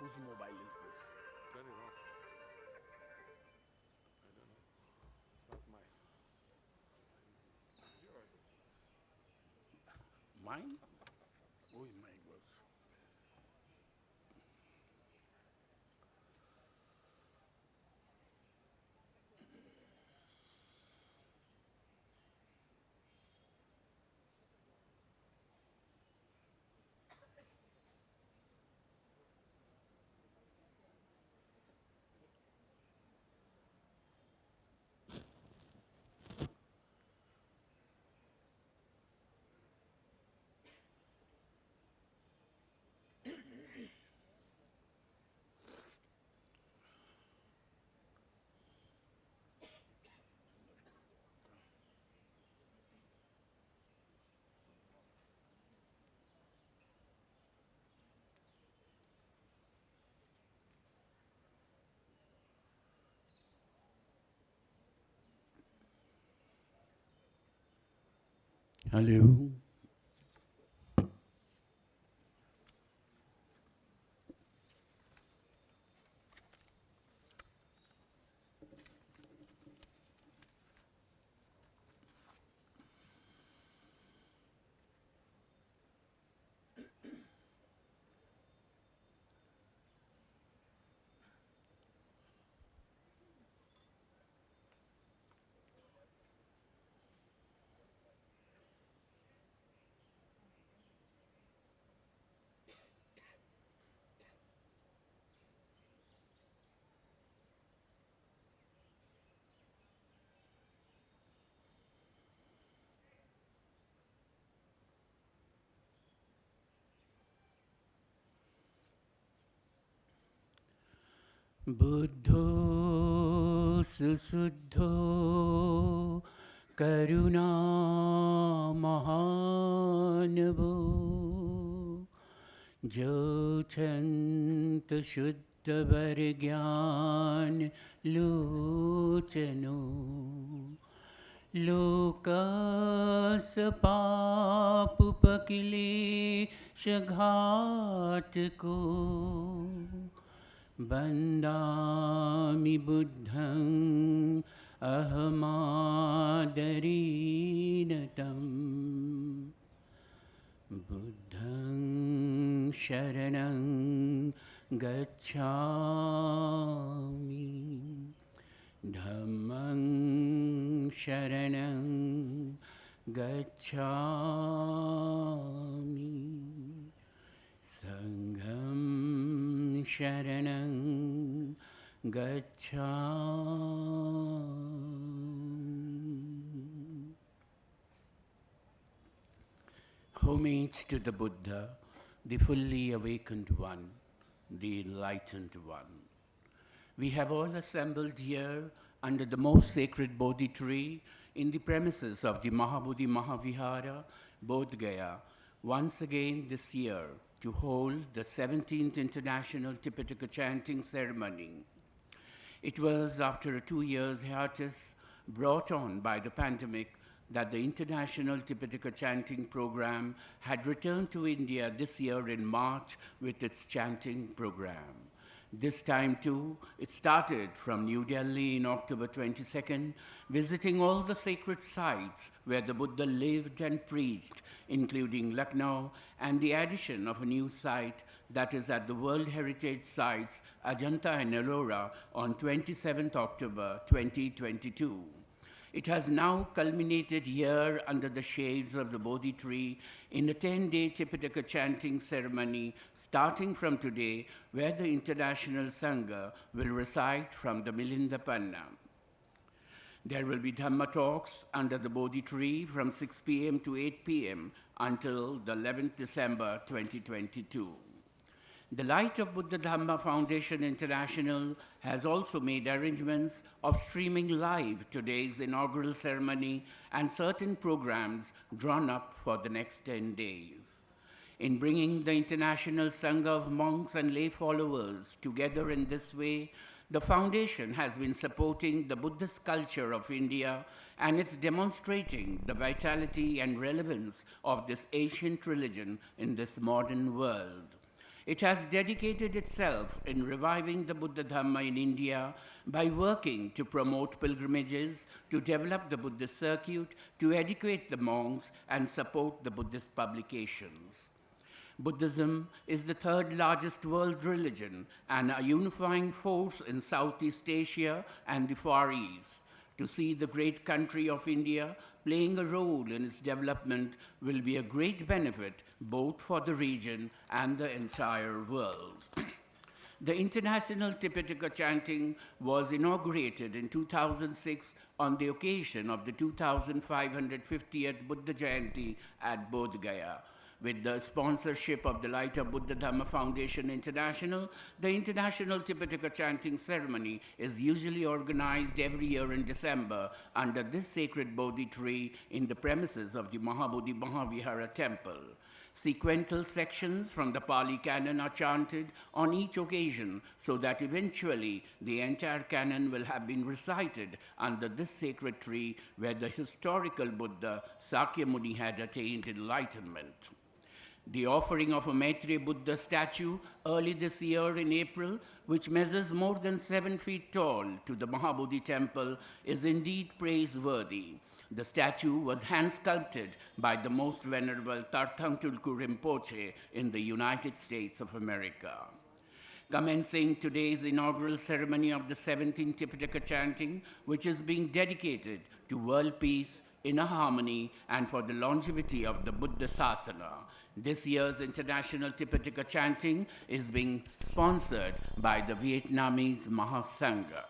Whose mobile is this? Turn it off. I don't know. Not mine. It's yours. Mine? Oh, mine was. Hello. Buddho susuddho karuna mahanavo jo chant shuddha vargyan lochano lokas papupakile shaghatko Bandami buddhang ahamadharinatam buddhang sharanang gacchami dhammang sharanang gacchami Sangham Sharanam Gacchami. Homage to the Buddha, the fully awakened one, the enlightened one. We have all assembled here under the most sacred Bodhi tree in the premises of the Mahabodhi Mahavihara, Bodh Gaya, once again this year to hold the 17th International Tipitaka Chanting Ceremony. It was after a 2 years hiatus brought on by the pandemic that the International Tipitaka Chanting Program had returned to India this year in March with its chanting program. This time too, it started from New Delhi in October 22nd, visiting all the sacred sites where the Buddha lived and preached, including Lucknow, and the addition of a new site that is at the World Heritage Sites, Ajanta and Ellora, on 27th October 2022. It has now culminated here under the shades of the Bodhi tree in a 10-day Tipitaka chanting ceremony starting from today, where the International Sangha will recite from the Milinda Panna. There will be Dhamma talks under the Bodhi tree from 6 p.m. to 8 p.m. until the 11th December 2022. The Light of Buddha Dhamma Foundation International has also made arrangements of streaming live today's inaugural ceremony and certain programs drawn up for the next 10 days. In bringing the International Sangha of monks and lay followers together in this way, the foundation has been supporting the Buddhist culture of India, and it's demonstrating the vitality and relevance of this ancient religion in this modern world. It has dedicated itself in reviving the Buddha Dhamma in India by working to promote pilgrimages, to develop the Buddhist circuit, to educate the monks, and support the Buddhist publications. Buddhism is the third largest world religion and a unifying force in Southeast Asia and the Far East. To see the great country of India playing a role in its development will be a great benefit both for the region and the entire world. The International Tipitaka Chanting was inaugurated in 2006 on the occasion of the 2550th Buddha Jayanti at Bodh Gaya. With the sponsorship of the Light of Buddha Dhamma Foundation International, the International Tipitaka Chanting Ceremony is usually organized every year in December under this sacred Bodhi tree in the premises of the Mahabodhi Mahavihara Temple. Sequential sections from the Pali Canon are chanted on each occasion so that eventually the entire canon will have been recited under this sacred tree where the historical Buddha Sakyamuni had attained enlightenment. The offering of a Maitreya Buddha statue early this year in April, which measures more than 7 feet tall, to the Mahabodhi temple is indeed praiseworthy. The statue was hand-sculpted by the Most Venerable Tarthang Tulku Rinpoche in the United States of America. Commencing today's inaugural ceremony of the 17th Tipitaka Chanting, which is being dedicated to world peace, inner harmony, and for the longevity of the Buddha Sasana. This year's International Tipitaka Chanting is being sponsored by the Vietnamese Mahasangha.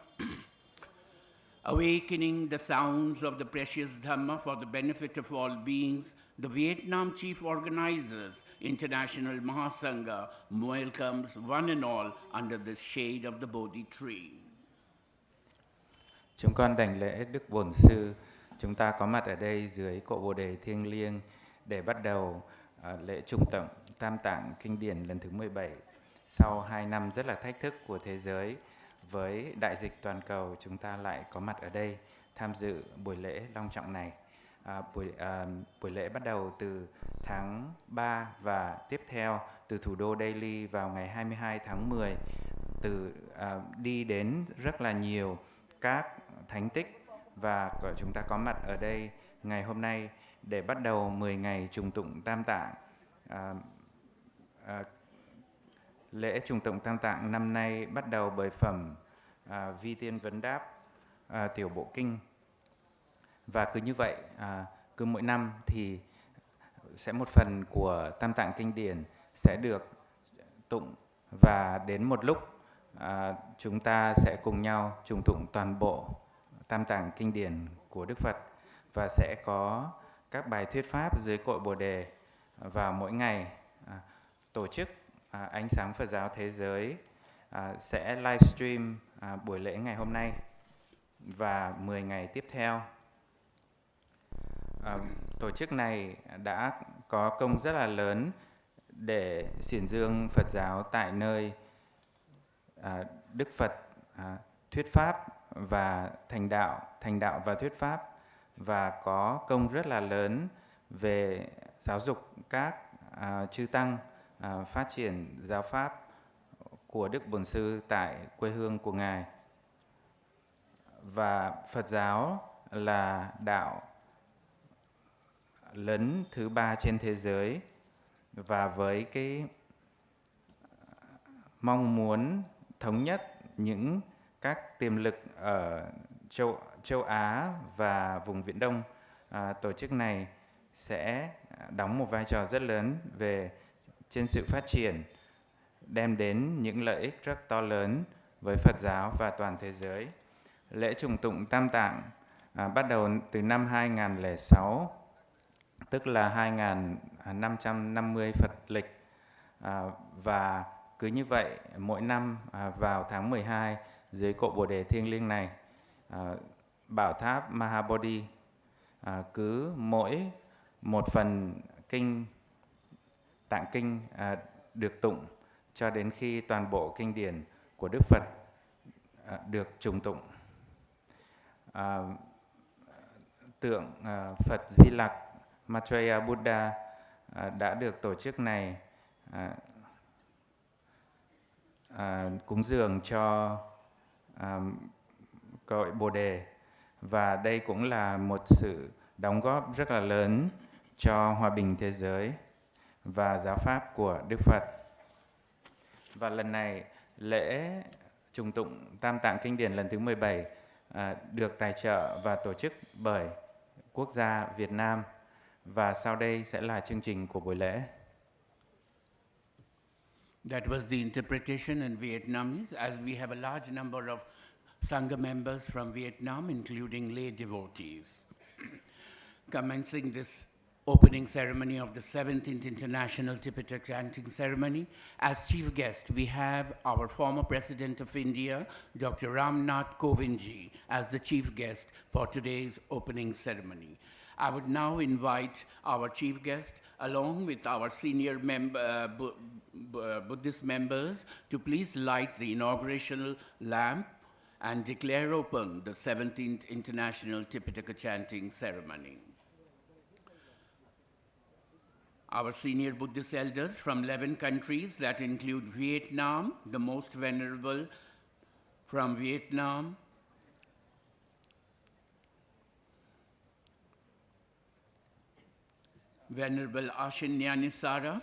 Awakening the sounds of the precious Dhamma for the benefit of all beings, the Vietnam chief organizers, International Mahasangha, welcomes one and all under the shade of the Bodhi tree. Chúng con đảnh lễ Đức Bổn Sư. Chúng ta có mặt ở đây dưới cội Bồ Đề thiêng liêng để bắt đầu lễ trùng tụng Tam Tạng Kinh điển lần thứ 17. Sau 2 năm rất là thách thức của thế giới với đại dịch toàn cầu, chúng ta lại có mặt ở đây tham dự buổi lễ long trọng này. Buổi lễ bắt đầu từ tháng 3 và tiếp theo từ thủ đô Delhi vào ngày 22 tháng 10, đi đến rất là nhiều các thánh tích, và chúng ta có mặt ở đây ngày hôm nay để bắt đầu 10 ngày trùng tụng Tam Tạng. Lễ trùng tụng Tam Tạng năm nay bắt đầu bởi phẩm Vi Tiên Vấn Đáp Tiểu Bộ Kinh. Và cứ như vậy, cứ mỗi năm thì sẽ một phần của Tam Tạng Kinh điển sẽ được tụng, và đến một lúc chúng ta sẽ cùng nhau trùng tụng toàn bộ Tam Tạng Kinh điển của Đức Phật, và sẽ có các bài thuyết pháp dưới cội Bồ Đề vào mỗi ngày. Tổ chức Ánh Sáng Phật Giáo Thế Giới sẽ livestream buổi lễ ngày hôm nay và 10 ngày tiếp theo. Tổ chức này đã có công rất là lớn để xiển dương Phật giáo tại nơi Đức Phật thuyết pháp và thành đạo và thuyết pháp, và có công rất là lớn về giáo dục các chư tăng, phát triển giáo pháp của Đức Bổn Sư tại quê hương của Ngài. Và Phật giáo là đạo lớn thứ 3 trên thế giới, và với cái mong muốn thống nhất những các tiềm lực ở châu Á và vùng Viễn Đông, tổ chức này sẽ đóng một vai trò rất lớn trên sự phát triển, đem đến những lợi ích rất to lớn với Phật giáo và toàn thế giới. Lễ trùng tụng Tam Tạng bắt đầu từ năm 2006, tức là 2550 Phật lịch, và cứ như vậy mỗi năm vào tháng 12 dưới cội Bồ Đề thiêng liêng này, Bảo Tháp Mahabodhi cứ mỗi một phần kinh Tạng Kinh được tụng cho đến khi toàn bộ kinh điển của Đức Phật được trùng tụng. Tượng Phật Di Lặc Maitreya Buddha đã được tổ chức này cúng dường cho cội Bồ Đề, và đây cũng là một sự đóng góp rất là lớn cho hòa bình thế giới và giáo pháp của Đức Phật. Và lần này lễ trùng tụng Tam Tạng Kinh Điển lần thứ 17 được tài trợ và tổ chức bởi quốc gia Việt Nam, và sau đây sẽ là chương trình của buổi lễ. That was the interpretation in Vietnamese, as we have a large number of Sangha members from Vietnam, including lay devotees. Commencing this opening ceremony of the 17th International Tipitaka Chanting Ceremony, as chief guest, we have our former President of India, Dr. Ramnath Kovindji, as the chief guest for today's opening ceremony. I would now invite our chief guest, along with our senior Buddhist members, to please light the inauguration lamp and declare open the 17th International Tipitaka Chanting Ceremony. Our senior Buddhist elders from 11 countries that include Vietnam, the most venerable from Vietnam, Venerable Ashin Nyani,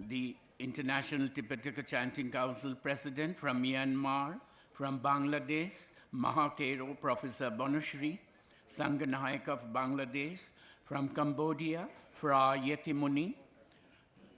the International Tipitaka Chanting Council President from Myanmar, from Bangladesh, Mahatero Professor Bonashri, Sanganaik of Bangladesh, from Cambodia, Fra Yetimuni,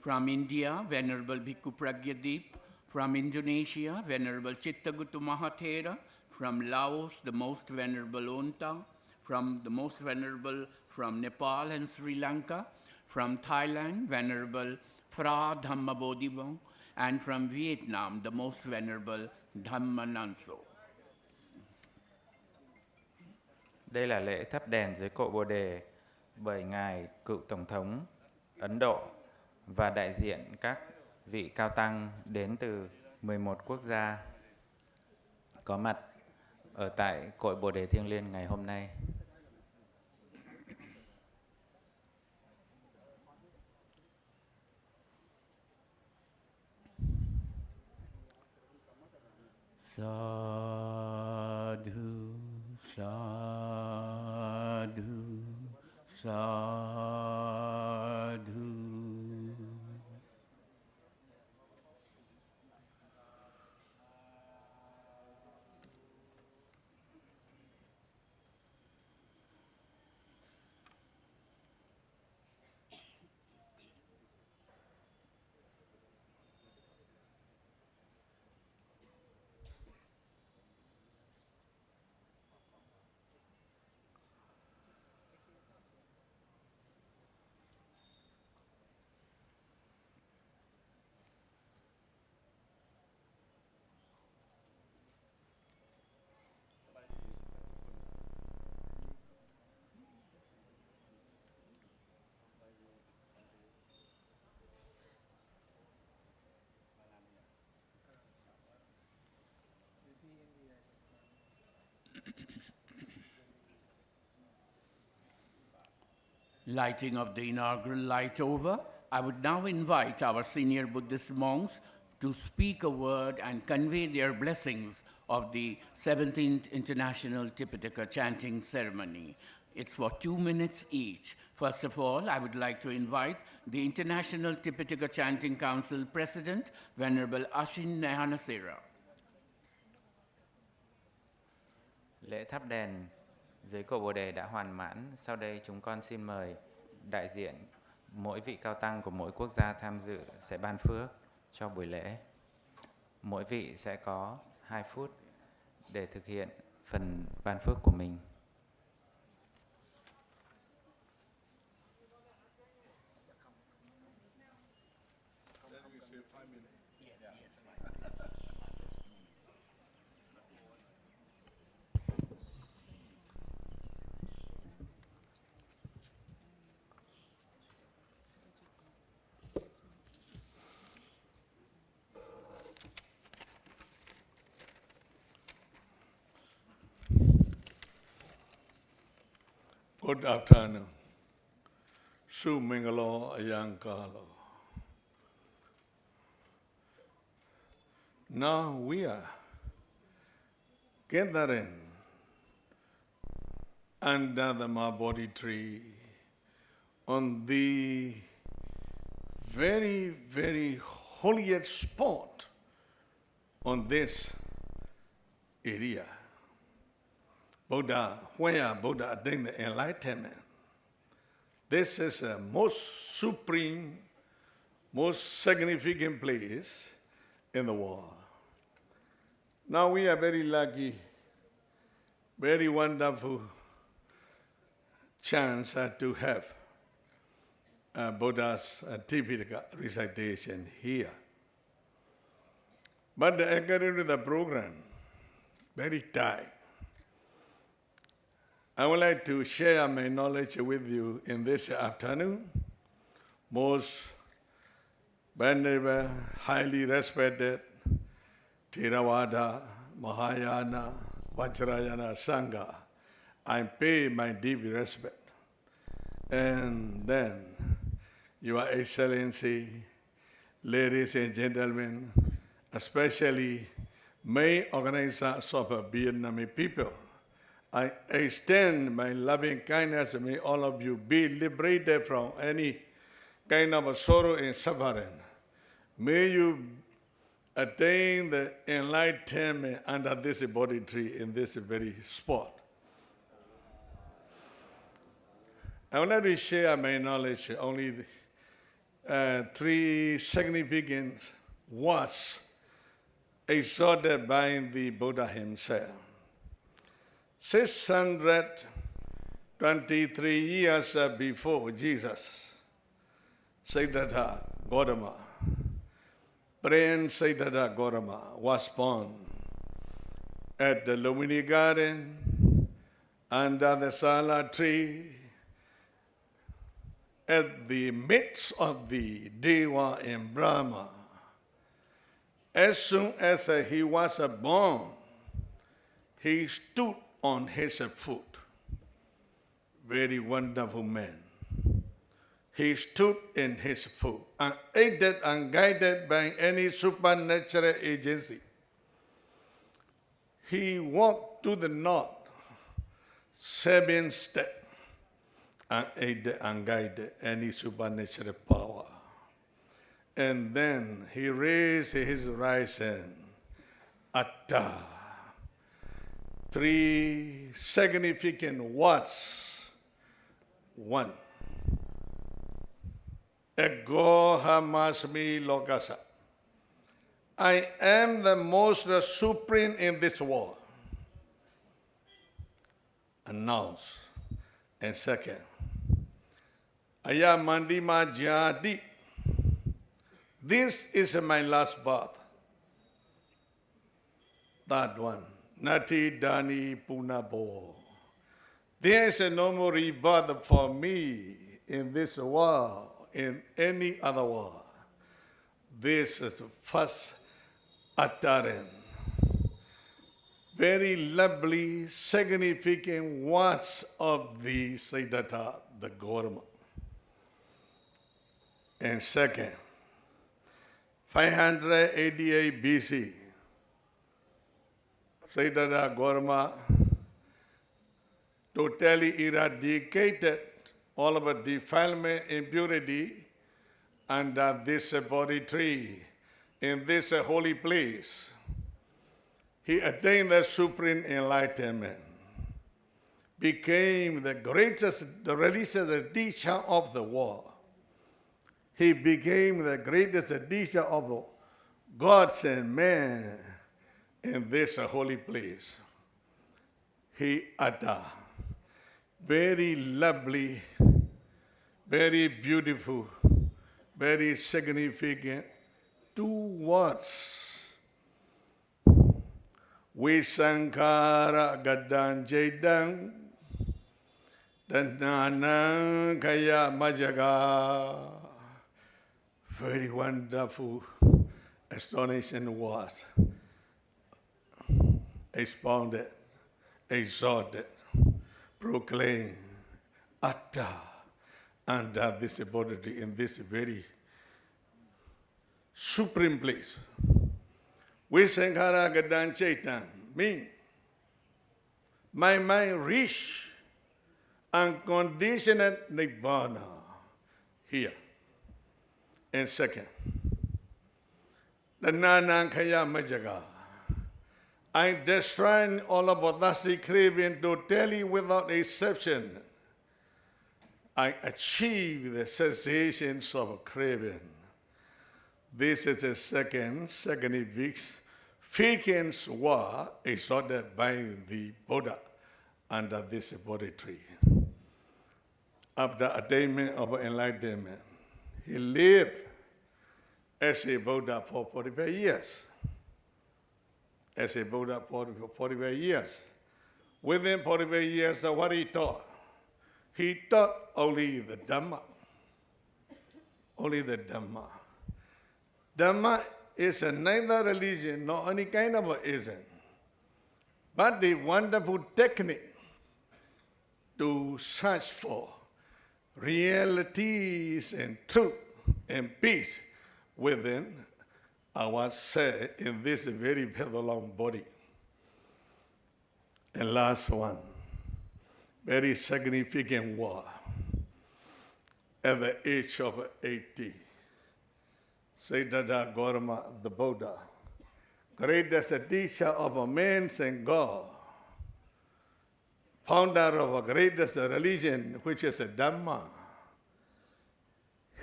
from India, Venerable Bhikkhu Pragyadeep, from Indonesia, Venerable Chittagutu Mahatera, from Laos, the most venerable Onta, from the most venerable from Nepal and Sri Lanka, from Thailand, Venerable Fra Dhammabodhibong, and from Vietnam, the most venerable Dhammananso. Đây là lễ thắp đèn dưới cội Bồ Đề bởi Ngài Cựu Tổng thống Ấn Độ và đại diện các vị cao tăng đến từ 11 quốc gia có mặt ở tại cội Bồ Đề thiêng liêng ngày hôm nay. Sadhu, sadhu, sadhu. Lighting of the inaugural light over, I would now invite our senior Buddhist monks to speak a word and convey their blessings of the 17th International Tipitaka Chanting Ceremony. It's for 2 minutes each. First of all, I would like to invite the International Tipitaka Chanting Council President, Venerable Ashin Nyanasera. Lễ thắp đèn dưới cội Bồ Đề đã hoàn mãn. Sau đây chúng con xin mời đại diện mỗi vị cao tăng của mỗi quốc gia tham dự sẽ ban phước cho buổi lễ. Mỗi vị sẽ có 2 phút để thực hiện phần ban phước của mình. Good afternoon. Su Mingalo Ayankalo. now we are gathering under the Bodhi tree on the very, very holiest spot on this area. Buddha, where Buddha attained the enlightenment. This is the most supreme, most significant place in the world. Now we are very lucky, very wonderful chance to have Buddha's Tipitaka recitation here. But according to the program, very tight. I would like to share my knowledge with you in this afternoon. Most venerable, highly respected Theravada, Mahayana, Vajrayana Sangha, I pay my deep respect. And then, Your Excellency, ladies and gentlemen, especially main organizers of Vietnamese people, I extend my loving kindness. May all of you be liberated from any kind of sorrow and suffering. May you attain the enlightenment under this Bodhi tree in this very spot. I would like to share my knowledge, only three significant words exhorted by the Buddha himself. 623 years before Jesus, Siddhartha Gautama, Prince Siddhartha Gautama was born at the Lumini Garden under the Sala tree at the midst of the Deva and Brahma. As soon as he was born, he stood on his foot. Very wonderful man. He stood in his foot, unaided and guided by any supernatural agency. He walked to the north, 7 steps, unaided and guided any supernatural power. And then he raised his right hand, Atta. 3 significant words. 1. Egohamasmi lokasa. I am the most supreme in this world. Announce. And second, Ayamandima Jati. This is my last birth. Third one, Nati Dani Punabo. There is no more rebirth for me in this world, in any other world. This is the first utterance. Very lovely, significant words of the Siddhartha, the Gautama. And second, 588 BC, Siddhartha Gautama totally eradicated all of the defilement, impurity under this Bodhi tree, in this holy place. He attained the supreme enlightenment, became the greatest, the religious teacher of the world. He became the greatest teacher of the gods and men in this holy place. He uttered very lovely, very beautiful, very significant 2 words. Visankara gadan jedang danana kaya majaga. Very wonderful, astonishing words. Expounded, exhorted, proclaimed, utter under this Bodhi in this very supreme place. Visankhara gadan chaitan means my mind reach unconditional nibbana here. And second, the Nanankaya Majaga. I destroy all of bodhasi craving totally without exception. I achieve the cessation of craving. This is the second week's Fikins were exalted by the Buddha under this Bodhi tree. After attainment of enlightenment, he lived as a Buddha for 45 years. As a Buddha for 45 years. Within 45 years, what he taught? He taught only the Dhamma. Only the Dhamma. Dhamma is neither religion nor any kind of ism, but the wonderful technique to search for realities and truth and peace within ourselves in this very long body. And last one, very significant war. At the age of 80, Siddhartha Gautama, the Buddha, greatest teacher of men and God, founder of a greatest religion, which is a Dhamma,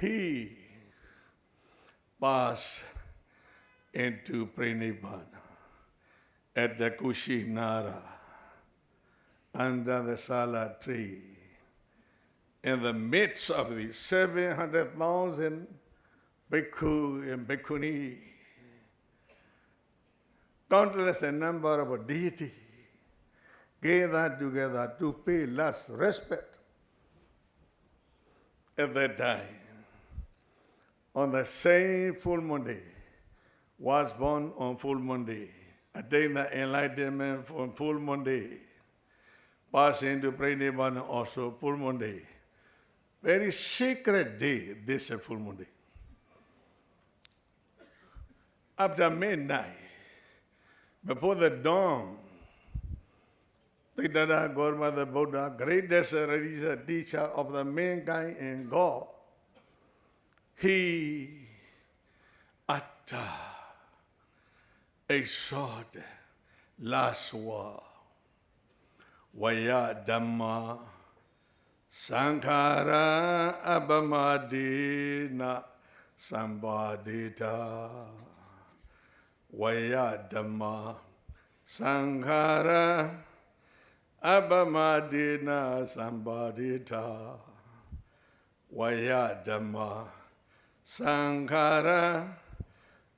he passed into Pranibbana at the Kushinara, under the Sala tree, in the midst of the 700,000 bhikkhu and bhikkhuni, countless number of deities gathered together to pay last respect. At that time, on the same full moon day, was born on full moon day, attained the enlightenment on full moon day, passed into Pranibbana also full moon day. Very sacred day, this is full moon day. After midnight, before the dawn, Siddhartha Gautama the Buddha, greatest religious teacher of the mankind and God, he uttered a short last word. Vaya Dhamma Sankhara Abhamadena Sambhadita. Vaya Dhamma Sankhara Abhamadena Sambhadita. Vaya Dhamma Sankhara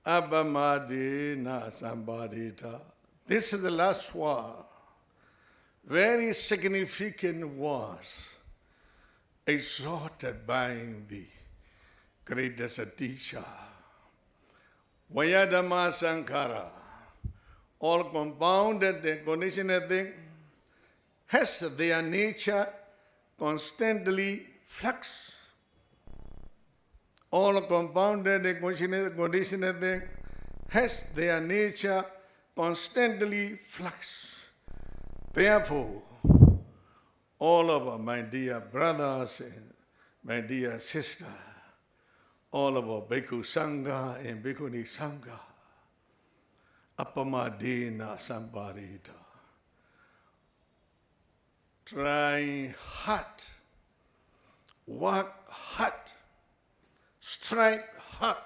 Abhamadena Sambhadita. This is the last word. Very significant words exhorted by the greatest teacher. Vaya Dhamma Sankhara, all compounded and conditioned things, has their nature constantly flux. All compounded and conditioned things has their nature constantly flux. Therefore, all of my dear brothers and my dear sisters, all of our Bhikkhu Sangha and Bhikkhuni Sangha, Appamadena Sambhadita, try hard, work hard, strike hard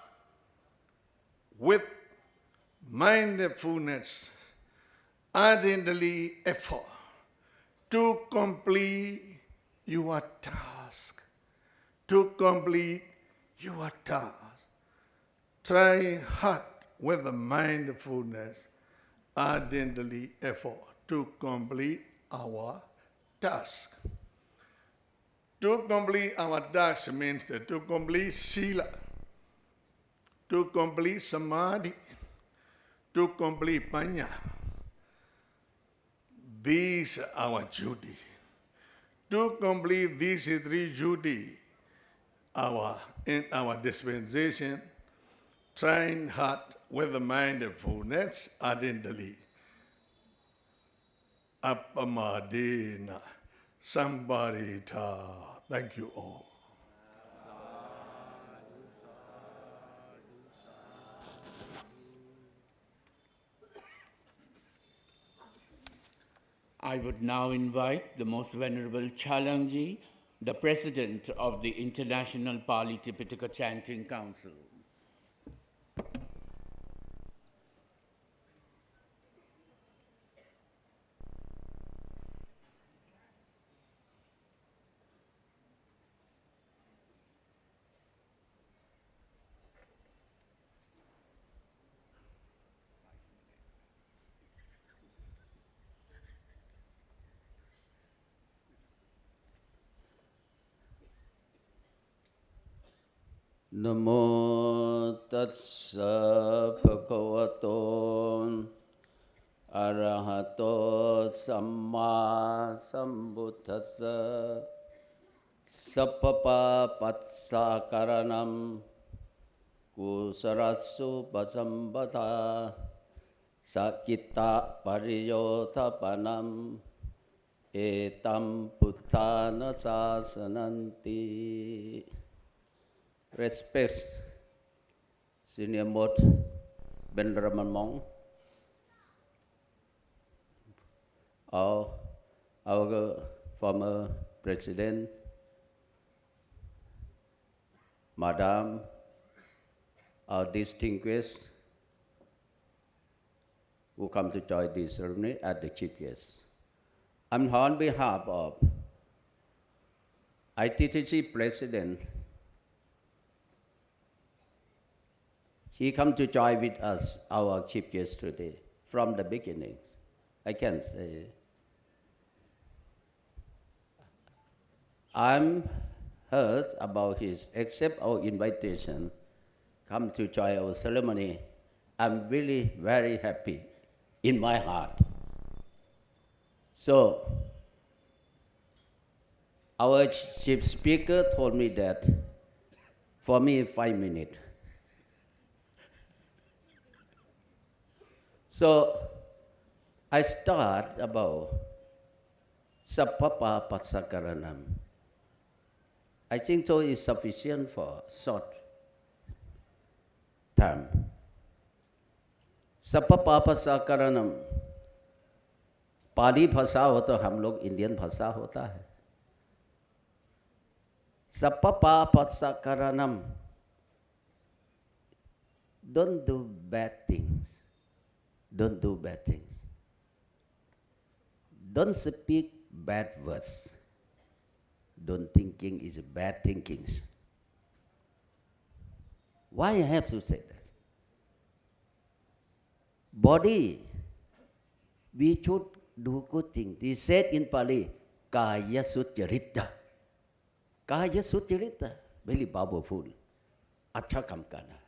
with mindfulness, ardently effort to complete your task. To complete your task. Try hard with the mindfulness, ardently effort to complete our task. To complete our task means that to complete sila, to complete samadhi, to complete panya. These are our duty. To complete these three duties, in our dispensation, trying hard, with the mindfulness ardently. Appamadena sambarita. Thank you all. I would now invite the Most Venerable Chalangji, the President of the International Pali Tipitaka Chanting Council. Namo tassa bhagavato arahato samma sambuddhassa sappapa patsakaranam kusarasu basambata sakita pariyotapanam etam buddhana sasananti. Respect Senior Most Venerable Monk, our former President, Madam, our distinguished who come to join this ceremony at the chief guest. I'm on behalf of ITTC President. He come to join with us, our chief guest today, from the beginning. I can say, I'm heard about his, accept our invitation, come to join our ceremony. I'm really very happy in my heart. So, our chief speaker told me that for me 5 minutes. So, I start about Sappapa Patsakaranam. I think so is sufficient for short term. Sappapa Patsakaranam, पाली भाषा हो तो हम लोग Indian भाषा होता है. Sappapa Patsakaranam, don't do bad things. Don't do bad things. Don't speak bad words. Don't thinking is bad thinkings. Why I have to say that? Body, we should do good things. He said in Pali, Kaya Sucharita. Kaya Sucharita, very powerful. Acha kam karna.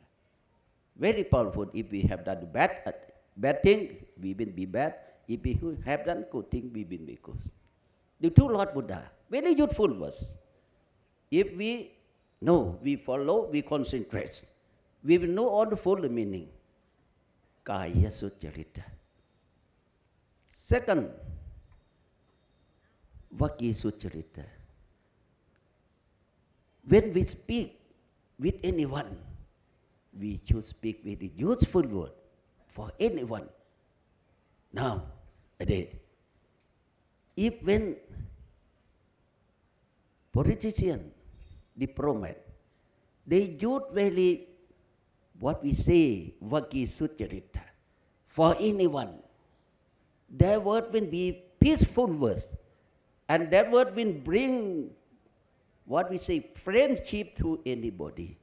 Very powerful. If we have done bad thing, we will be bad. If we have done good thing, we will be good. The true Lord Buddha, very useful verse. If we know, we follow, we concentrate, we will know all the full meaning. Kaya Sucharita. Second, Vaki Sucharita. When we speak with anyone, we should speak with a useful word for anyone. Now, a day, if when politician, diplomat, they use very, what we say, Vaki Sucharita, for anyone, their word will be peaceful words, and that word will bring, what we say, friendship to anybody.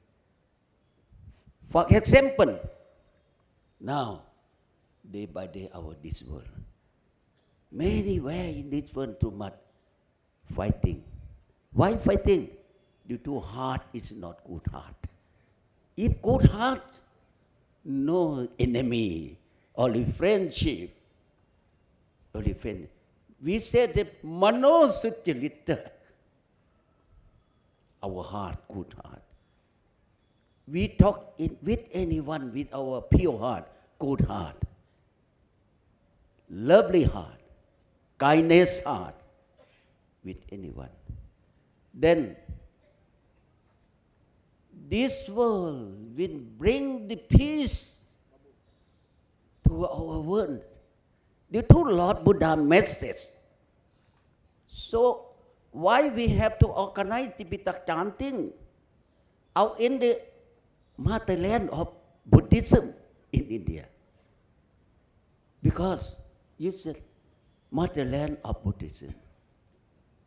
For example, now, day by day, this world, many were in this world too much fighting. Why fighting? Due to heart is not good heart. If good heart, no enemy, only friendship, only friend. We said that Mano Sucharita, our heart, good heart. we talk with anyone with our pure heart, good heart, lovely heart, kindness heart, with anyone. Then this world will bring the peace to our world. Due to Lord Buddha message. So why we have to organize Tipitaka chanting out in the motherland of Buddhism in India? Because it's the motherland of Buddhism.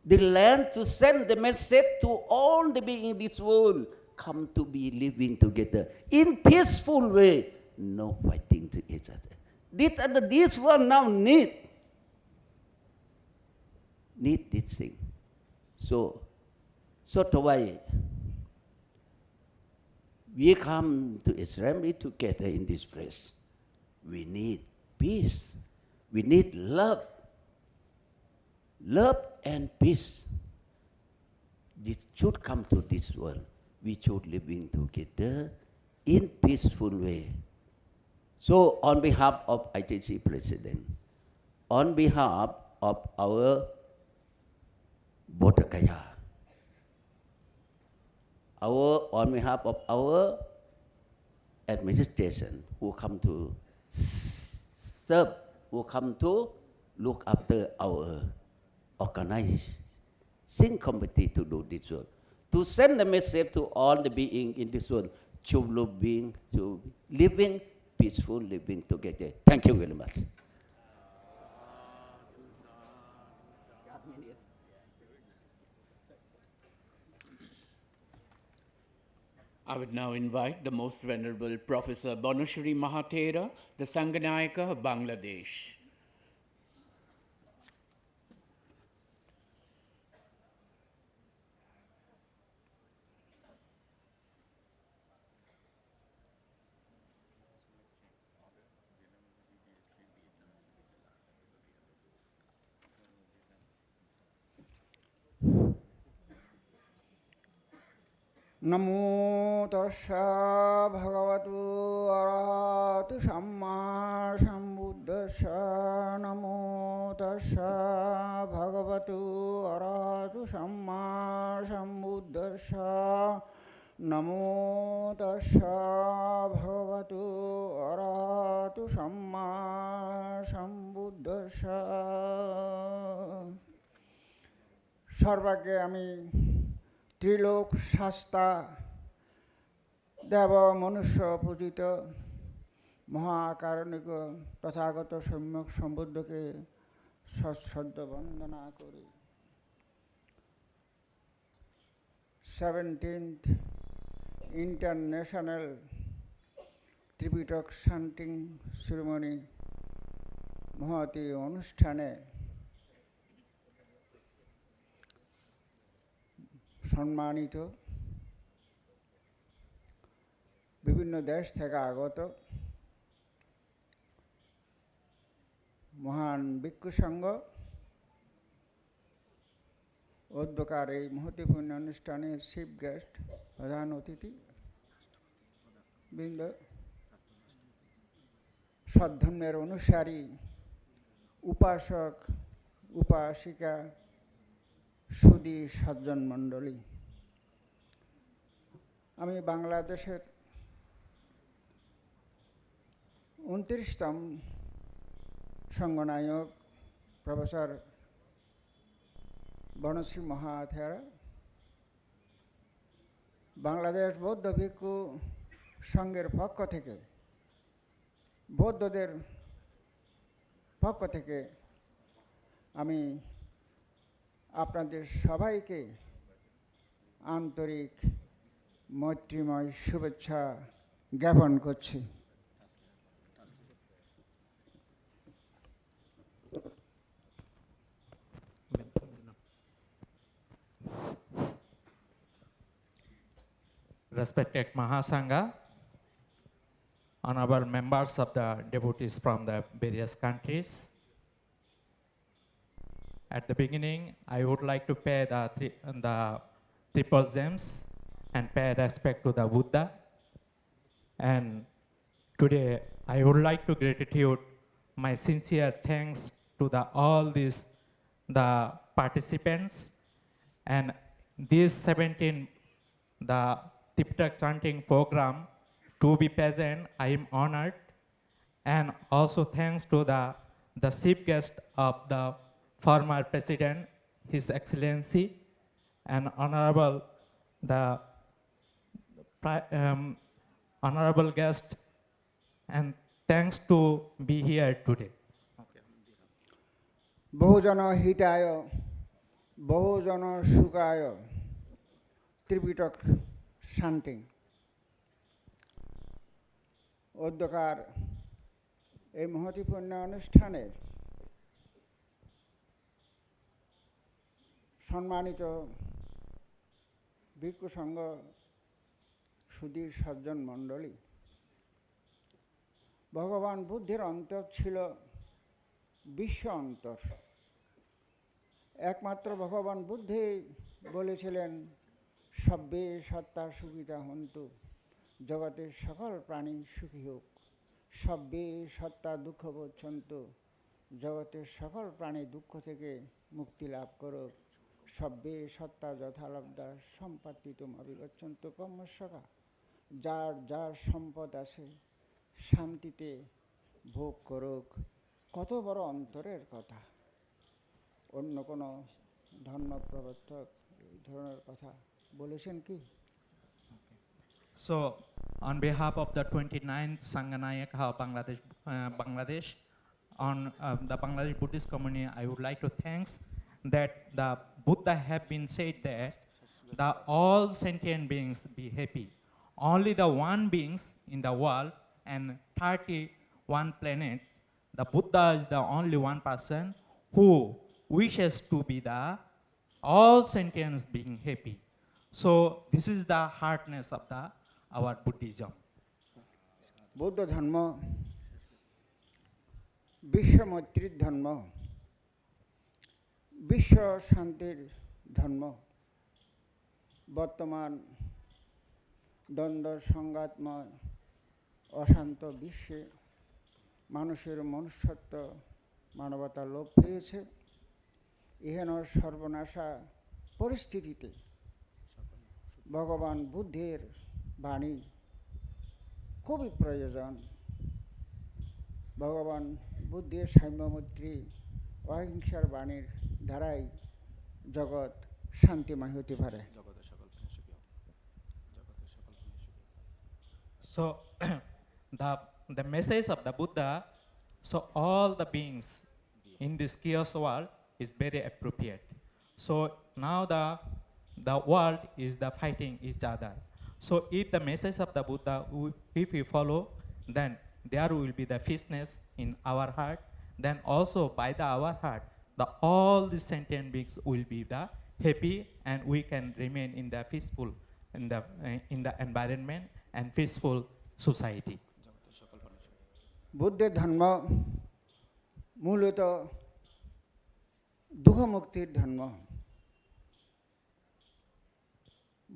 The land to send the message to all the beings in this world, come to be living together in peaceful way, no fighting to each other. This one now need this thing. So to why we come to Israel together in this place. We need peace. We need love. Love and peace. This should come to this world. We should living together in peaceful way. So on behalf of ITC President, on behalf of our Bodhakaya, on behalf of our administration who come to serve, who come to look after our organizing committee to do this work, to send the message to all the beings in this world, to living peaceful living together. Thank you very much. I would now invite the Most Venerable Professor Bonashri Mahathera, the Sanghanayaka of Bangladesh. Namo tassa bhagavato arahato samma sambuddhassa. Namo tassa bhagavato arahato samma sambuddhassa. Namo tassa bhagavato arahato samma sambuddhassa. Sarvage ami ত্রিলোক শাস্তা দেব মনুষ্য পূজিত মহাকারণিক তথাগত সম্যক সম্বুদ্ধকে সশ্রদ্ধ বন্দনা করি। 17th International Tipitaka Chanting Ceremony মহতী অনুষ্ঠানে সম্মানিত বিভিন্ন দেশ থেকে আগত মহান ভিক্ষু সংঘ উদ্যোগকার এই মহত্বপূর্ণ অনুষ্ঠানে চিফ গেস্ট প্রধান অতিথি বৃন্দ, সদ্ধর্মের অনুসারী উপাসক উপাসিকা, সুধী সজ্জন মণ্ডলী, আমি বাংলাদেশের 29তম সংঘনায়ক প্রফেসর বনশ্রী মহাথেরা, বাংলাদেশ বৌদ্ধ ভিক্ষু সংঘের পক্ষ থেকে, বৌদ্ধদের পক্ষ থেকে আমি আপনাদের সবাইকে আন্তরিক মৈত্রীময় শুভেচ্ছা জ্ঞাপন করছি। Respected Mahasangha, honorable members of the devotees from the various countries. At the beginning, I would like to pay the triple gems and pay respect to the Buddha, And today I would like to gratitude my sincere thanks to all these the participants and these 17 the Tipitaka chanting program to be present. I am honored, and also thanks to the chief guest of the former president, His Excellency, and honorable the honorable guest, and thanks to be here today. বহুজন হিতায় বহুজন সুখায় ত্রিপিটক শান্তিং অধ্যকার এই মহতিপূর্ণ অনুষ্ঠানে সম্মানিত ভিক্ষু সংঘ সুধীর সজ্জন মণ্ডলী, ভগবান বুদ্ধের অন্তর ছিল বিশ্ব অন্তর। একমাত্র ভগবান বুদ্ধে বলেছিলেন সব্বে সত্তা সুখিতা হন্তু, জগতের সকল প্রাণী সুখী হোক। সব্বে সত্তা দুঃখ বোধন্তু, জগতের সকল প্রাণী দুঃখ থেকে মুক্তি লাভ করুক। সব্বে সত্তা যথালব্ধা সম্পত্তিতুম অবিগচ্ছন্তু কর্মস্যকা, যার যার সম্পদ আছে শান্তিতে ভোগ করুক। কত বড় অন্তরের কথা! অন্য কোনো ধর্ম প্রবর্তক এই ধরনের কথা বলেছেন কি? So, on behalf of the 29th Sanganayaka of Bangladesh, on the Bangladesh Buddhist community, I would like to thank that the Buddha have been said that all sentient beings be happy. Only the one beings in the world and 31 planets, the Buddha is the only one person who wishes to be all sentience being happy. So this is the hardness of our Buddhism. বৌদ্ধ ধর্ম বিশ্ব মৈত্রীর ধর্ম, বিশ্ব শান্তির ধর্ম। বর্তমান দ্বন্দ্ব সংঘাতময় অশান্ত বিশ্বে মানুষের মনুষ্যত্ব মানবতা লোপ পেয়েছে। এহেন সর্বনাশা পরিস্থিতিতে ভগবান বুদ্ধের বাণী খুবই প্রয়োজন। ভগবান বুদ্ধের সাম্যমৈত্রী অহিংসার বাণীর দ্বারাই জগৎ শান্তিময় হতে পারে। So the message of the Buddha, so all the beings in this chaos world is very appropriate. So now the world is fighting each other. So if the message of the Buddha, if we follow, then there will be the peaceness in our heart. Then also by our heart, all the sentient beings will be happy, and we can remain in the peaceful in the environment and peaceful society. বুদ্ধের ধর্ম মূলত দুঃখমুক্তির ধর্ম।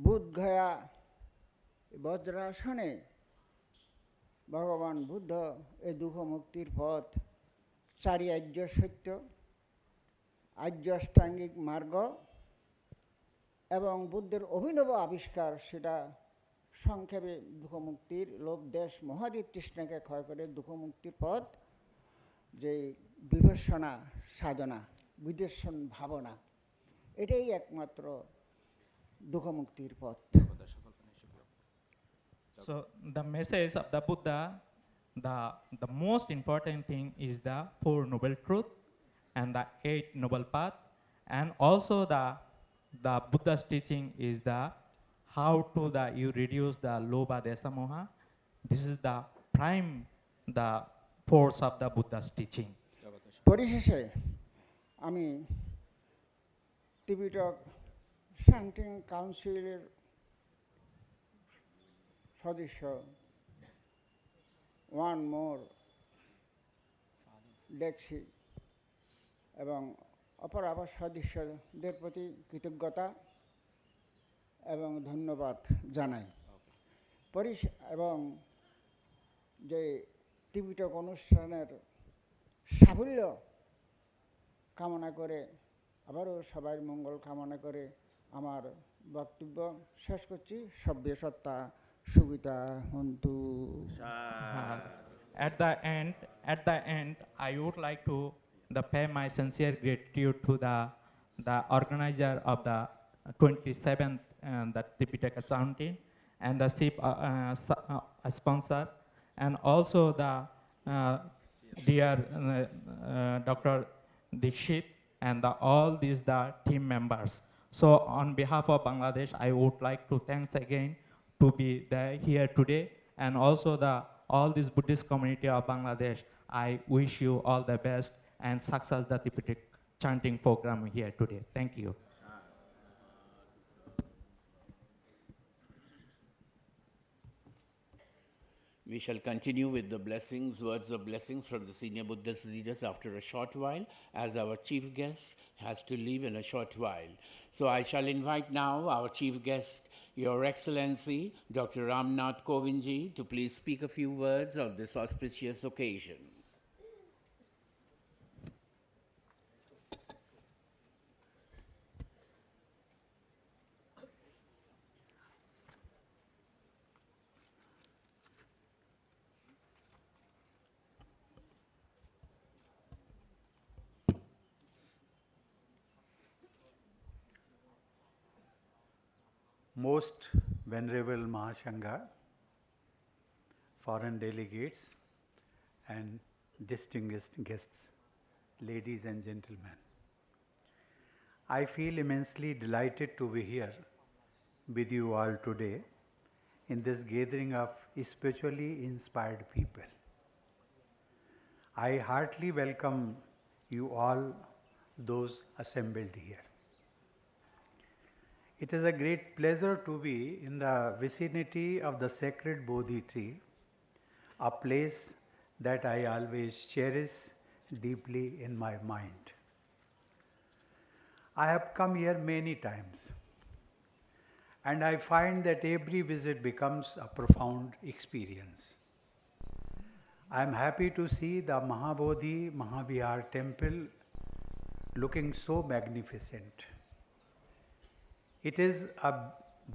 বুদ্ধগয়া বজ্রাসনে ভগবান বুদ্ধ এই দুঃখমুক্তির পথ, চারি আর্য সত্য, আর্য অষ্টাঙ্গিক মার্গ এবং বুদ্ধের অভিনব আবিষ্কার, সেটা সংক্ষেপে দুঃখমুক্তির লোভ দেশ মহাদি তৃষ্ণাকে ক্ষয় করে দুঃখমুক্তির পথ, যে বিপশ্যনা সাধনা, বিদর্শন ভাবনা, এটাই একমাত্র দুঃখমুক্তির পথ। So the message of the Buddha, the most important thing is the Four Noble Truths and the Eight Noble Paths, and also the Buddha's teaching is how to you reduce the lobha desa moha. This is the prime force of the Buddha's teaching. পরিশেষে আমি ত্রিপিটক শান্তিং কাউন্সিলের সদস্য one more দেখছি এবং অপর আবার সদস্যদের প্রতি কৃতজ্ঞতা এবং ধন্যবাদ জানাই। এবং যে ত্রিপিটক অনুষ্ঠানের সাফল্য কামনা করে আবারও সবার মঙ্গল কামনা করে আমার বক্তব্য শেষ করছি। সব্যে সত্তা সুবিধা হন্তু। At the end, I would like to pay my sincere gratitude to the organizer of the 27th the Tipitaka Chanting and the chief sponsor, and also the dear Dr. Dikshit and all these the team members. So on behalf of Bangladesh, I would like to thanks again to be here today, and also all this Buddhist community of Bangladesh. I wish you all the best and success the Tipitaka chanting program here today. Thank you. We shall continue with the blessings, words of blessings from the senior Buddhist leaders after a short while, as our chief guest has to leave in a short while. So I shall invite now our chief guest, Your Excellency, Dr. Ramnath Kovindji, to please speak a few words on this auspicious occasion. Most Venerable Mahasangha, foreign delegates, and distinguished guests, ladies and gentlemen. I feel immensely delighted to be here with you all today in this gathering of spiritually inspired people. I heartily welcome you all, those assembled here. It is a great pleasure to be in the vicinity of the sacred Bodhi tree, a place that I always cherish deeply in my mind. I have come here many times, and I find that every visit becomes a profound experience. I am happy to see the Mahabodhi Mahavihar temple looking so magnificent. It is a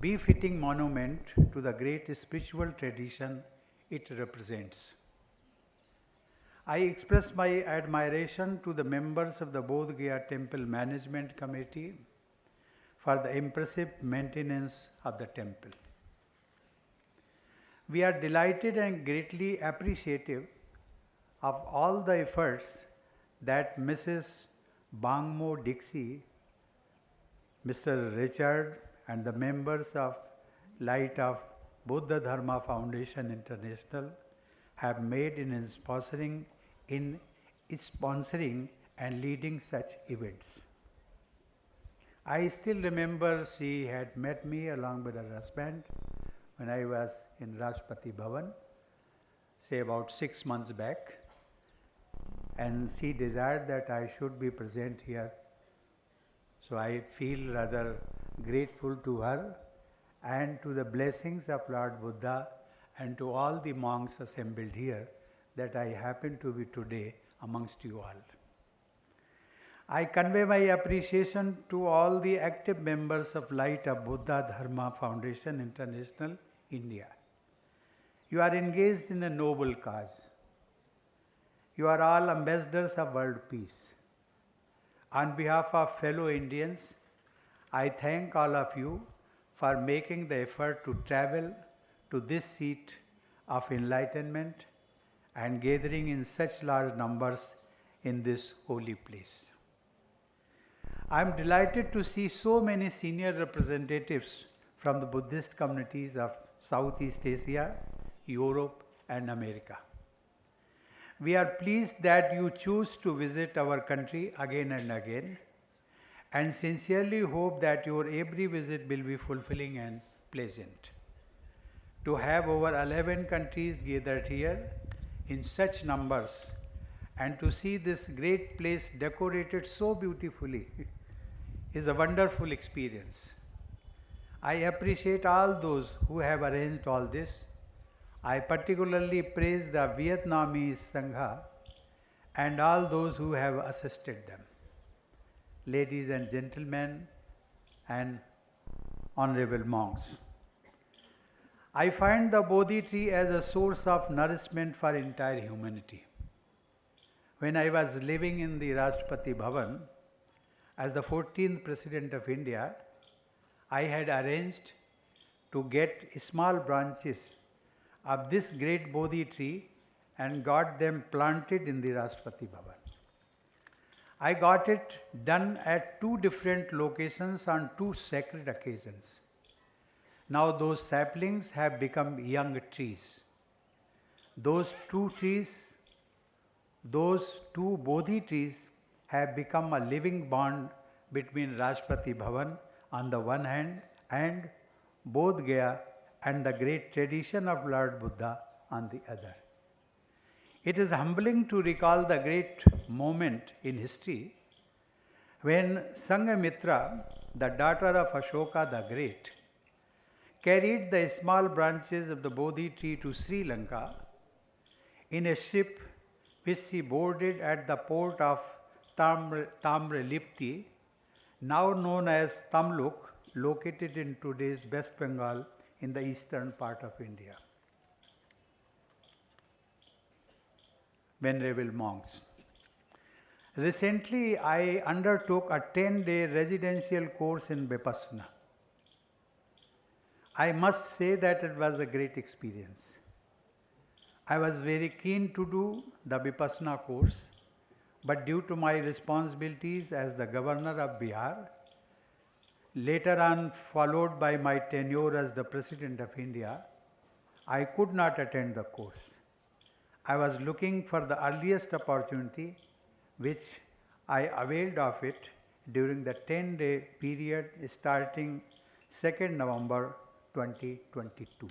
befitting monument to the great spiritual tradition it represents. I express my admiration to the members of the Bodh Gaya Temple Management Committee for the impressive maintenance of the temple. We are delighted and greatly appreciative of all the efforts that Mrs. Bangmo Dixie, Mr. Richard, and the members of Light of Buddha Dharma Foundation International have made in sponsoring and leading such events. I still remember she had met me along with her husband when I was in Rashtrapati Bhavan, say about 6 months back, and she desired that I should be present here. So I feel rather grateful to her and to the blessings of Lord Buddha and to all the monks assembled here that I happen to be today amongst you all. I convey my appreciation to all the active members of Light of Buddha Dharma Foundation International, India. You are engaged in a noble cause. You are all ambassadors of world peace. On behalf of fellow Indians, I thank all of you for making the effort to travel to this seat of enlightenment and gathering in such large numbers in this holy place. I am delighted to see so many senior representatives from the Buddhist communities of Southeast Asia, Europe, and America. We are pleased that you choose to visit our country again and again, and sincerely hope that your every visit will be fulfilling and pleasant. To have over 11 countries gathered here in such numbers and to see this great place decorated so beautifully is a wonderful experience. I appreciate all those who have arranged all this, I particularly praise the Vietnamese Sangha and all those who have assisted them. Ladies and gentlemen and honorable monks, I find the Bodhi tree as a source of nourishment for entire humanity. When I was living in the Rashtrapati Bhavan as the 14th President of India, I had arranged to get small branches of this great Bodhi tree and got them planted in the Rashtrapati Bhavan. I got it done at 2 different locations on 2 sacred occasions. Now those saplings have become young trees. Those 2 Bodhi trees have become a living bond between Rashtrapati Bhavan on the one hand and Bodh Gaya and the great tradition of Lord Buddha on the other. It is humbling to recall the great moment in history when Sanghamitra, the daughter of Ashoka the Great, carried the small branches of the Bodhi tree to Sri Lanka in a ship which she boarded at the port of Tamralipti, now known as Tamluk, located in today's West Bengal in the eastern part of India. Venerable monks, recently I undertook a 10-day residential course in Vipassana. I must say that it was a great experience. I was very keen to do the Vipassana course, but due to my responsibilities as the Governor of Bihar, later on followed by my tenure as the President of India, I could not attend the course. I was looking for the earliest opportunity, which I availed of it during the 10-day period starting 2nd November 2022.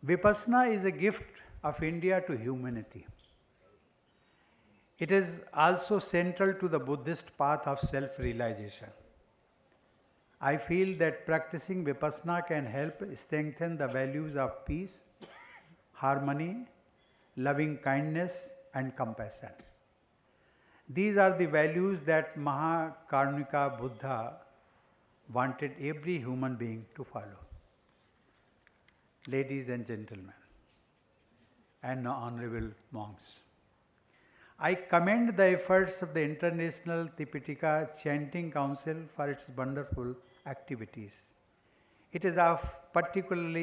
Vipassana is a gift of India to humanity. It is also central to the Buddhist path of self-realization. I feel that practicing Vipassana can help strengthen the values of peace, harmony, loving kindness, and compassion. These are the values that Mahakarnika Buddha wanted every human being to follow. Ladies and gentlemen, and honorable monks, I commend the efforts of the International Tipitaka Chanting Council for its wonderful activities. It is of particular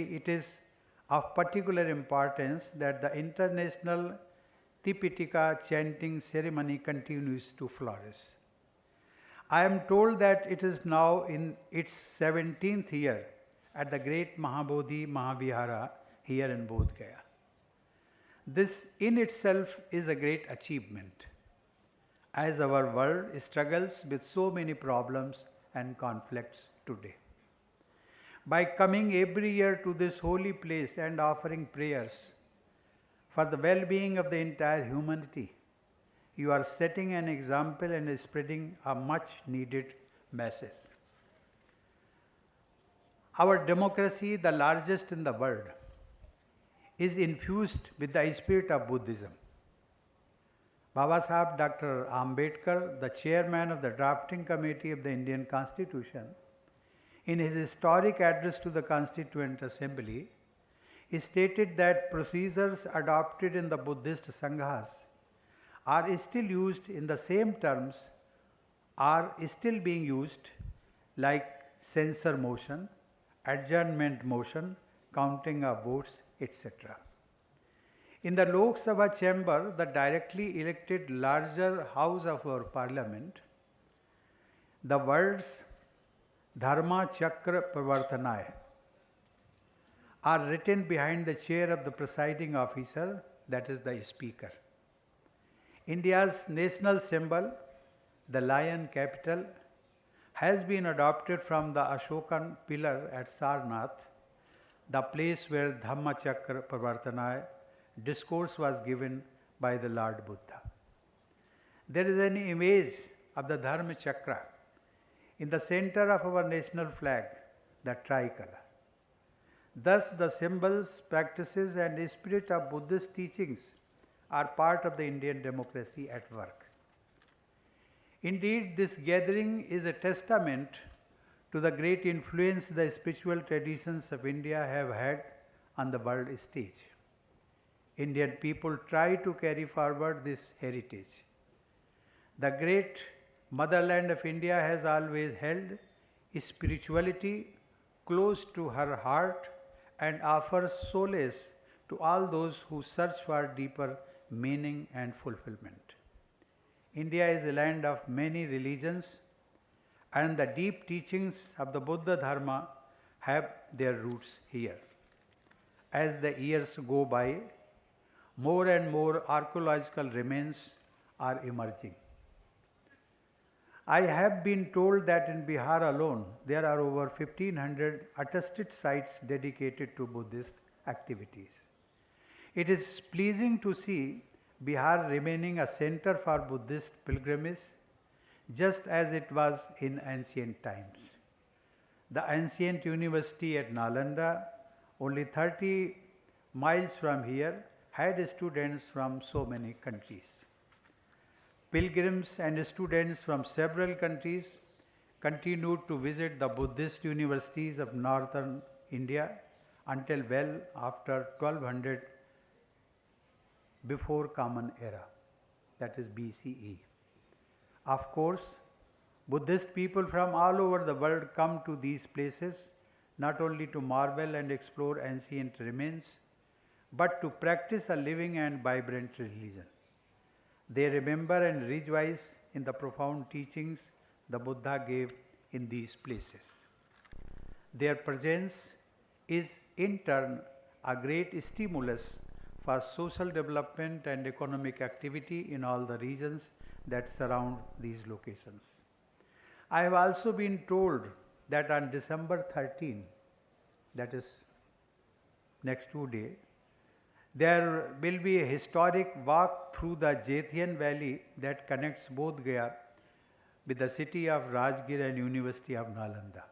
importance that the International Tipitaka Chanting ceremony continues to flourish. I am told that it is now in its 17th year at the great Mahabodhi Mahavihara here in Bodh Gaya. This in itself is a great achievement, as our world struggles with so many problems and conflicts today. By coming every year to this holy place and offering prayers for the well-being of the entire humanity, you are setting an example and spreading a much-needed message. Our democracy, the largest in the world, is infused with the spirit of Buddhism. Baba Sahib Dr. Ambedkar, the chairman of the drafting committee of the Indian Constitution, in his historic address to the Constituent Assembly, he stated that procedures adopted in the Buddhist Sanghas are still used in the same terms, are still being used, like censor motion, adjournment motion, counting of votes, etc. In the Lok Sabha chamber, the directly elected larger house of our parliament, the words Dhammachakra Pravartanaya are written behind the chair of the presiding officer, that is the speaker. India's national symbol, the lion capital, has been adopted from the Ashokan pillar at Sarnath, the place where Dhammachakra Pravartanaya discourse was given by the Lord Buddha. There is an image of the Dhammachakra in the center of our national flag, the tricolor. Thus, the symbols, practices, and spirit of Buddhist teachings are part of the Indian democracy at work. Indeed, this gathering is a testament to the great influence the spiritual traditions of India have had on the world stage. Indian people try to carry forward this heritage. The great motherland of India has always held spirituality close to her heart and offers solace to all those who search for deeper meaning and fulfillment. India is a land of many religions, and the deep teachings of the Buddha Dharma have their roots here. As the years go by, more and more archaeological remains are emerging. I have been told that in Bihar alone, there are over 1500 attested sites dedicated to Buddhist activities. It is pleasing to see Bihar remaining a center for Buddhist pilgrimage, just as it was in ancient times. The ancient university at Nalanda, only 30 miles from here, had students from so many countries. Pilgrims and students from several countries continued to visit the Buddhist universities of northern India until well after 1200 before Common Era, that is BCE. Of course, Buddhist people from all over the world come to these places not only to marvel and explore ancient remains, but to practice a living and vibrant religion. They remember and rejoice in the profound teachings the Buddha gave in these places. Their presence is in turn a great stimulus for social development and economic activity in all the regions that surround these locations. I have also been told that on December 13, that is next 2 days, there will be a historic walk through the Jethian Valley that connects Bodh Gaya with the city of Rajgir and University of Nalanda.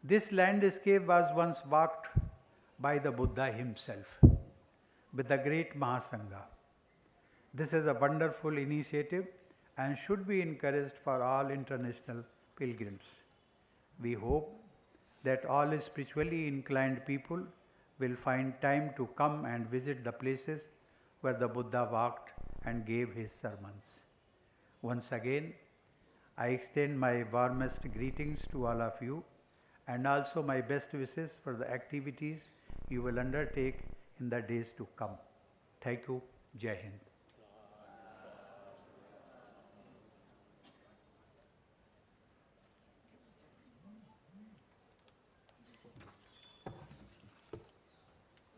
This landscape was once walked by the Buddha himself with the great Mahasangha. This is a wonderful initiative and should be encouraged for all international pilgrims. We hope that all spiritually inclined people will find time to come and visit the places where the Buddha walked and gave his sermons. Once again, I extend my warmest greetings to all of you and also my best wishes for the activities you will undertake in the days to come. Thank you. Jai Hind.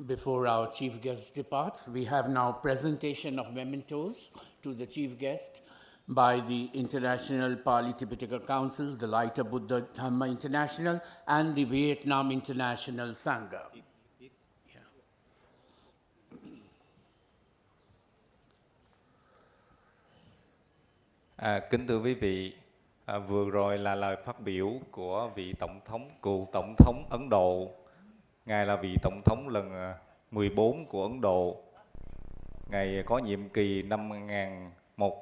Before our chief guest departs, we have now presentation of mementos to the chief guest by the International Pali Tipitaka Council, the Lighter Buddha Dhamma International, and the Vietnam International Sangha. Kính thưa quý vị, vừa rồi là lời phát biểu của cựu tổng thống Ấn Độ. Ngài là vị tổng thống lần 14 của Ấn Độ. Ngài có nhiệm kỳ năm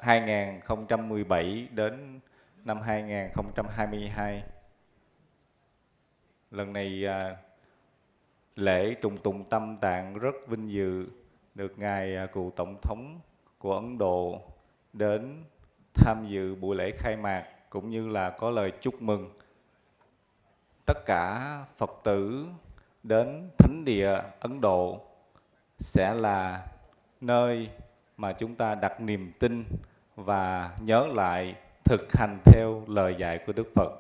2017 đến năm 2022. Lần này lễ trùng tùng tâm tạng rất vinh dự được Ngài cựu tổng thống của Ấn Độ đến tham dự buổi lễ khai mạc cũng như là có lời chúc mừng. Tất cả Phật tử đến thánh địa Ấn Độ sẽ là nơi mà chúng ta đặt niềm tin và nhớ lại thực hành theo lời dạy của Đức Phật.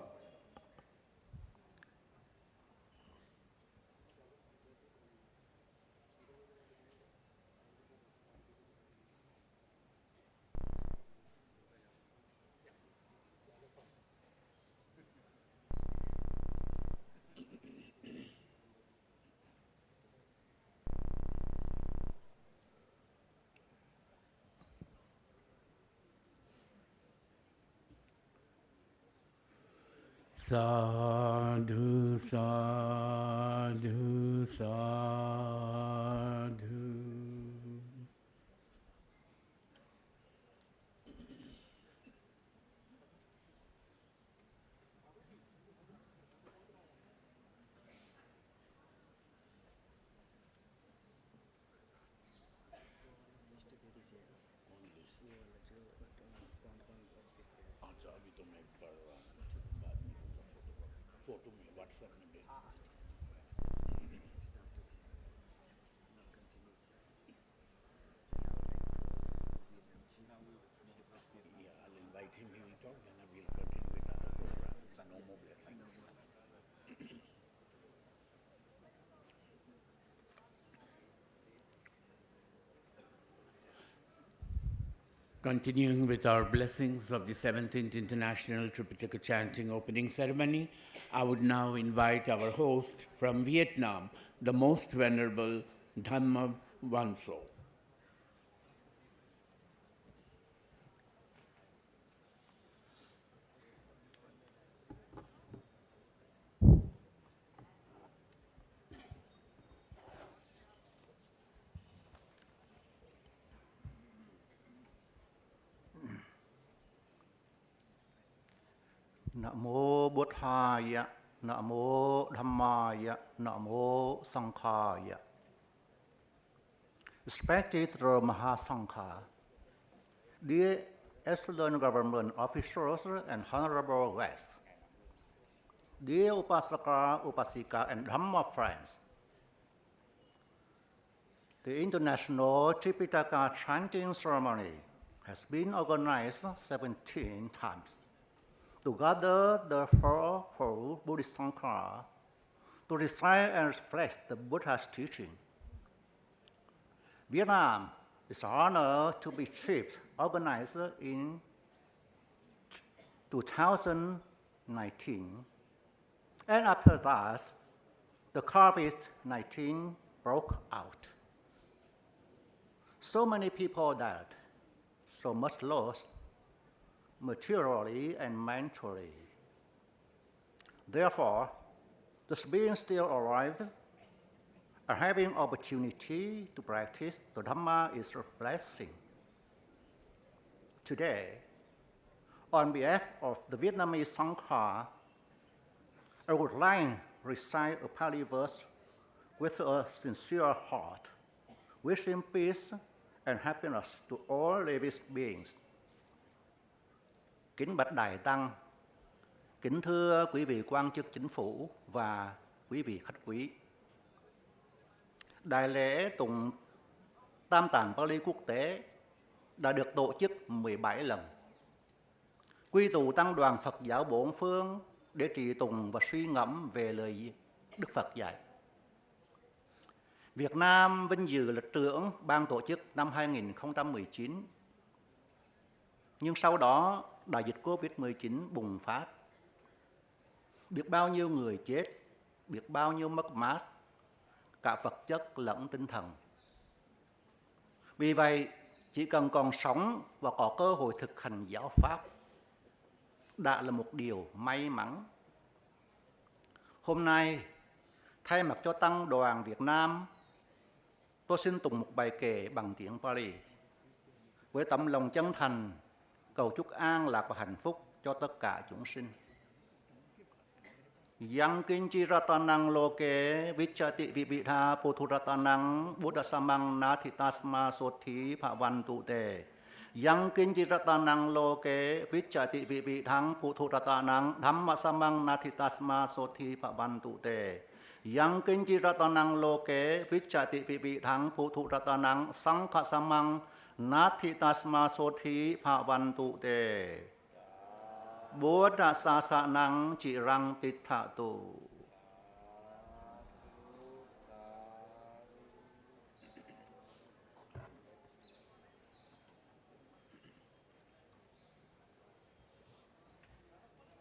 Sadhu, sadhu, sadhu. Continuing with our blessings of the 17th International Tipitaka Chanting opening ceremony, I would now invite our host from Vietnam, the Most Venerable Dhammachakra. Namo Buddhaya, Namo Dhammaya, Namo Sanghaya. Respected Mahasankha, dear excellent government officials and honorable guests, dear Upasaka, Upasika, and Dhamma friends, the International Tipitaka Chanting ceremony has been organized 17 times to gather the four Buddhist Sangha to recite and reflect the Buddha's teaching. Vietnam is honored to be chief organizer in 2019, and after that, the COVID-19 broke out. So many people died, so much loss, materially and mentally. Therefore, those beings still alive are having opportunity to practice the Dhamma is a blessing. Today, on behalf of the Vietnamese Sangha, I would like to recite a Pali verse with a sincere heart, wishing peace and happiness to all living beings. Kính bạch Đại Tăng, kính thưa quý vị quan chức chính phủ và quý vị khách quý. Đại lễ tụng Tam Tạng Pali quốc tế đã được tổ chức 17 lần. Quy tụ tăng đoàn Phật giáo bốn phương để trì tụng và suy ngẫm về lời Đức Phật dạy. Việt Nam vinh dự là trưởng ban tổ chức năm 2019. Nhưng sau đó, đại dịch COVID-19 bùng phát. Biết bao nhiêu người chết, biết bao nhiêu mất mát, cả vật chất lẫn tinh thần. Vì vậy, chỉ cần còn sống và có cơ hội thực hành giáo pháp đã là một điều may mắn. Hôm nay, thay mặt cho Tăng đoàn Việt Nam, tôi xin tụng một bài kệ bằng tiếng Pali với tấm lòng chân thành cầu chúc an lạc và hạnh phúc cho tất cả chúng sinh. Yang kinchi ratanang loke vichati vivitha poturatanang buddhasamang nathitasma sothi bhavantu te. Yang kinchi ratanang loke vichati vivithang poturatanang dhammasamang nathitasma sothi bhavantu te. Yang kinchi ratanang loke vichati vivithang poturatanang sanghasamang Nati tasma sothi bhavantu te. Buddha sasanang chirang tithatu.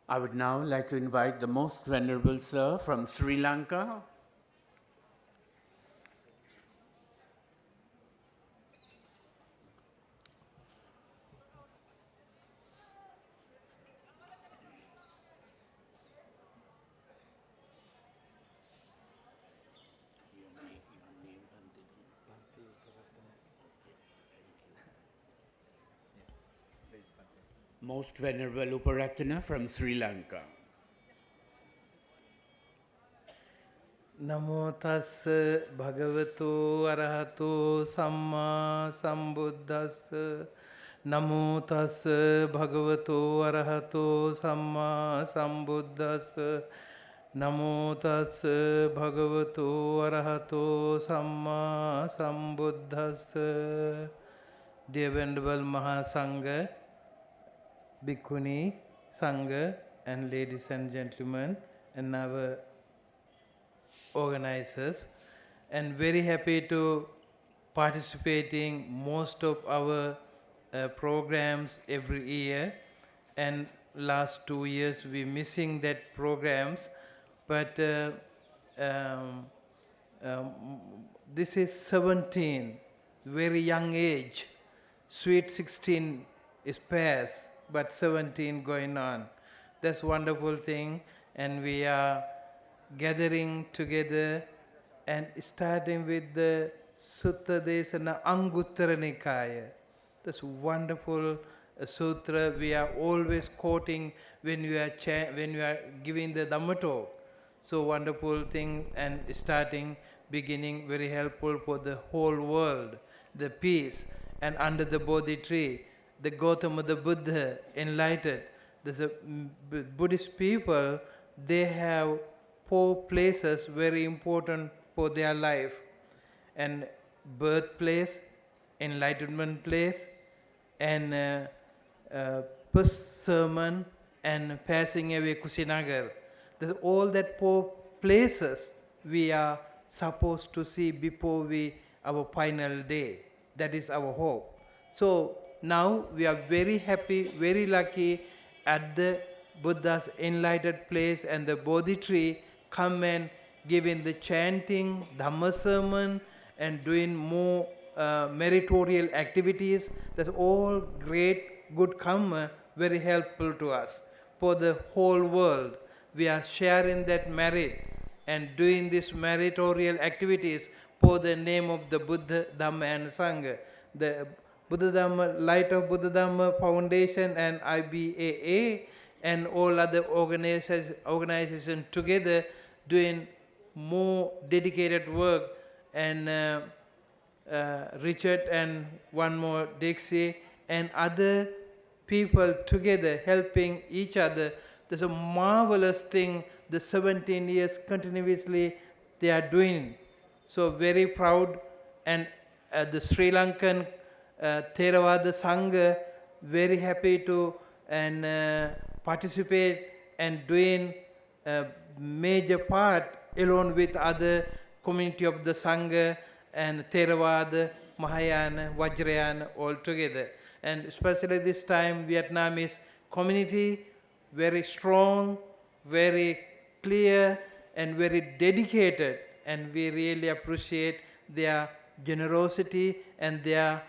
I would now like to invite the Most Venerable Sir from Sri Lanka. Most Venerable Uparatana from Sri Lanka. Namo tassa bhagavato arahato samma sambuddhassa. Namo tassa bhagavato arahato samma sambuddhassa. Namo tassa bhagavato arahato samma sambuddhassa. Dear Venerable Mahasangha, Bhikkhuni, Sangha, and ladies and gentlemen, and our organizers, and very happy to participating most of our programs every year, and last 2 years we missing that programs, but this is 17, very young age, sweet 16 is past, but 17 going on. That's wonderful thing, and we are gathering together and starting with the Sutta Desana Anguttara Nikaya. That's wonderful sutra we are always quoting when we are giving the Dhamma talk. So wonderful thing, and starting, beginning, very helpful for the whole world, the peace. And under the Bodhi tree, the Gautama, the Buddha, enlightened. The Buddhist people, they have 4 places very important for their life, and birthplace, enlightenment place, and first sermon, and passing away Kusinagar. There's all that 4 places we are supposed to see before our final day. That is our hope. So now we are very happy, very lucky at the Buddha's enlightened place and the Bodhi tree, come and giving the chanting, Dhamma sermon, and doing more meritorial activities. That's all great, good karma, very helpful to us. For the whole world, we are sharing that merit and doing these meritorial activities for the name of the Buddha, Dhamma and Sangha. The Buddha Dhamma, Light of Buddha Dhamma Foundation and IBAA and all other organizations together doing more dedicated work, and Richard and one more Dixie and other people together helping each other. There's a marvelous thing the 17 years continuously they are doing. So very proud, and the Sri Lankan Theravada Sangha very happy to and participate and doing a major part along with other community of the Sangha and Theravada, Mahayana, Vajrayana all together. And especially this time Vietnamese community very strong, very clear and very dedicated, and we really appreciate their generosity and their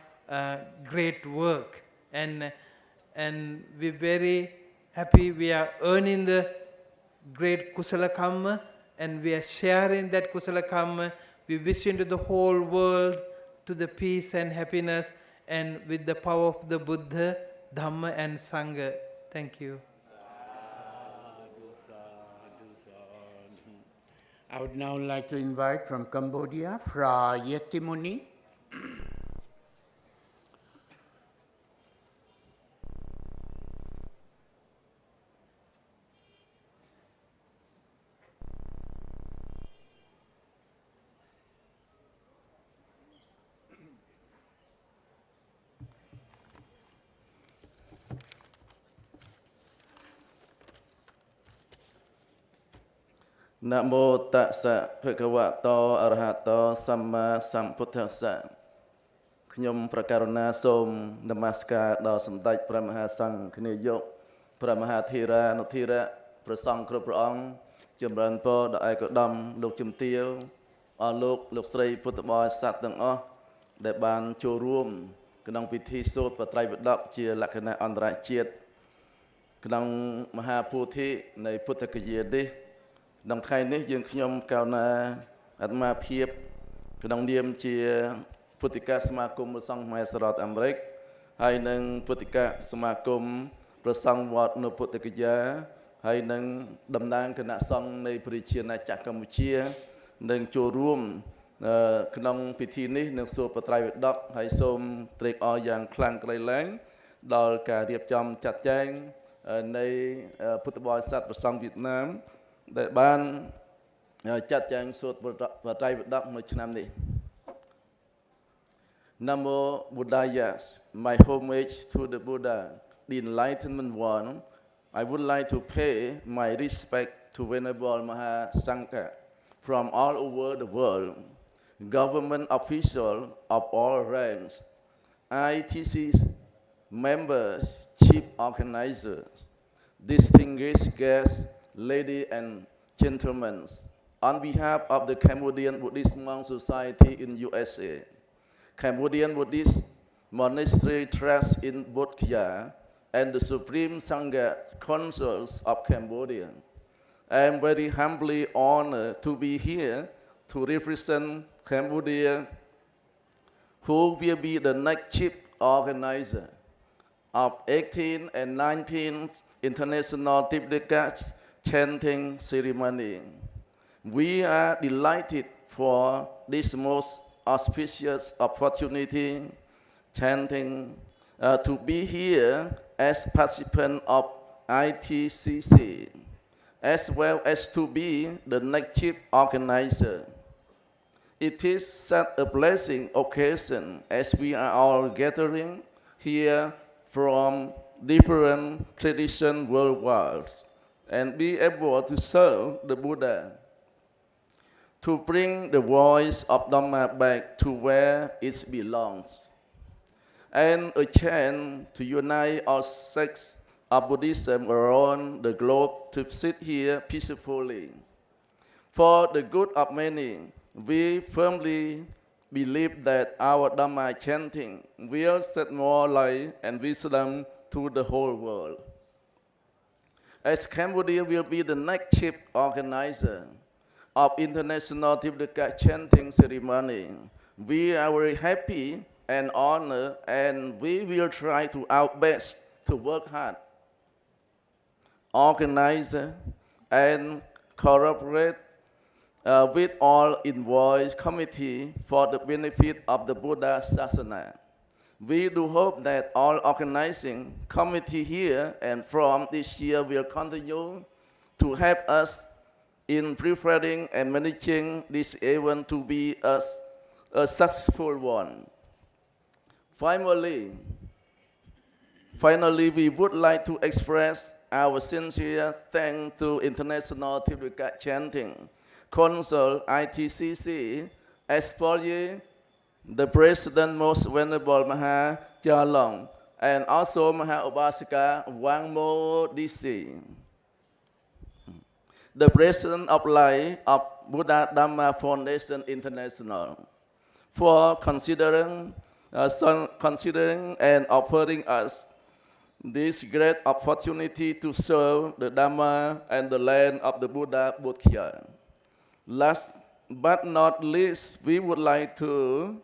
great work. And we're very happy we are earning the great Kusala Kamma, and we are sharing that Kusala Kamma. We wish into the whole world to the peace and happiness, and with the power of the Buddha, Dhamma and Sangha. Thank you. I would now like to invite from Cambodia, Fra Yetimuni. Namo tassa bhagavato arahato samma sambuddhassa.ខ្ញុំប្រកាសណាសូមនមស្ការដល់សម្ដេចព្រះមហាសង្ឃនាយកព្រះមហាធិរានុធិរៈព្រះសង្ឃគ្រប់ព្រះអង្គចម្រើនពរដល់ឯកឧត្តមលោកជំទាវអស់លោកស្រីពុទ្ធបរិស័ទទាំងអស់ដែលបានចូលរួមក្នុងពិធីសូត្របត្រៃបិដកជាលក្ខណៈអន្តរជាតិក្នុងមហាពោធិនៃពុទ្ធគយានេះក្នុងថ្ងៃនេះយើងខ្ញុំកោណាអាត្មាភាពក្នុងនាមជាពុទ្ធិកសមាគមព្រះសង្ឃមហាសរដ្ឋអាមេរិកហើយនិងពុទ្ធិកសមាគម ព្រះសង្ឃវត្តនៅពុទ្ធគយាហើយនឹងតំណាងគណៈសង្ឃនៃព្រះរាជាណាចក្រកម្ពុជានឹងចូលរួមក្នុងពិធីនេះនឹងសូមបត្រៃវិដកហើយសូមត្រេកអរយ៉ាងខ្លាំងក្លាឡើងដល់ការរៀបចំចាត់ចែងនៃពុទ្ធបរិស័ទព្រះសង្ឃវៀតណាមដែលបានចាត់ចែងសូត្របត្រៃវិដកនៅឆ្នាំនេះ Namo Buddhaya, my homage to the Buddha, the enlightenment one. I would like to pay my respect to Venerable Mahasangha from all over the world, government officials of all ranks, ITC's members, chief organizers, distinguished guests, ladies and gentlemen, on behalf of the Cambodian Buddhist Monk Society in USA, Cambodian Buddhist Monastery Trust in Bodh Gaya, and the Supreme Sangha Councils of Cambodia. I am very humbly honored to be here to represent Cambodia, who will be the next chief organizer of 18th and 19th International Tipitaka Chanting Ceremony. We are delighted for this most auspicious opportunity, chanting, to be here as participant of ITCC, as well as to be the next chief organizer. It is such a blessing occasion as we are all gathering here from different traditions worldwide and be able to serve the Buddha, to bring the voice of Dhamma back to where it belongs, and a chance to unite all sects of Buddhism around the globe to sit here peacefully. For the good of many, we firmly believe that our Dhamma chanting will set more light and wisdom to the whole world. As Cambodia will be the next chief organizer of International Tipitaka Chanting Ceremony, we are very happy and honored, and we will try to our best to work hard, organize, and cooperate with all involved committee for the benefit of the Buddha Sasana. We do hope that all organizing committee here and from this year will continue to help us in preparing and managing this event to be a successful one. Finally, we would like to express our sincere thanks to International Tipitaka Chanting Council ITCC, especially the President Most Venerable Maha Jalong, and also Maha Obasika Wangmo DC, the President of Life of Buddha Dhamma Foundation International, for considering and offering us this great opportunity to serve the Dhamma and the land of the Buddha Bodh Gaya. Last but not least, we would like to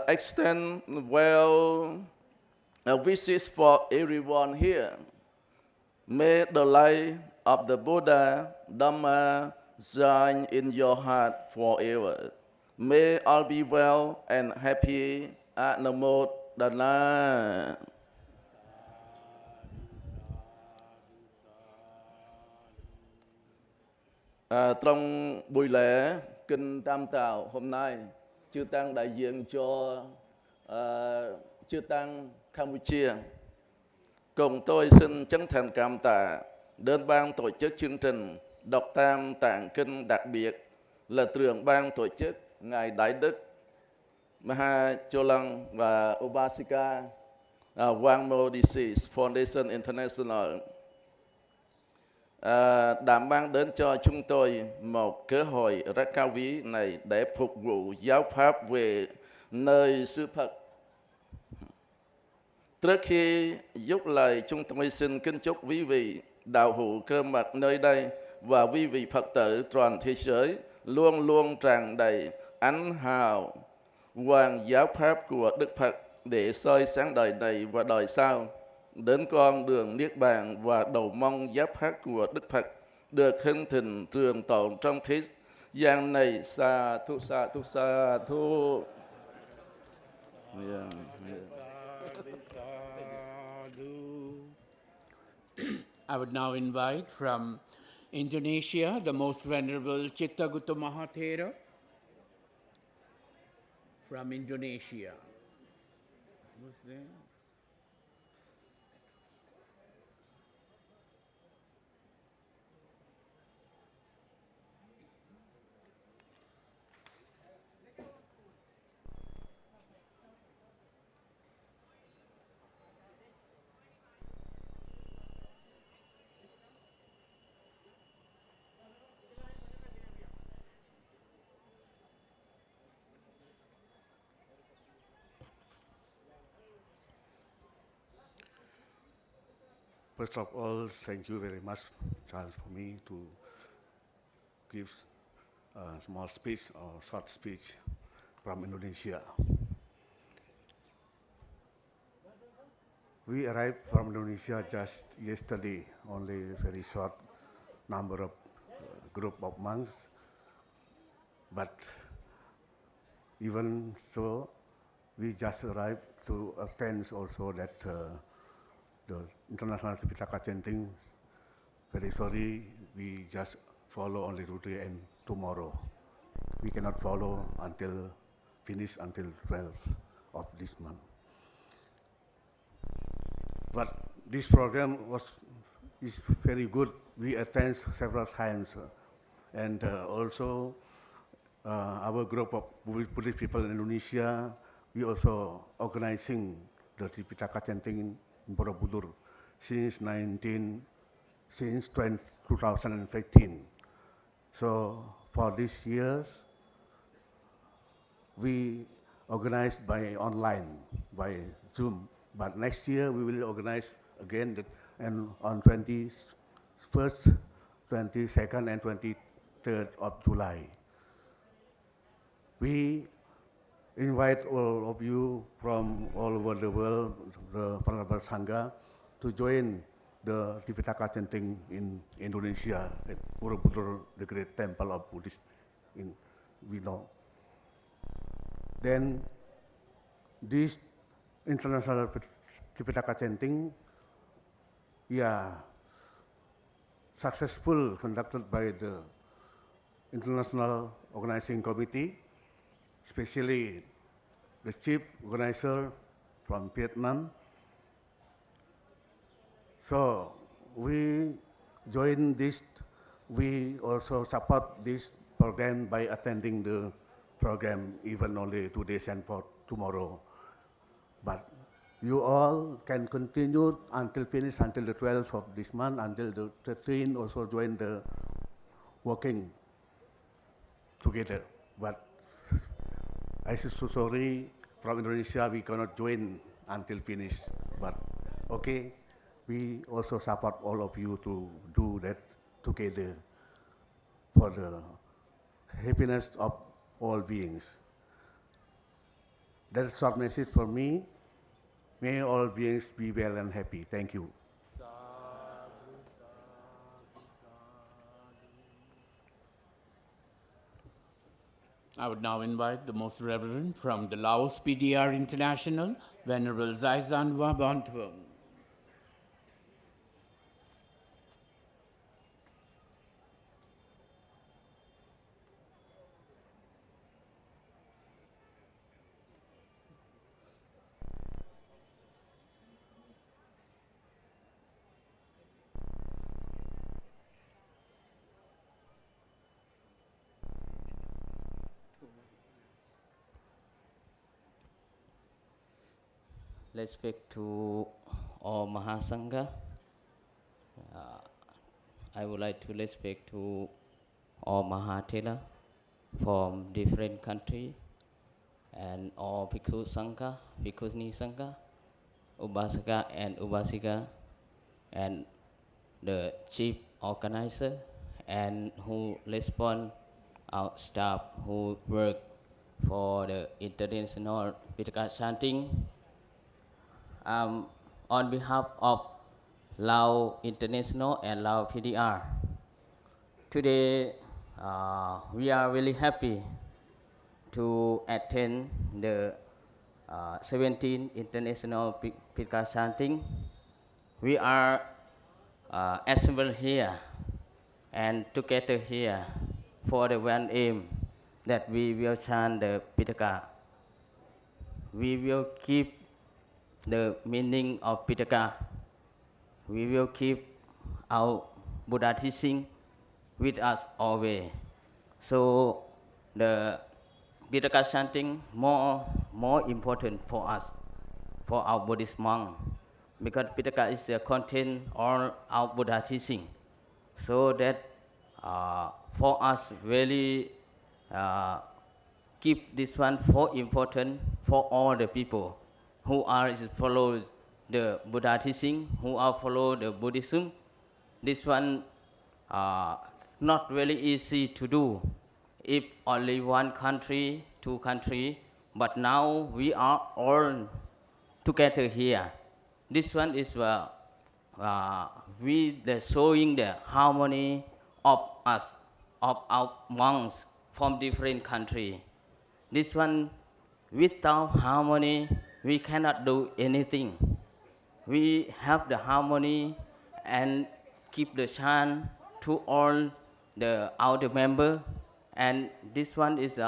extend wishes for everyone here. May the light of the Buddha Dhamma shine in your heart forever. May all be well and happy. Namo Dana. Trong buổi lễ Kinh Tam Tào hôm nay, Chư Tăng đại diện cho Chư Tăng Campuchia, cùng tôi xin chân thành cảm tạ đến ban tổ chức chương trình đọc Tam Tạng Kinh đặc biệt là trưởng ban tổ chức Ngài Đại Đức Maha Cholang và Obasika Wangmo Disease Foundation International đã mang đến cho chúng tôi một cơ hội rất cao quý này để phục vụ giáo pháp về nơi xứ Phật. Trước khi dứt lời, chúng tôi xin kính chúc quý vị đạo hữu cơ mật nơi đây và quý vị Phật tử toàn thế giới luôn luôn tràn đầy ánh hào quang giáo pháp của Đức Phật để soi sáng đời này và đời sau. đến con đường Niết Bàn và đầu mong giáp hát của Đức Phật được hình thành trường tồn trong thế gian này. Sa thu sa thu sa thu. Yeah. I would now invite from Indonesia the Most Venerable Chittagutta Mahathera from Indonesia. Who's there? First of all, thank you very much, Charles, for me to give a small speech or short speech from Indonesia. We arrived from Indonesia just yesterday, only a very short number of group of monks, but even so, we just arrived to attend also that the International Tipitaka Chanting. Very sorry, we just follow only today and tomorrow. We cannot follow until finish until 12th of this month. But this program is very good. We attend several times, and also our group of Buddhist people in Indonesia, we also organizing the Tipitaka Chanting in Borobudur since 2015. So for this year, we organized by online, by Zoom. But next year we will organize again and on 21st, 22nd, and 23rd of July. We invite all of you from all over the world, the Venerable Sangha, to join the Tipitaka Chanting in Indonesia at Borobudur, the great temple of Buddhist in Vietnam. Then this international Tipitaka Chanting, successful conducted by the International Organizing Committee, especially the chief organizer from Vietnam. So we join this, we also support this program by attending the program even only 2 days and for tomorrow. But you all can continue until finish until the 12th of this month, until the 13th also join the working together. But I am so sorry, from Indonesia we cannot join until finish, but okay, we also support all of you to do that together for the happiness of all beings. That's a short message for me. May all beings be well and happy. Thank you. I would now invite the Most Reverend from the Laos PDR International, Venerable Zaizanwa Bontuong. Respect to all Mahasangha. I would like to respect to all Mahathera from different countries and all Bhikkhu Sangha, Bhikkhuni Sangha, Upasaka and Upasika, and the chief organizer and who respond our staff who work for the international Pitaka chanting. on behalf of Laos International and Laos PDR. Today, we are really happy to attend the 17th International Pitaka Chanting. We are assembled here and together here for the one aim that we will chant the Pitaka. We will keep the meaning of Pitaka. We will keep our Buddha teaching with us always. So the Pitaka chanting more important for us, for our Buddhist monk, because Pitaka is the content of our Buddha teaching. So that for us really keep this one for important for all the people who are follow the Buddha teaching, who are follow the Buddhism. This one not really easy to do if only one country, two country, but now we are all together here. This one is we the showing the harmony of us, of our monks from different country. This one, without harmony, we cannot do anything. We have the harmony and keep the chant to all the outer member, and this one is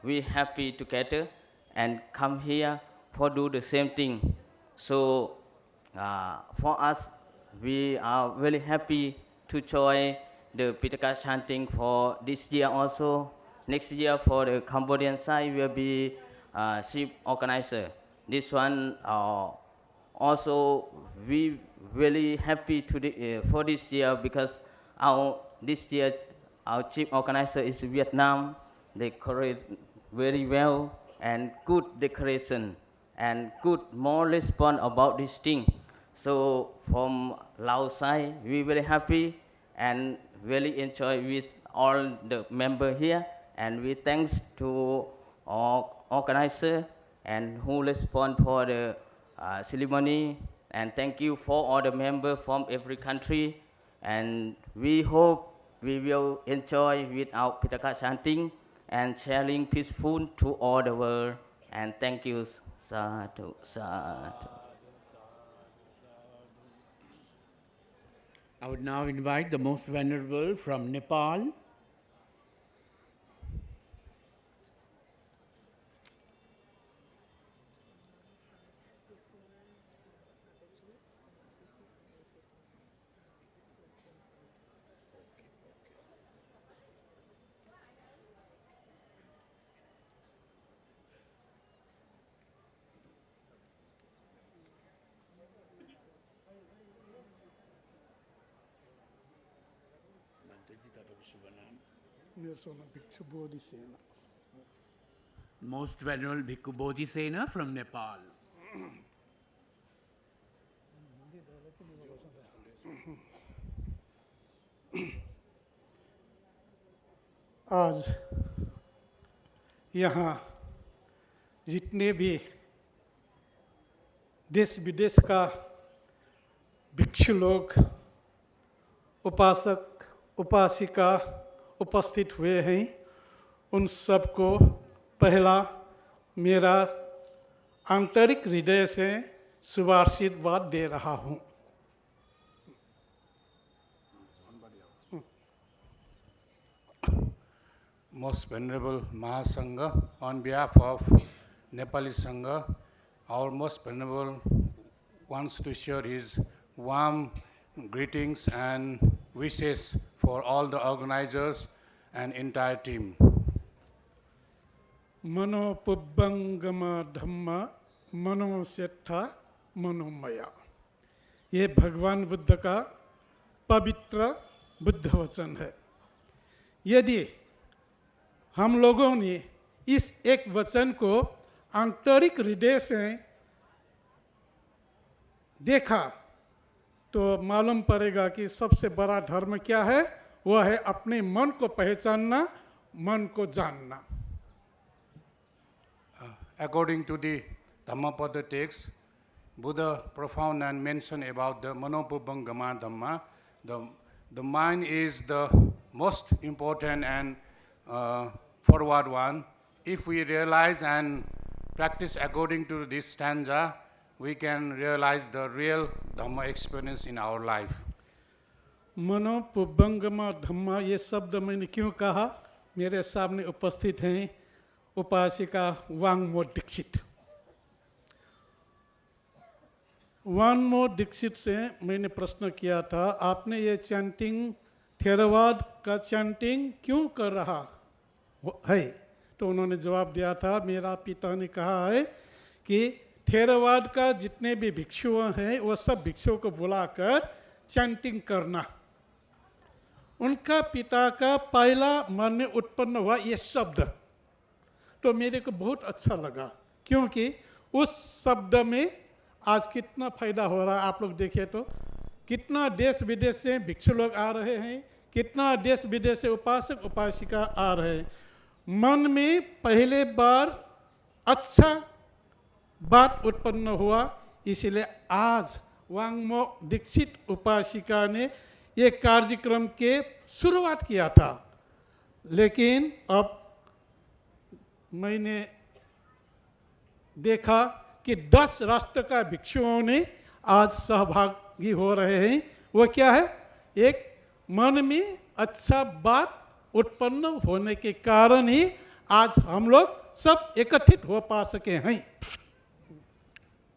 we happy together and come here for do the same thing. So for us, we are very happy to join the Pitaka chanting for this year also. Next year for the Cambodian side will be chief organizer. This one also we really happy to for this year because this year our chief organizer is Vietnam. They decorate very well and good decoration and good more response about this thing. So from Laos side, we very happy and really enjoy with all the members here, and we thanks to all organizer and who respond for the ceremony, and thank you for all the members from every country, and we hope we will enjoy with our Pitaka chanting and sharing peaceful to all the world, and thank you. Sadhu, sadhu. I would now invite the Most Venerable from Nepal. Most Venerable Bhikkhu Bodhisena from Nepal. आज यहाँ जितने भी देश विदेश का भिक्षु लोग, उपासक, उपासिका उपस्थित हुए हैं, उन सबको पहला मेरा आंतरिक हृदय से शुभाशीर्वाद दे रहा हूँ। Most Venerable Mahasangha, on behalf of Nepali Sangha, our Most Venerable wants to share his warm greetings and wishes for all the organizers and entire team. Mano pubbangama dhamma mano settha manomaya. ये भगवान बुद्ध का पवित्र बुद्ध वचन है। यदि हम लोगों ने इस एक वचन को आंतरिक हृदय से देखा तो मालूम पड़ेगा कि सबसे बड़ा धर्म क्या है, वह है अपने मन को पहचानना, मन को जानना। According to the Dhammapada text, Buddha profound and mentioned about the Manopubbangama Dhamma. The mind is the most important and forward one. If we realize and practice according to this stanza, we can realize the real Dhamma experience in our life. मनोपुब्बंगमा धम्मा ये शब्द मैंने क्यों कहा? मेरे सामने उपस्थित हैं उपासिका वांगमो दीक्षित। वांगमो दीक्षित से मैंने प्रश्न किया था, आपने ये चैंटिंग थेरवाद का चैंटिंग क्यों कर रहा है? तो उन्होंने जवाब दिया था, मेरा पिता ने कहा है कि थेरवाद का जितने भी भिक्षु हैं वो सब भिक्षुओं को बुलाकर चैंटिंग करना। उनका पिता का पहला मन में उत्पन्न हुआ ये शब्द, तो मेरे को बहुत अच्छा लगा, क्योंकि उस शब्द में आज कितना फायदा हो रहा है। आप लोग देखिए तो कितना देश विदेश से भिक्षु लोग आ रहे हैं, कितना देश विदेश से उपासक उपासिका आ रहे हैं। मन में पहले बार अच्छा बात उत्पन्न हुआ, इसलिए आज वांगमो दीक्षित उपासिका ने ये कार्यक्रम के शुरुआत किया था। लेकिन अब मैंने देखा कि 10 राष्ट्र का भिक्षुओं ने आज सहभागी हो रहे हैं। वो क्या है? एक मन में अच्छा बात उत्पन्न होने के कारण ही आज हम लोग सब एकत्रित हो पा सके हैं।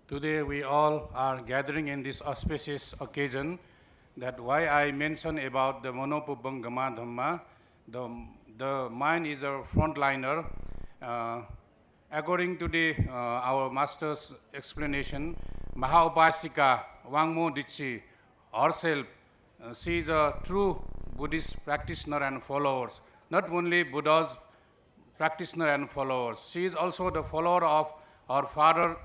Today we all are gathering in this auspicious occasion. That why I mentioned about the Manopubbangama Dhamma. The mind is a frontliner. According to our master's explanation, Mahaupasika Wangmo Ditsi herself, she is a true Buddhist practitioner and followers. Not only Buddha's practitioner and followers, she is also the follower of her father's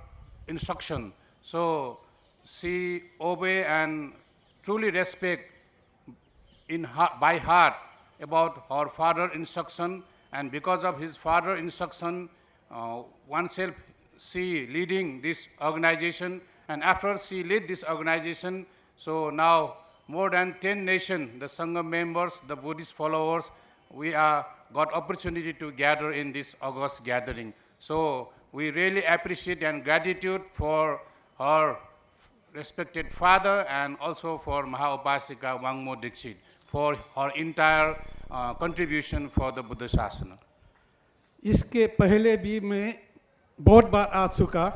instruction. So she obey and truly respect by heart about her father's instruction, and because of his father's instruction, oneself she leading this organization, and after she lead this organization, so now more than 10 nations, the Sangha members, the Buddhist followers, we are got opportunity to gather in this August gathering. So we really appreciate and gratitude for her respected father and also for Mahaupasika Wangmo Dikshit for her entire contribution for the Buddha Shasana. इसके पहले भी मैं बहुत बार आ चुका,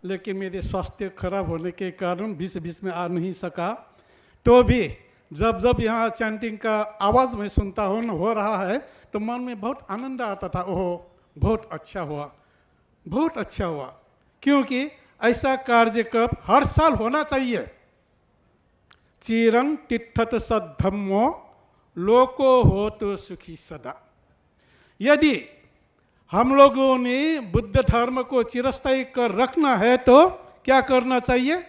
लेकिन मेरे स्वास्थ्य खराब होने के कारण बीच में आ नहीं सका। तो भी जब यहाँ चैंटिंग का आवाज़ मैं सुनता हूँ हो रहा है, तो मन में बहुत आनंद आता था। ओह, बहुत अच्छा हुआ, बहुत अच्छा हुआ, क्योंकि ऐसा कार्यक्रम हर साल होना चाहिए। चिरं तिष्ठत सद्धम्मो लोको होतु सुखी सदा। यदि हम लोगों ने बुद्ध धर्म को चिरस्थायी कर रखना है तो क्या करना चाहिए?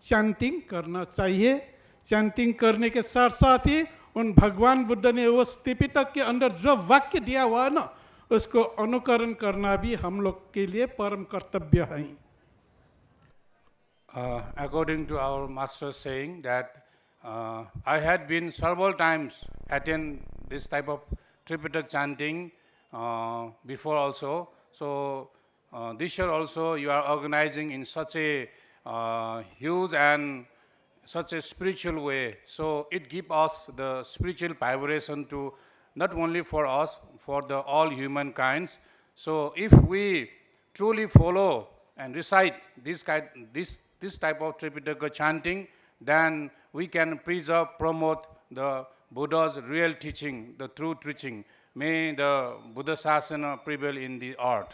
चैंटिंग करना चाहिए। चैंटिंग करने के साथ साथ ही उन भगवान बुद्ध ने उस त्रिपिटक के अंदर जो वाक्य दिया हुआ है ना, उसको अनुकरण करना भी हम लोग के लिए परम कर्तव्य है। According to our master saying that I had been several times attend this type of Tripitak chanting before also. So this year also you are organizing in such a huge and such a spiritual way. So it gives us the spiritual vibration to not only for us, for the all humankind. So if we truly follow and recite this type of Tripitaka chanting, then we can preserve, promote the Buddha's real teaching, the true teaching. May the Buddha Shasana prevail in the earth.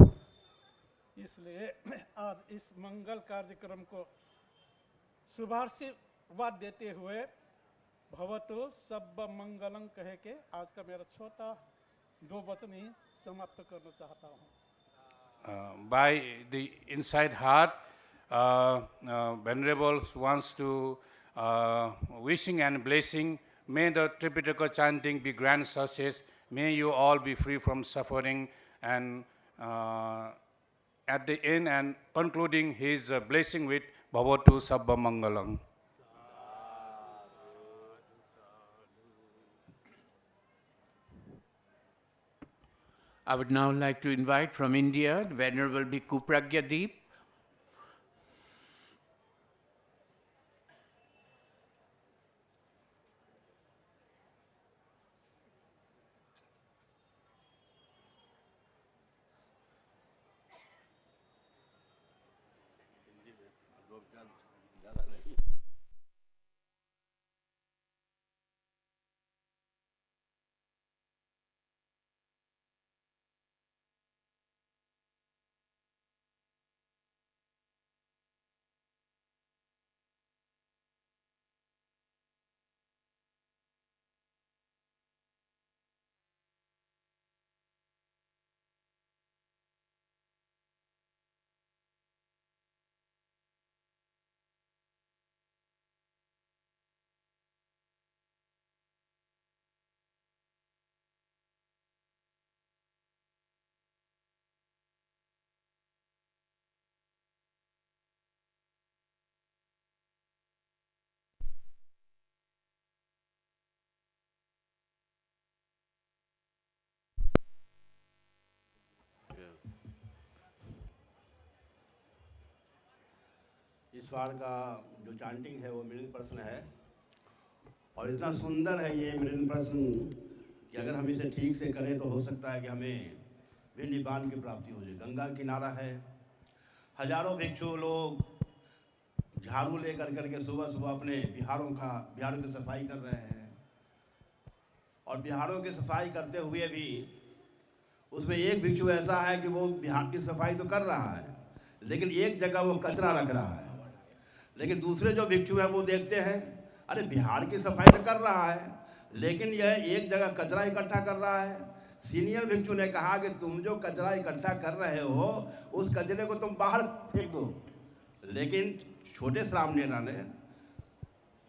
इसलिए आज इस मंगल कार्यक्रम को शुभाशीर्वाद देते हुए भवतु सब मंगलम कह के आज का मेरा छोटा 2 वचन ही समाप्त करना चाहता हूँ। By the inside heart, Venerable wants to wishing and blessing, may the Tripitaka chanting be grand success, may you all be free from suffering, and at the end and concluding his blessing with Bhavatu Sabba Mangalam. I would now like to invite from India, the Venerable Bhikkhu Pragyadeep. इस बार का जो chanting है वो मिलन प्रश्न है और इतना सुंदर है ये मिलन प्रश्न कि अगर हम इसे ठीक से करें तो हो सकता है कि हमें भी निब्बान की प्राप्ति हो जाए। गंगा किनारा है, हजारों भिक्षु लोग झाड़ू लेकर करके सुबह सुबह अपने बिहारों की सफाई कर रहे हैं और बिहारों की सफाई करते हुए भी उसमें एक भिक्षु ऐसा है कि वो बिहार की सफाई तो कर रहा है लेकिन एक जगह वो कचरा रख रहा है। लेकिन दूसरे जो भिक्षु हैं वो देखते हैं अरे बिहार की सफाई तो कर रहा है लेकिन यह एक जगह कचरा इकट्ठा कर रहा है। सीनियर भिक्षु ने कहा कि तुम जो कचरा इकट्ठा कर रहे हो उस कचरे को तुम बाहर फेंक दो। लेकिन छोटे श्रामणेरा ने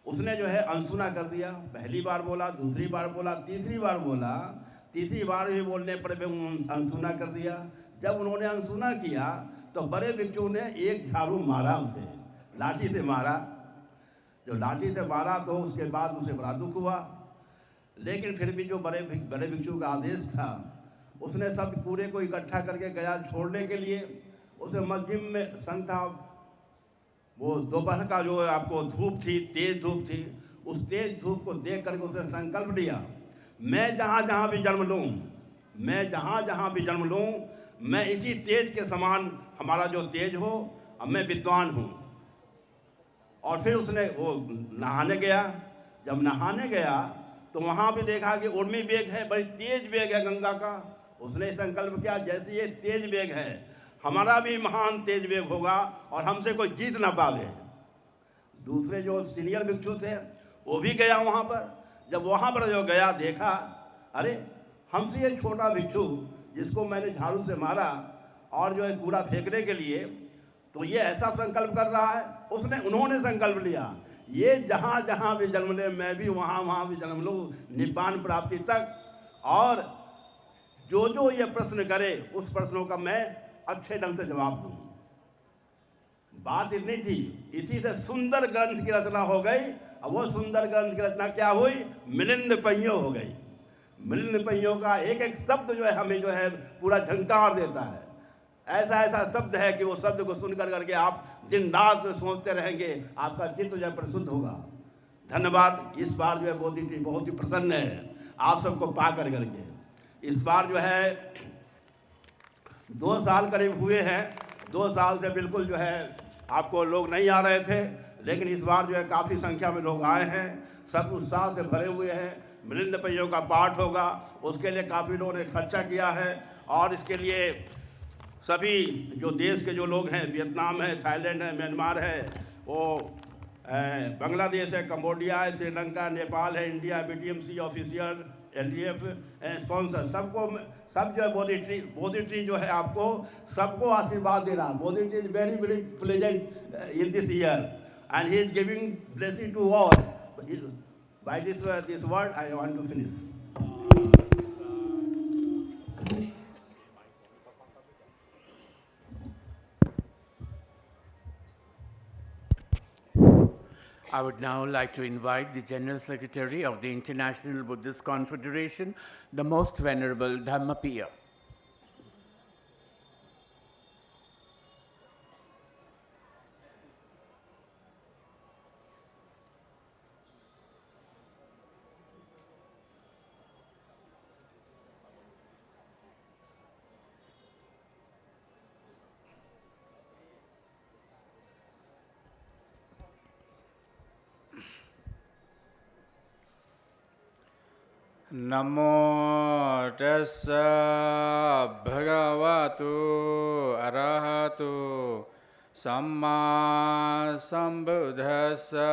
उसने जो है अनसुना कर दिया। पहली बार बोला, दूसरी बार बोला, तीसरी बार बोला, तीसरी बार भी बोलने पर भी अनसुना कर दिया। जब उन्होंने अनसुना किया तो बड़े भिक्षु ने एक झाड़ू मारा, उसे लाठी से मारा। जो लाठी से मारा तो उसके बाद उसे बड़ा दुख हुआ। लेकिन फिर भी जो बड़े भिक्षु का आदेश था उसने सब पूरे को इकट्ठा करके गया छोड़ने के लिए। उसे मस्जिद में सन था, वो दोपहर का जो आपको धूप थी, तेज धूप थी, उस तेज धूप को देख करके उसने संकल्प लिया मैं जहाँ जहाँ भी जन्म लूँ, मैं जहाँ जहाँ भी जन्म लूँ, मैं इसी तेज के समान हमारा जो तेज हो, अब मैं विद्वान हूँ। और फिर उसने वो नहाने गया। जब नहाने गया तो वहाँ भी देखा कि उर्मी वेग है, बड़ी तेज वेग है गंगा का। उसने संकल्प किया जैसे ये तेज वेग है हमारा भी महान तेज वेग होगा और हमसे कोई जीत ना पावे। दूसरे जो सीनियर भिक्षु थे वो भी गया वहाँ पर। जब वहाँ पर जो गया देखा अरे हमसे ये छोटा भिक्षु जिसको मैंने झाड़ू से मारा और जो है कूड़ा फेंकने के लिए, तो ये ऐसा संकल्प कर रहा है। उन्होंने संकल्प लिया ये जहाँ जहाँ भी जन्म ले मैं भी वहाँ वहाँ भी जन्म लूँ निब्बान प्राप्ति तक। और जो जो ये प्रश्न करे उस प्रश्नों का मैं अच्छे ढंग से जवाब दूँ। बात इतनी थी, इसी से सुंदर ग्रंथ की रचना हो गई। अब वो सुंदर ग्रंथ की रचना क्या हुई? मिलिंद पहियों हो गई। मिलिंद पहियों का एक एक शब्द जो है हमें जो है पूरा झंकार देता है। ऐसा ऐसा शब्द है कि वो शब्द को सुनकर करके आप दिन रात सोचते रहेंगे, आपका चित्त जो है प्रशुद्ध होगा। धन्यवाद। इस बार जो है बहुत ही प्रसन्न है आप सबको पा कर करके। इस बार जो है 2 साल करीब हुए हैं, 2 साल से बिल्कुल जो है आपको लोग नहीं आ रहे थे, लेकिन इस बार जो है काफ़ी संख्या में लोग आए हैं, सब उत्साह से भरे हुए हैं। मिलिंद पहियों का पाठ होगा, उसके लिए काफ़ी लोगों ने खर्चा किया है और इसके लिए सभी जो देश के जो लोग हैं, वियतनाम है, थाईलैंड है, म्यांमार है, वो बांग्लादेश है, कंबोडिया है, श्रीलंका, नेपाल है, India, BTMC official, LDF sponsor, सब जो है बोधी ट्री जो है आपको सबको आशीर्वाद दे रहा। Bodhi tree is very very pleasant in this year and he is giving blessing to all. By this word I want to finish. I would now like to invite the General Secretary of the International Buddhist Confederation, the Most Venerable Dhammachakra. Namo tassa bhagavato arahato samma sambuddhassa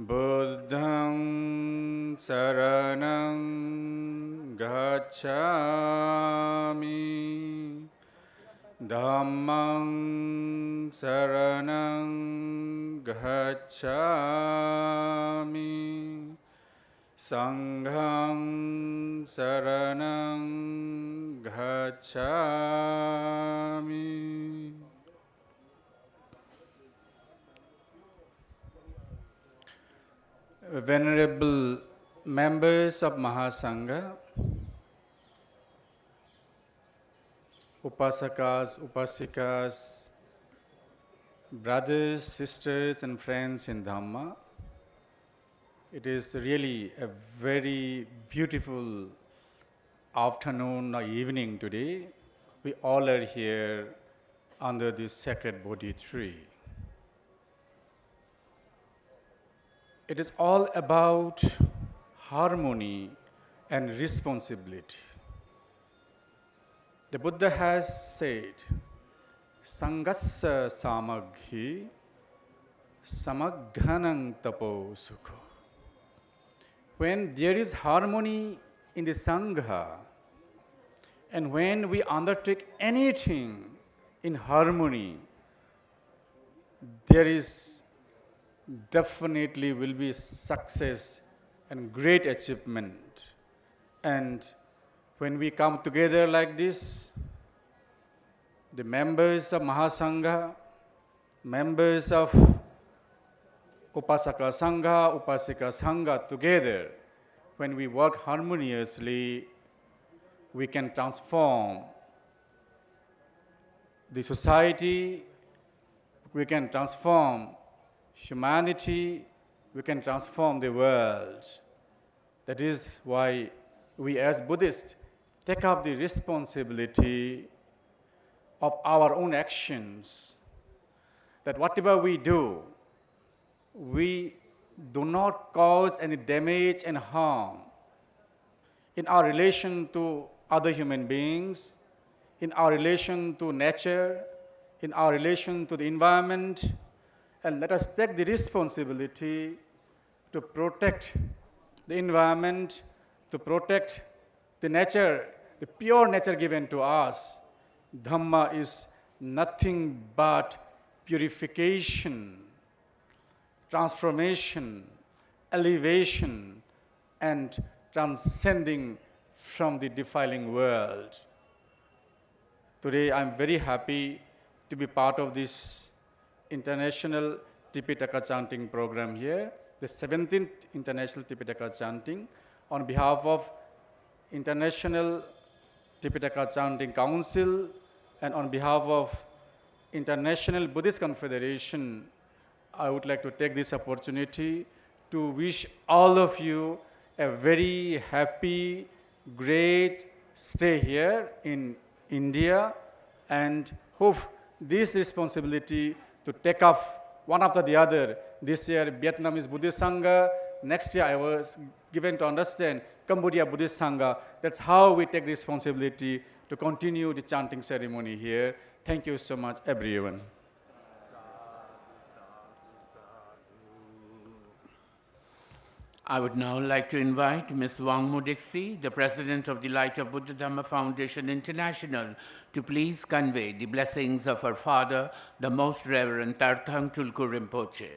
buddhang saranang gacchami dhammang saranang gacchami Sanghang saranang gacchami. Venerable members of Mahasangha, upasakas, upasikas, brothers, sisters and friends in Dhamma, it is really a very beautiful afternoon or evening today. We all are here under this sacred Bodhi tree. It is all about harmony and responsibility. The Buddha has said, Sangassa samaghi samaghanang tapo sukho. When there is harmony in the Sangha, and when we undertake anything in harmony, there is definitely will be success and great achievement. And when we come together like this, the members of Mahasangha, members of Upasaka Sangha, Upasika Sangha together, when we work harmoniously, we can transform the society, we can transform humanity, we can transform the world. That is why we as Buddhists take up the responsibility of our own actions, that whatever we do, we do not cause any damage and harm in our relation to other human beings, in our relation to nature, in our relation to the environment, and let us take the responsibility to protect the environment, to protect the nature, the pure nature given to us. Dhamma is nothing but purification, transformation, elevation, and transcending from the defiling world. Today, I'm very happy to be part of this international Tipitaka chanting program here, the 17th International Tipitaka chanting, on behalf of International Tipitaka Chanting Council and on behalf of International Buddhist Confederation. I would like to take this opportunity to wish all of you a very happy, great stay here in India, and hope this responsibility to take up one after the other. This year, Vietnamese Buddhist Sangha. Next year, I was given to understand Cambodia Buddhist Sangha. That's how we take responsibility to continue the chanting ceremony here. Thank you so much, everyone. I would now like to invite Ms. Wang Mudixi, the President of the Light of Buddha Dhamma Foundation International, to please convey the blessings of her father, the Most Reverend Tarthang Tulku Rinpoche.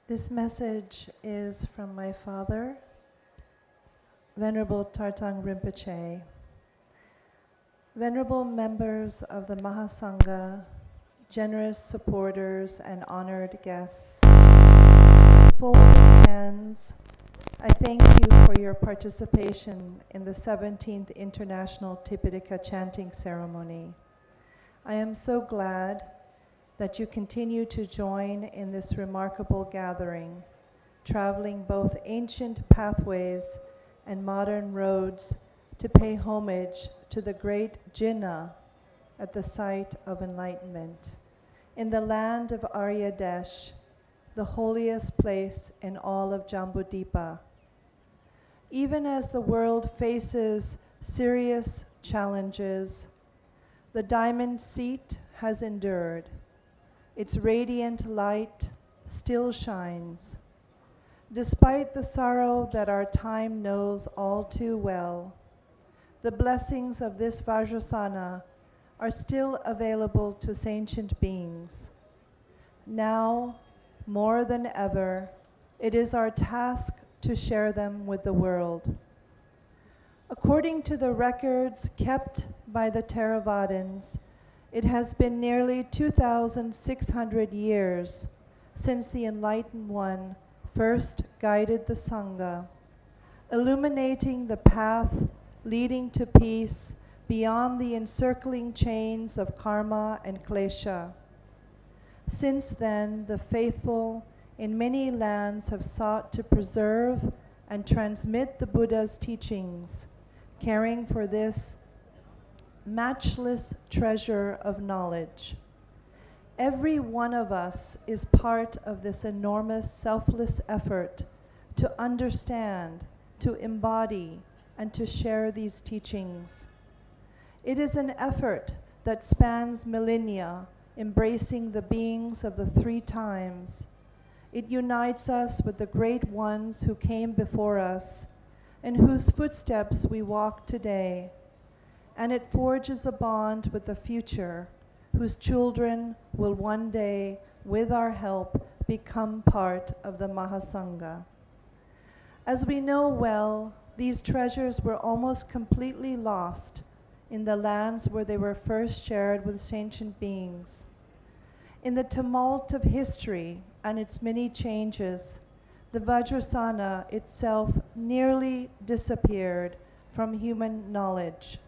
This message is from my father, Venerable Tarthang Rinpoche, Venerable members of the Mahasangha, generous supporters and honored guests, with folded hands, I thank you for your participation in the 17th International Tipitaka Chanting Ceremony. I am so glad that you continue to join in this remarkable gathering, traveling both ancient pathways and modern roads to pay homage to the great Jinnah at the site of enlightenment, in the land of Arya Desh, the holiest place in all of Jambudvipa. Even as the world faces serious challenges, the diamond seat has endured. Its radiant light still shines. Despite the sorrow that our time knows all too well, the blessings of this Vajrasana are still available to sentient beings. Now, more than ever, it is our task to share them with the world. According to the records kept by the Theravadins, it has been nearly 2,600 years since the Enlightened One first guided the Sangha, illuminating the path leading to peace beyond the encircling chains of karma and klesha. Since then, the faithful in many lands have sought to preserve and transmit the Buddha's teachings, caring for this matchless treasure of knowledge. Every one of us is part of this enormous selfless effort to understand, to embody, and to share these teachings. It is an effort that spans millennia, embracing the beings of the three times. It unites us with the great ones who came before us and whose footsteps we walk today. And it forges a bond with the future, whose children will one day, with our help, become part of the Mahasangha. As we know well, these treasures were almost completely lost in the lands where they were first shared with sentient beings. In the tumult of history and its many changes, the Vajrasana itself nearly disappeared from human knowledge.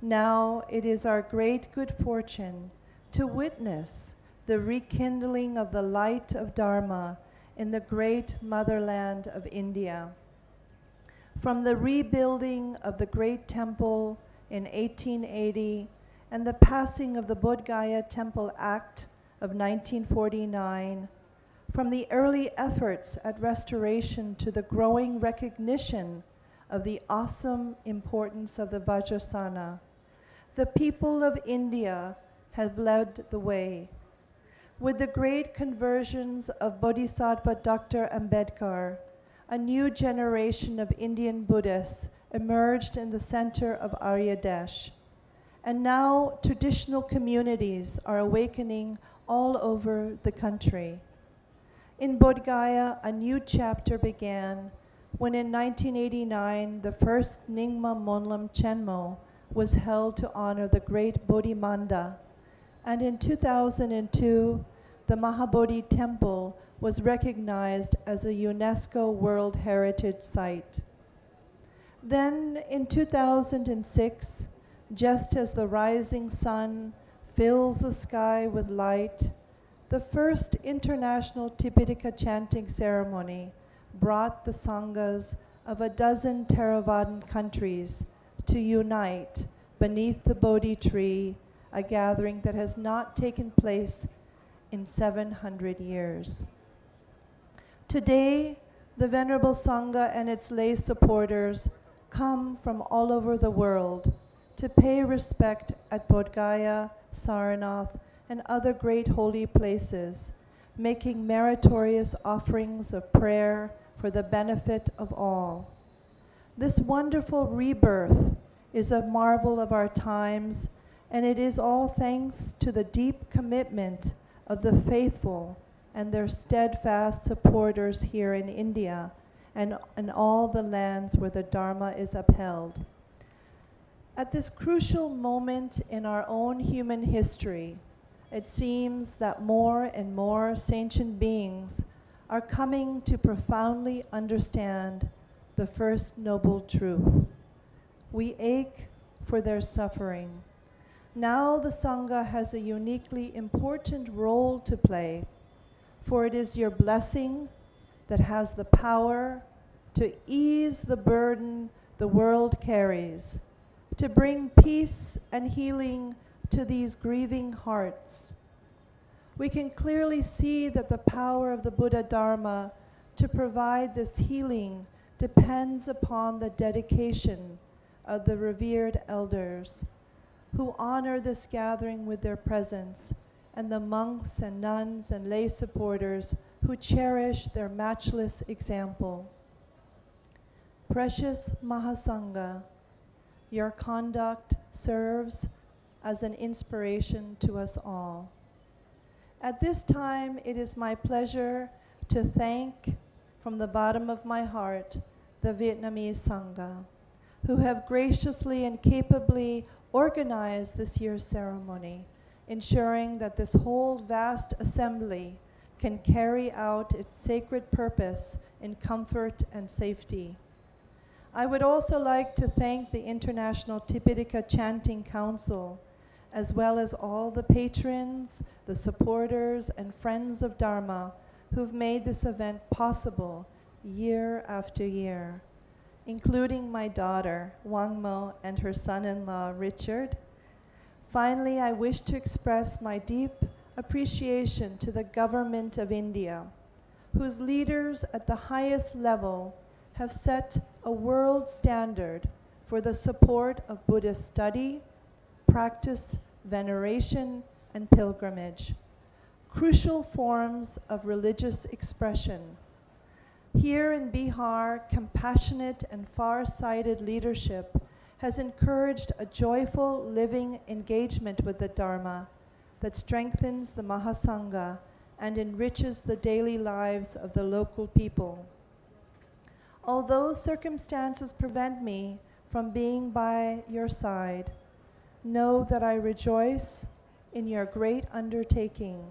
Now it is our great good fortune to witness the rekindling of the light of Dharma in the great motherland of India. From the rebuilding of the great temple in 1880 and the passing of the Bodh Gaya Temple Act of 1949, from the early efforts at restoration to the growing recognition of the awesome importance of the Vajrasana, the people of India have led the way. With the great conversions of Bodhisattva Dr. Ambedkar, a new generation of Indian Buddhists emerged in the center of Arya Desh. And now traditional communities are awakening all over the country. In Bodh Gaya, a new chapter began when in 1989 the first Nyingma Monlam Chenmo was held to honor the great Bodhimanda. And in 2002, the Mahabodhi Temple was recognized as a UNESCO World Heritage Site. Then in 2006, just as the rising sun fills the sky with light, the first international Tipitaka chanting ceremony brought the Sanghas of a dozen Theravadan countries to unite beneath the Bodhi tree, a gathering that has not taken place in 700 years. Today, the Venerable Sangha and its lay supporters come from all over the world to pay respect at Bodh Gaya, Sarnath, and other great holy places, making meritorious offerings of prayer for the benefit of all. This wonderful rebirth is a marvel of our times, and it is all thanks to the deep commitment of the faithful and their steadfast supporters here in India and in all the lands where the Dharma is upheld. At this crucial moment in our own human history, it seems that more and more sentient beings are coming to profoundly understand the first noble truth. We ache for their suffering. Now the Sangha has a uniquely important role to play, for it is your blessing that has the power to ease the burden the world carries, to bring peace and healing to these grieving hearts. We can clearly see that the power of the Buddha Dharma to provide this healing depends upon the dedication of the revered elders who honor this gathering with their presence, and the monks and nuns and lay supporters who cherish their matchless example. Precious Mahasangha, your conduct serves as an inspiration to us all. At this time, it is my pleasure to thank from the bottom of my heart the Vietnamese Sangha, who have graciously and capably organized this year's ceremony, ensuring that this whole vast assembly can carry out its sacred purpose in comfort and safety. I would also like to thank the International Tipitaka Chanting Council, as well as all the patrons, the supporters, and friends of Dharma who've made this event possible year after year, including my daughter, Wang Mo, and her son-in-law, Richard. Finally, I wish to express my deep appreciation to the government of India, whose leaders at the highest level have set a world standard for the support of Buddhist study, practice, veneration, and pilgrimage, crucial forms of religious expression. Here in Bihar, compassionate and far-sighted leadership has encouraged a joyful living engagement with the Dharma that strengthens the Mahasangha and enriches the daily lives of the local people. Although circumstances prevent me from being by your side, know that I rejoice in your great undertaking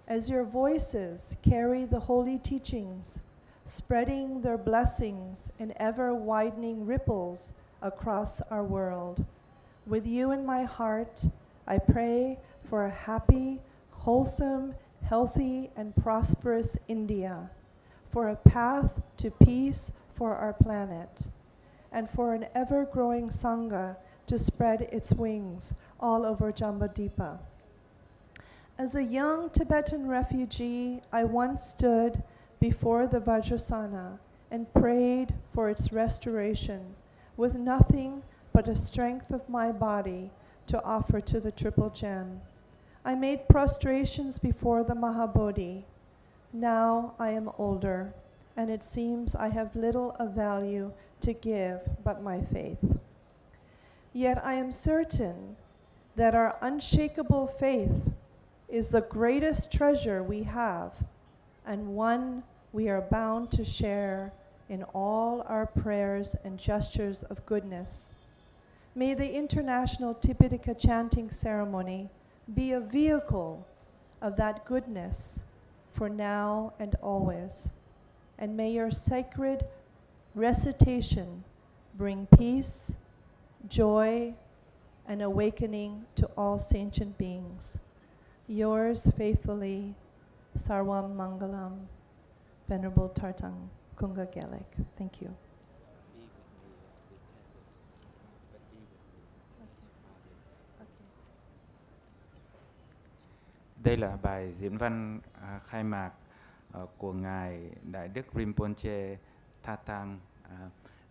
as your voices carry the holy teachings, spreading their blessings in ever-widening ripples across our world. With you in my heart, I pray for a happy, wholesome, healthy, and prosperous India, for a path to peace for our planet, and for an ever-growing Sangha to spread its wings all over Jambudvipa. As a young Tibetan refugee, I once stood before the Vajrasana and prayed for its restoration with nothing but a strength of my body to offer to the Triple Gem. I made prostrations before the Mahabodhi. Now I am older, and it seems I have little of value to give but my faith. Yet I am certain that our unshakable faith is the greatest treasure we have, and one we are bound to share in all our prayers and gestures of goodness. May the International Tipitaka Chanting Ceremony be a vehicle of that goodness for now and always. And may your sacred recitation bring peace, joy, and awakening to all sentient beings. Yours faithfully, Sarvam Mangalam, Venerable Tartang Kunga Gelek. Thank you. Đây là bài diễn văn khai mạc của Ngài Đại Đức Rinpoche Thatang,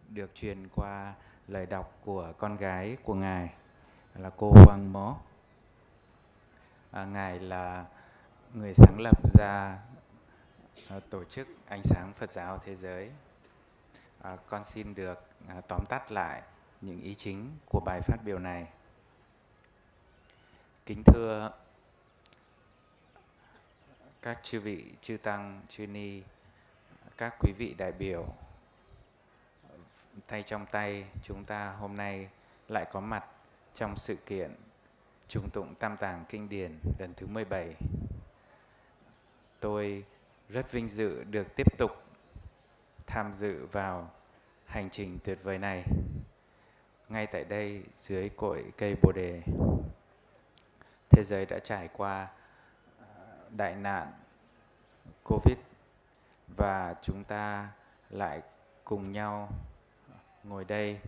được truyền qua lời đọc của con gái của Ngài là cô Wang Mo. Ngài là người sáng lập ra tổ chức Ánh sáng Phật giáo thế giới. Con xin được tóm tắt lại những ý chính của bài phát biểu này. Kính thưa các chư vị, chư tăng, chư ni, các quý vị đại biểu, tay trong tay chúng ta hôm nay lại có mặt trong sự kiện trùng tụng Tam Tạng Kinh Điển lần thứ 17. Tôi rất vinh dự được tiếp tục tham dự vào hành trình tuyệt vời này. Ngay tại đây, dưới cội cây Bồ Đề, thế giới đã trải qua đại nạn Covid và chúng ta lại cùng nhau ngồi đây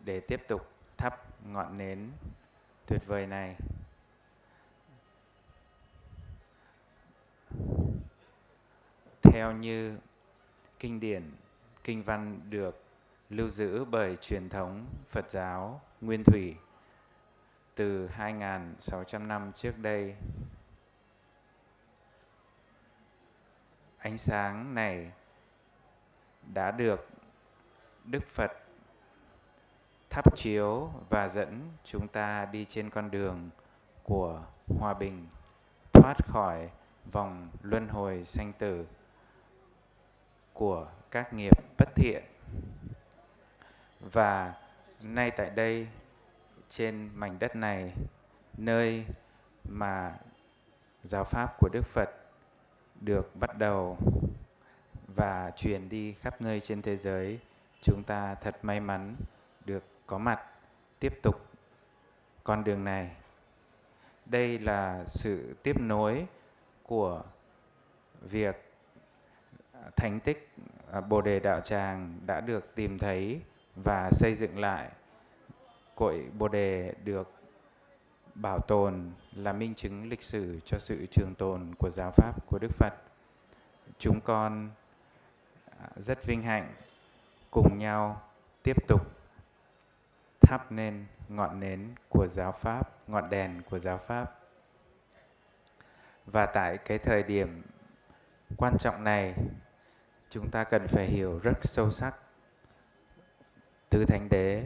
để tiếp tục thắp ngọn nến tuyệt vời này. Theo như kinh điển, kinh văn được lưu giữ bởi truyền thống Phật giáo Nguyên Thủy từ 2.600 năm trước đây, ánh sáng này đã được Đức Phật thắp chiếu và dẫn chúng ta đi trên con đường của hòa bình, thoát khỏi vòng luân hồi sanh tử của các nghiệp bất thiện. Và ngay tại đây, trên mảnh đất này, nơi mà giáo pháp của Đức Phật được bắt đầu và truyền đi khắp nơi trên thế giới, chúng ta thật may mắn được có mặt tiếp tục con đường này. Đây là sự tiếp nối của việc thánh tích Bồ Đề Đạo Tràng đã được tìm thấy và xây dựng lại. Cội Bồ Đề được bảo tồn là minh chứng lịch sử cho sự trường tồn của giáo pháp của Đức Phật. Chúng con rất vinh hạnh cùng nhau tiếp tục thắp lên ngọn nến của giáo pháp, ngọn đèn của giáo pháp. Và tại cái thời điểm quan trọng này, chúng ta cần phải hiểu rất sâu sắc tứ thánh đế,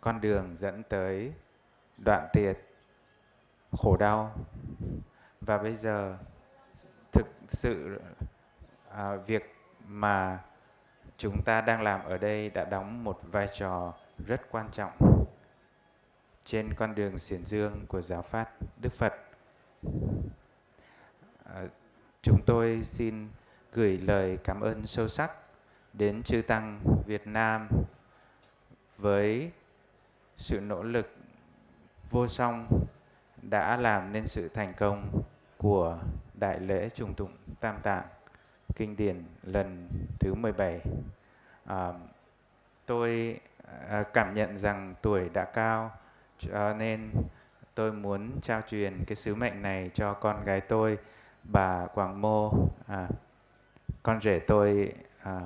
con đường dẫn tới đoạn tiệt, khổ đau. Và bây giờ thực sự việc mà chúng ta đang làm ở đây đã đóng một vai trò rất quan trọng trên con đường xiển dương của giáo pháp Đức Phật. Chúng tôi xin gửi lời cảm ơn sâu sắc đến chư Tăng Việt Nam với sự nỗ lực vô song đã làm nên sự thành công của Đại lễ trùng tụng Tam Tạng Kinh điển lần thứ 17. Tôi cảm nhận rằng tuổi đã cao, cho nên tôi muốn trao truyền cái sứ mệnh này cho con gái tôi, bà Quảng Mô. Con rể tôi,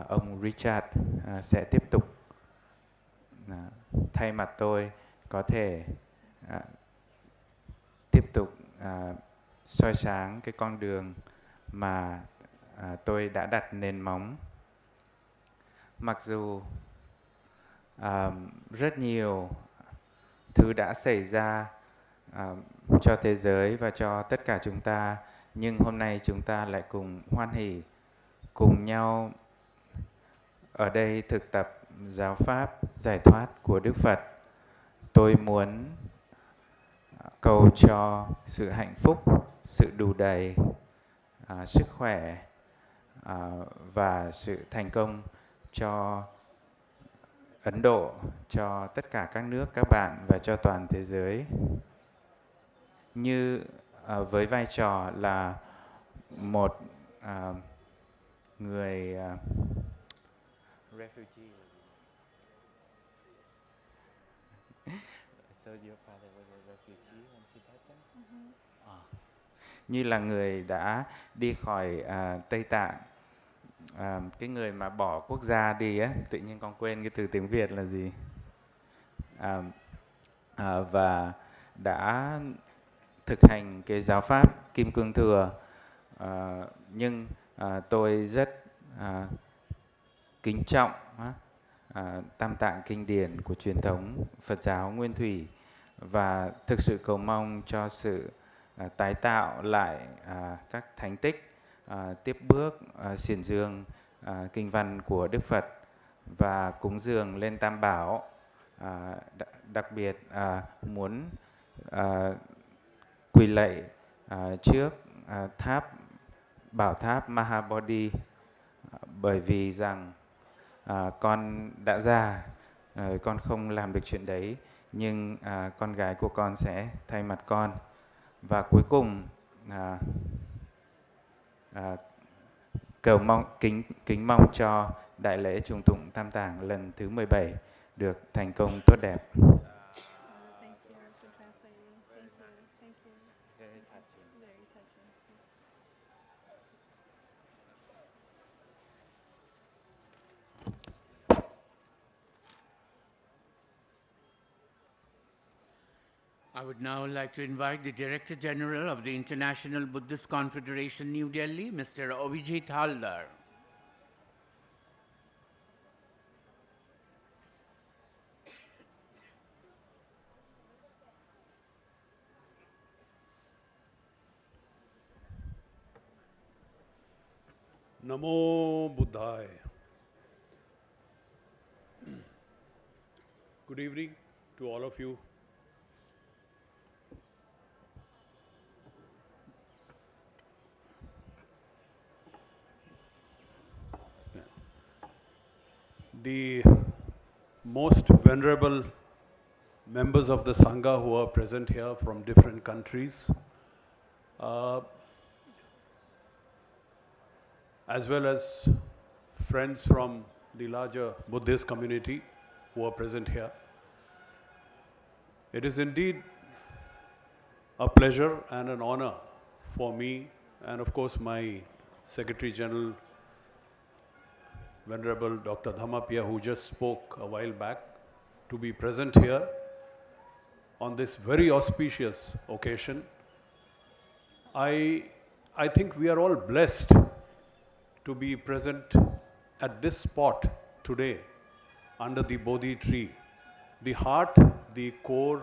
ông Richard, sẽ tiếp tục thay mặt tôi có thể tiếp tục soi sáng cái con đường mà tôi đã đặt nền móng. Mặc dù rất nhiều thứ đã xảy ra cho thế giới và cho tất cả chúng ta, nhưng hôm nay chúng ta lại cùng hoan hỉ, cùng nhau ở đây thực tập giáo pháp giải thoát của Đức Phật. Tôi muốn cầu cho sự hạnh phúc, sự đủ đầy, sức khỏe và sự thành công cho Ấn Độ, cho tất cả các nước, các bạn và cho toàn thế giới. Như với vai trò là một người refugee. So your father was a refugee when Tibetan? Như là người đã đi khỏi Tây Tạng, cái người mà bỏ quốc gia đi á, tự nhiên con quên cái từ tiếng Việt là gì, và đã thực hành cái giáo pháp Kim Cương Thừa. Nhưng tôi rất kính trọng Tam Tạng Kinh điển của truyền thống Phật giáo Nguyên Thủy và thực sự cầu mong cho sự tái tạo lại các thánh tích, tiếp bước xiển dương kinh văn của Đức Phật và cúng dường lên Tam Bảo đặc biệt muốn quỳ lạy trước bảo tháp Mahabodhi, bởi vì rằng con đã già, con không làm được chuyện đấy, nhưng con gái của con sẽ thay mặt con. Và cuối cùng cầu mong kính mong cho đại lễ trùng tụng Tam Tạng lần thứ 17 được thành công tốt đẹp. I would now like to invite the Director General of the International Buddhist Confederation, New Delhi, Mr. Abhijit Haldar. Namo Buddhaya. Good evening to all of you. The most venerable members of the Sangha who are present here from different countries, as well as friends from the larger Buddhist community who are present here. It is indeed a pleasure and an honor for me and of course my Secretary General, Venerable Dr. Dhammachakra, who just spoke a while back, to be present here on this very auspicious occasion. I think we are all blessed to be present at this spot today under the Bodhi tree, the heart, the core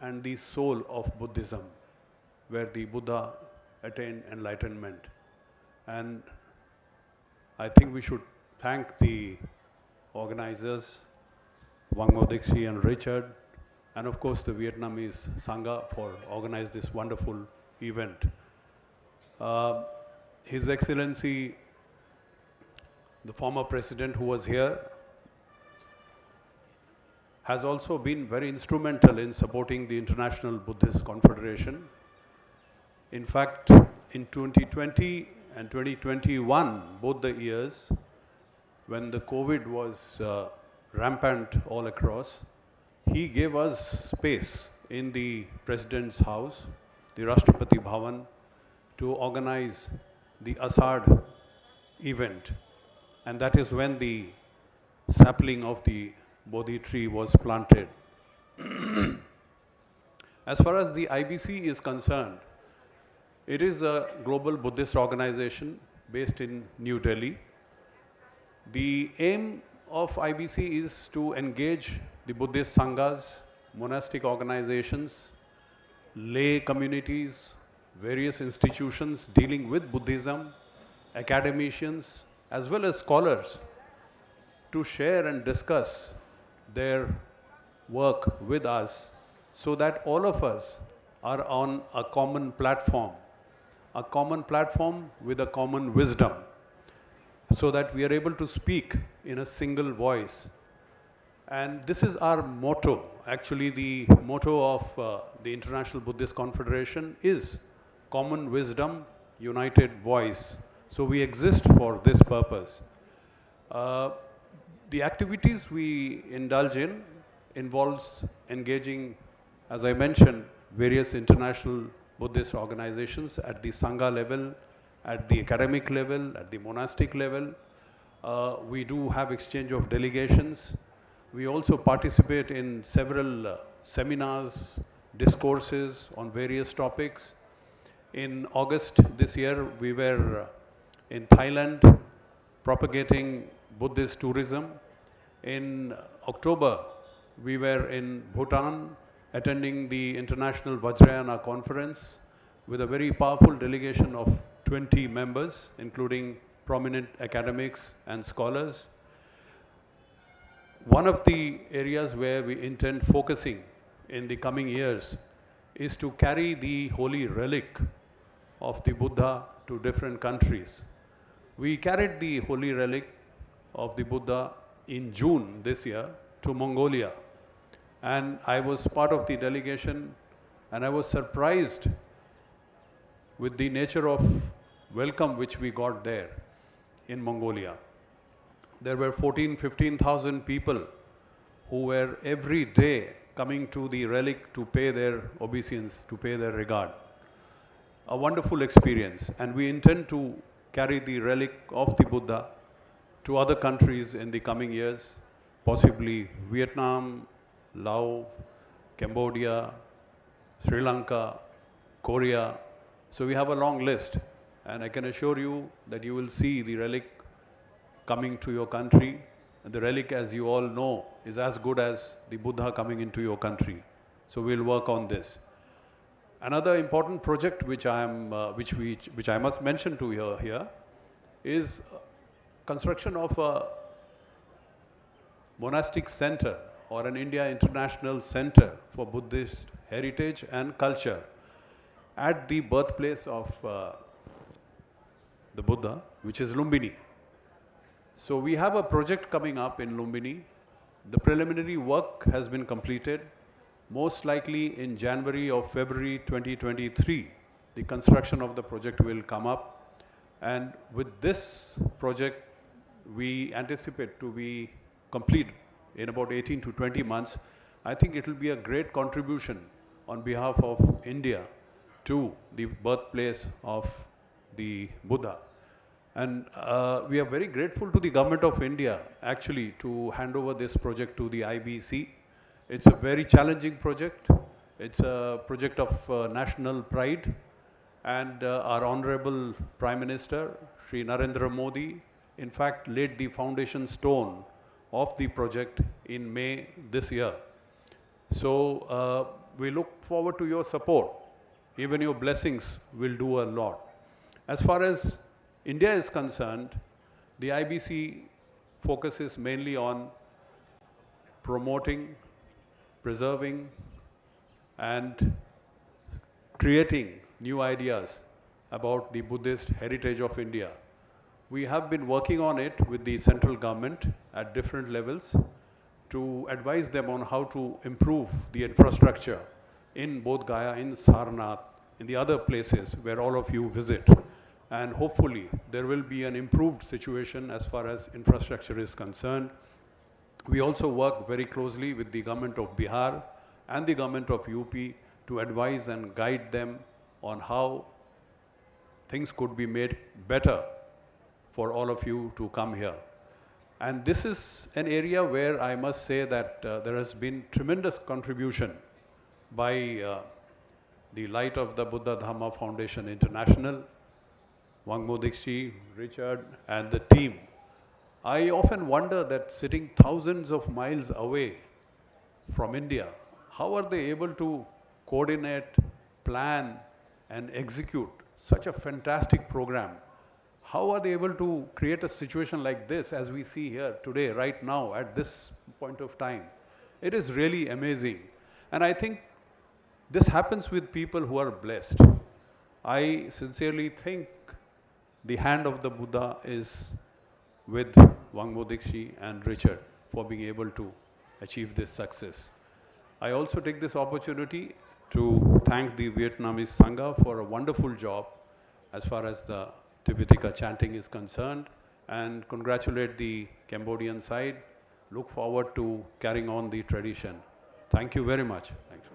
and the soul of Buddhism, where the Buddha attained enlightenment. And I think we should thank the organizers, Wang Modixi and Richard, and of course the Vietnamese Sangha for organizing this wonderful event. His Excellency, the former president who was here, has also been very instrumental in supporting the International Buddhist Confederation. In fact, in 2020 and 2021, both the years, when the COVID was rampant all across, he gave us space in the President's house, the Rashtrapati Bhavan, to organize the Asad event. And that is when the sapling of the Bodhi tree was planted. As far as the IBC is concerned, it is a global Buddhist organization based in New Delhi. The aim of IBC is to engage the Buddhist Sanghas, monastic organizations, lay communities, various institutions dealing with Buddhism, academicians, as well as scholars, to share and discuss their work with us so that all of us are on a common platform with a common wisdom, so that we are able to speak in a single voice. And this is our motto. Actually, the motto of the International Buddhist Confederation is common wisdom, united voice. So we exist for this purpose. The activities we indulge in involves engaging, as I mentioned, various international Buddhist organizations at the Sangha level, at the academic level, at the monastic level. We do have exchange of delegations. We also participate in several seminars, discourses on various topics. In August this year, we were in Thailand propagating Buddhist tourism. In October, we were in Bhutan attending the International Vajrayana Conference with a very powerful delegation of 20 members, including prominent academics and scholars. one of the areas where we intend focusing in the coming years is to carry the holy relic of the Buddha to different countries. We carried the holy relic of the Buddha in June this year to Mongolia, and I was part of the delegation, and I was surprised with the nature of welcome which we got there in Mongolia. There were 15,000 people who were every day coming to the relic to pay their obeisance, to pay their regard. A wonderful experience, and we intend to carry the relic of the Buddha to other countries in the coming years, possibly Vietnam, Laos, Cambodia, Sri Lanka, Korea. So we have a long list, and I can assure you that you will see the relic coming to your country. And the relic, as you all know, is as good as the Buddha coming into your country. So we'll work on this. Another important project which I must mention to you here is construction of a monastic center or an India International Center for Buddhist Heritage and Culture at the birthplace of the Buddha, which is Lumbini. So we have a project coming up in Lumbini. The preliminary work has been completed. Most likely in January or February 2023, the construction of the project will come up. And with this project, we anticipate to be complete in about 18 to 20 months. I think it will be a great contribution on behalf of India to the birthplace of the Buddha. And we are very grateful to the government of India actually to hand over this project to the IBC. It's a very challenging project. It's a project of national pride. And our Honorable Prime Minister, Sri Narendra Modi, in fact laid the foundation stone of the project in May this year. So we look forward to your support. Even your blessings will do a lot. As far as India is concerned, the IBC focuses mainly on promoting, preserving, and creating new ideas about the Buddhist heritage of India. We have been working on it with the central government at different levels to advise them on how to improve the infrastructure in Bodh Gaya, in Sarnath, in the other places where all of you visit. And hopefully there will be an improved situation as far as infrastructure is concerned. We also work very closely with the government of Bihar and the government of UP to advise and guide them on how things could be made better for all of you to come here. And this is an area where I must say that there has been tremendous contribution by the Light of the Buddha Dhamma Foundation International, Wangmo Dikshi, Richard, and the team. I often wonder that sitting thousands of miles away from India, how are they able to coordinate, plan, and execute such a fantastic program? How are they able to create a situation like this as we see here today, right now, at this point of time? It is really amazing. And I think this happens with people who are blessed. I sincerely think the hand of the Buddha is with Wangmo Dikshi and Richard for being able to achieve this success. I also take this opportunity to thank the Vietnamese Sangha for a wonderful job as far as the Tipitaka chanting is concerned, and congratulate the Cambodian side. Look forward to carrying on the tradition. Thank you very much. Thanks.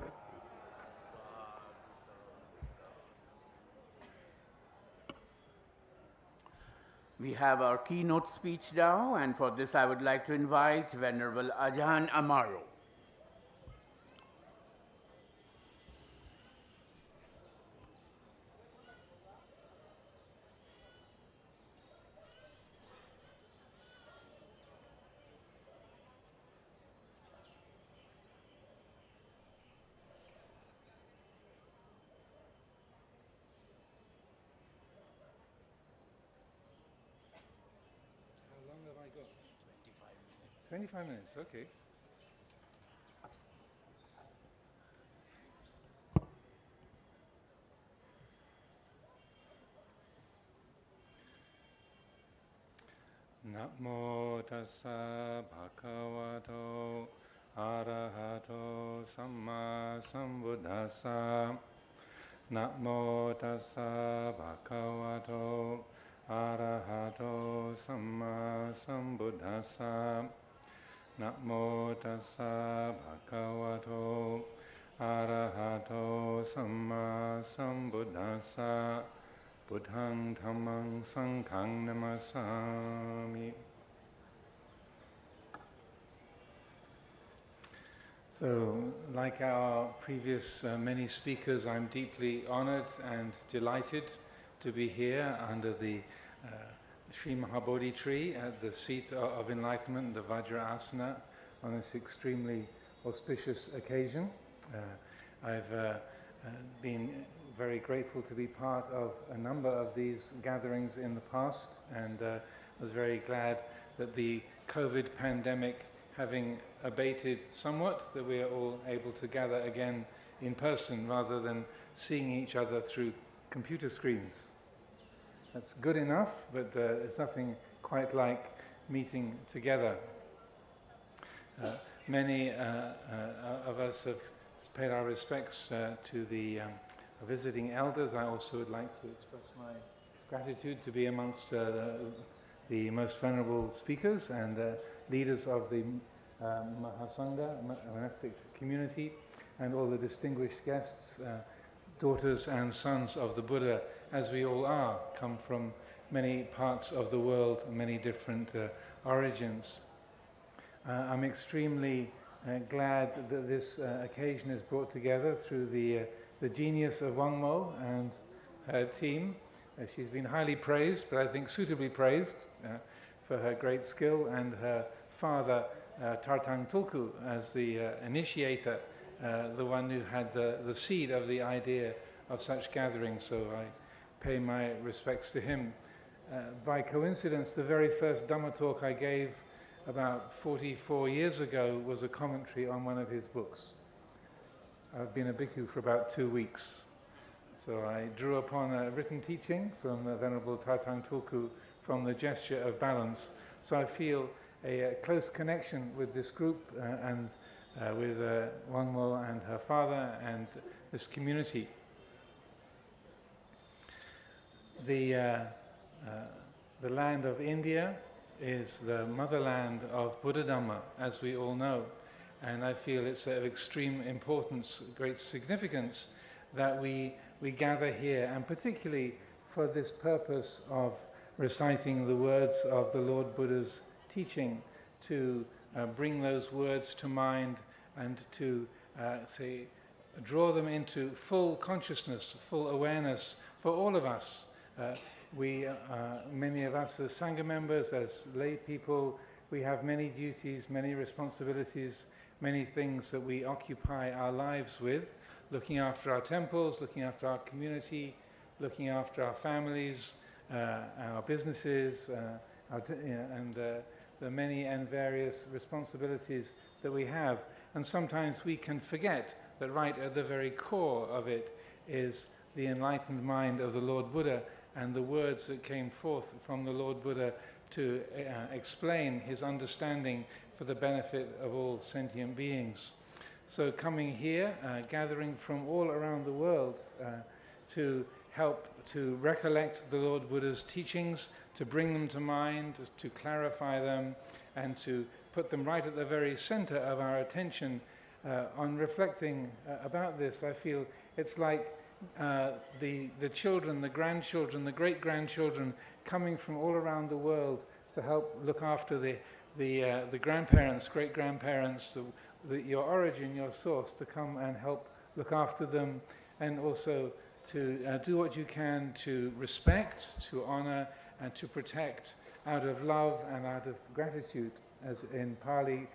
We have our keynote speech now, and for this I would like to invite Venerable Ajahn Amaro. 25 minutes, okay. Namo tassa bhagavato arahato samma sambuddhassa. Namo tassa bhagavato arahato samma sambuddhassa. Namo tassa bhagavato arahato samma sambuddhassa. Buddhang dhammang sanghang namasami. So, like our previous many speakers, I'm deeply honored and delighted to be here under the Sri Mahabodhi tree at the seat of enlightenment, the Vajrasana, on this extremely auspicious occasion. I've been very grateful to be part of a number of these gatherings in the past, and was very glad that the COVID pandemic having abated somewhat, that we are all able to gather again in person rather than seeing each other through computer screens. That's good enough, but it's nothing quite like meeting together. Many of us have paid our respects to the visiting elders. I also would like to express my gratitude to be amongst the most venerable speakers and leaders of the Mahasangha, monastic community, and all the distinguished guests, daughters and sons of the Buddha, as we all are, come from many parts of the world, many different origins. I'm extremely glad that this occasion is brought together through the genius of Wang Mo and her team. She's been highly praised, but I think suitably praised for her great skill, and her father, Tartang Tulku, as the initiator, the one who had the seed of the idea of such gatherings, so I pay my respects to him. By coincidence, the very first Dhamma talk I gave about 44 years ago was a commentary on one of his books. I've been a bhikkhu for about 2 weeks. So I drew upon a written teaching from the Venerable Tartang Tulku from the gesture of balance. So I feel a close connection with this group and with Wang Mo and her father and this community. The land of India is the motherland of Buddha Dhamma, as we all know. And I feel it's of extreme importance, great significance, that we gather here, and particularly for this purpose of reciting the words of the Lord Buddha's teaching, to bring those words to mind and to draw them into full consciousness, full awareness for all of us. Many of us as Sangha members, as lay people, we have many duties, many responsibilities, many things that we occupy our lives with, looking after our temples, looking after our community, looking after our families, our businesses, and the many and various responsibilities that we have. And sometimes we can forget that right at the very core of it is the enlightened mind of the Lord Buddha and the words that came forth from the Lord Buddha to explain his understanding for the benefit of all sentient beings. So coming here, gathering from all around the world to help to recollect the Lord Buddha's teachings, to bring them to mind, to clarify them, and to put them right at the very center of our attention. On reflecting about this, I feel it's like the children, the grandchildren, the great-grandchildren coming from all around the world to help look after the grandparents, great-grandparents, your origin, your source, to come and help look after them, and also to do what you can to respect, to honor, and to protect out of love and out of gratitude, as in Pali,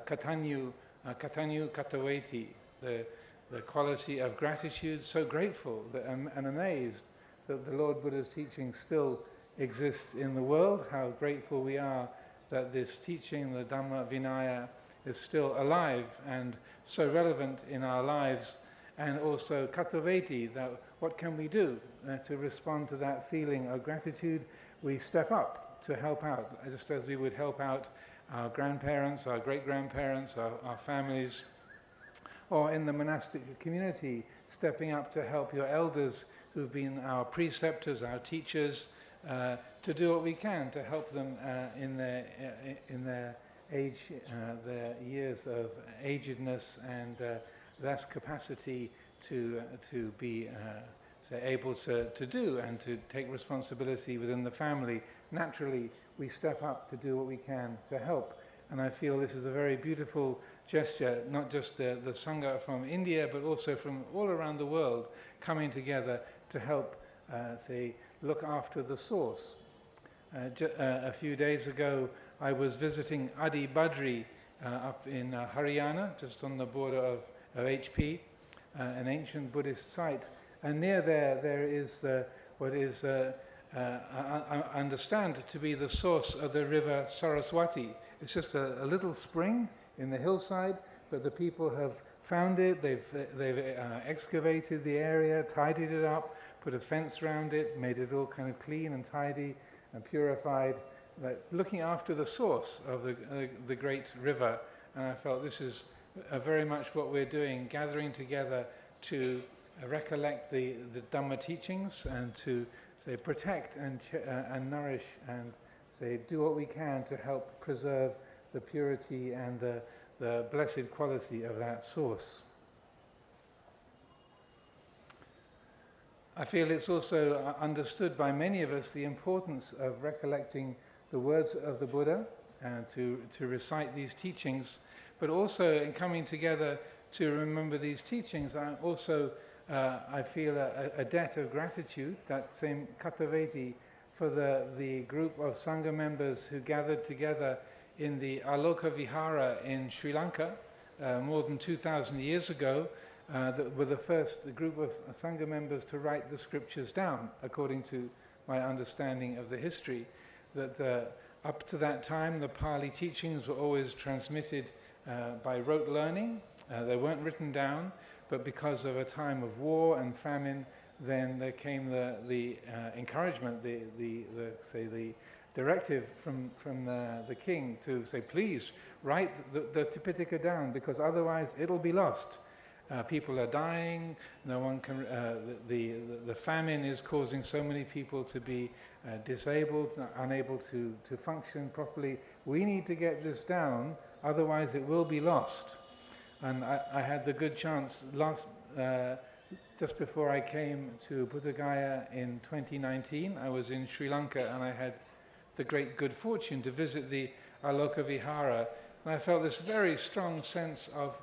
katanyu kataveti, the quality of gratitude, so grateful and amazed that the Lord Buddha's teaching still exists in the world, how grateful we are that this teaching, the Dhamma Vinaya, is still alive and so relevant in our lives, and also Kataveti, that what can we do to respond to that feeling of gratitude? We step up to help out, just as we would help out our grandparents, our great-grandparents, our families, or in the monastic community, stepping up to help your elders who've been our preceptors, our teachers, to do what we can to help them in their age, their years of agedness and less capacity to be able to do and to take responsibility within the family. Naturally, we step up to do what we can to help. And I feel this is a very beautiful gesture, not just the Sangha from India, but also from all around the world coming together to help, look after the source. A few days ago, I was visiting Adi Badri up in Haryana, just on the border of HP, an ancient Buddhist site. And near there is what is, I understand to be the source of the river Saraswati. It's just a little spring in the hillside, but the people have found it, they've excavated the area, tidied it up, put a fence around it, made it all kind of clean and tidy and purified, like looking after the source of the great river. And I felt this is very much what we're doing, gathering together to recollect the Dhamma teachings and to protect and nourish and do what we can to help preserve the purity and the blessed quality of that source. I feel it's also understood by many of us the importance of recollecting the words of the Buddha and to recite these teachings, but also in coming together to remember these teachings, I feel a debt of gratitude, that same Kataveti, for the group of Sangha members who gathered together in the Aloka Vihara in Sri Lanka more than 2,000 years ago, that were the first group of Sangha members to write the scriptures down, according to my understanding of the history. That up to that time, the Pali teachings were always transmitted by rote learning. They weren't written down, but because of a time of war and famine, then there came the encouragement, the directive from the king to say, please write the Tipitaka down, because otherwise it'll be lost. People are dying. No one can. The famine is causing so many people to be disabled, unable to function properly. We need to get this down, otherwise it will be lost. And I had the good chance just before I came to Buddha Gaya in 2019. I was in Sri Lanka and I had the great good fortune to visit the Aloka Vihara, and I felt this very strong sense of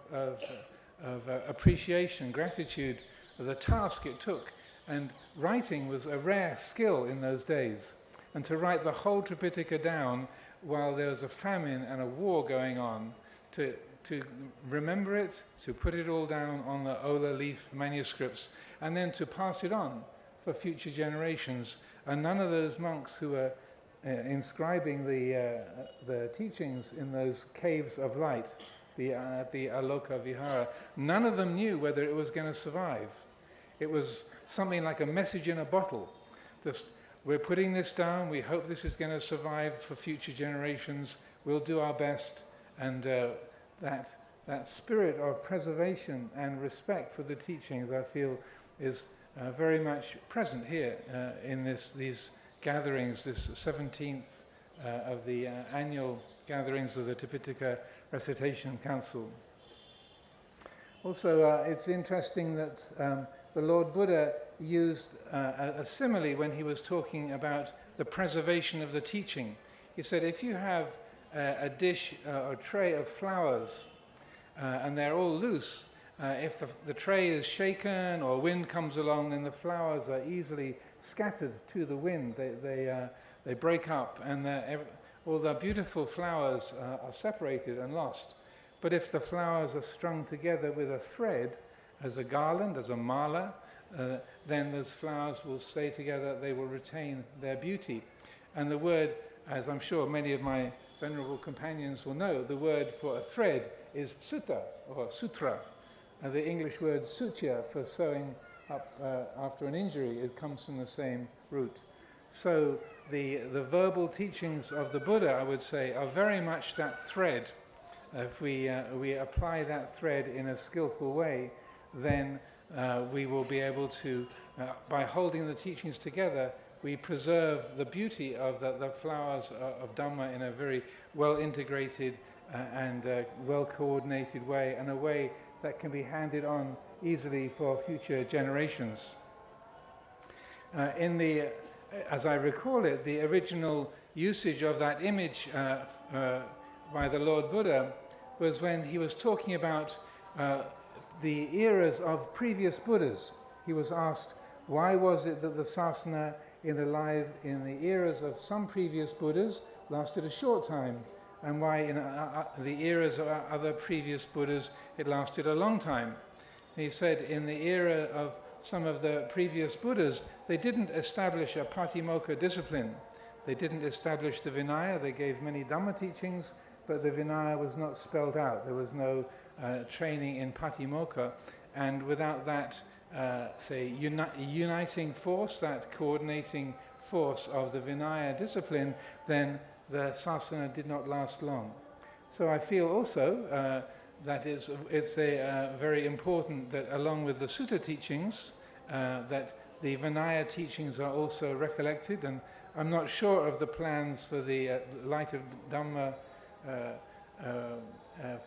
appreciation, gratitude for the task it took. And writing was a rare skill in those days. And to write the whole Tripitaka down while there was a famine and a war going on, to remember it, to put it all down on the Ola leaf manuscripts, and then to pass it on for future generations. And none of those monks who were inscribing the teachings in those caves of light, the Aloka Vihara, none of them knew whether it was going to survive. It was something like a message in a bottle. Just, we're putting this down, we hope this is going to survive for future generations, we'll do our best. And that spirit of preservation and respect for the teachings, I feel, is very much present here in these gatherings, this 17th of the annual gatherings of the Tipitaka Recitation Council. Also, it's interesting that the Lord Buddha used a simile when he was talking about the preservation of the teaching. He said, if you have a dish or tray of flowers and they're all loose, if the tray is shaken or wind comes along, then the flowers are easily scattered to the wind. They break up, and all the beautiful flowers are separated and lost. But if the flowers are strung together with a thread, as a garland, as a mala, then those flowers will stay together, they will retain their beauty. And the word, as I'm sure many of my venerable companions will know, the word for a thread is sutta or sutra. And the English word suture for sewing up after an injury, it comes from the same root. So the verbal teachings of the Buddha, I would say, are very much that thread. If we apply that thread in a skillful way, then we will be able to, by holding the teachings together, we preserve the beauty of the flowers of Dhamma in a very well integrated and well coordinated way, and a way that can be handed on easily for future generations. As I recall it, the original usage of that image by the Lord Buddha was when he was talking about the eras of previous Buddhas. He was asked, why was it that the sasana in the eras of some previous Buddhas lasted a short time, and why in the eras of other previous Buddhas it lasted a long time? And he said, in the era of some of the previous Buddhas, they didn't establish a Patimokkha discipline. They didn't establish the Vinaya. They gave many Dhamma teachings, but the Vinaya was not spelled out. There was no training in Patimokkha. And without that, uniting force, that coordinating force of the Vinaya discipline, then the sasana did not last long. So I feel also that it's very important that along with the sutta teachings, that the Vinaya teachings are also recollected. And I'm not sure of the plans for the Light of Dhamma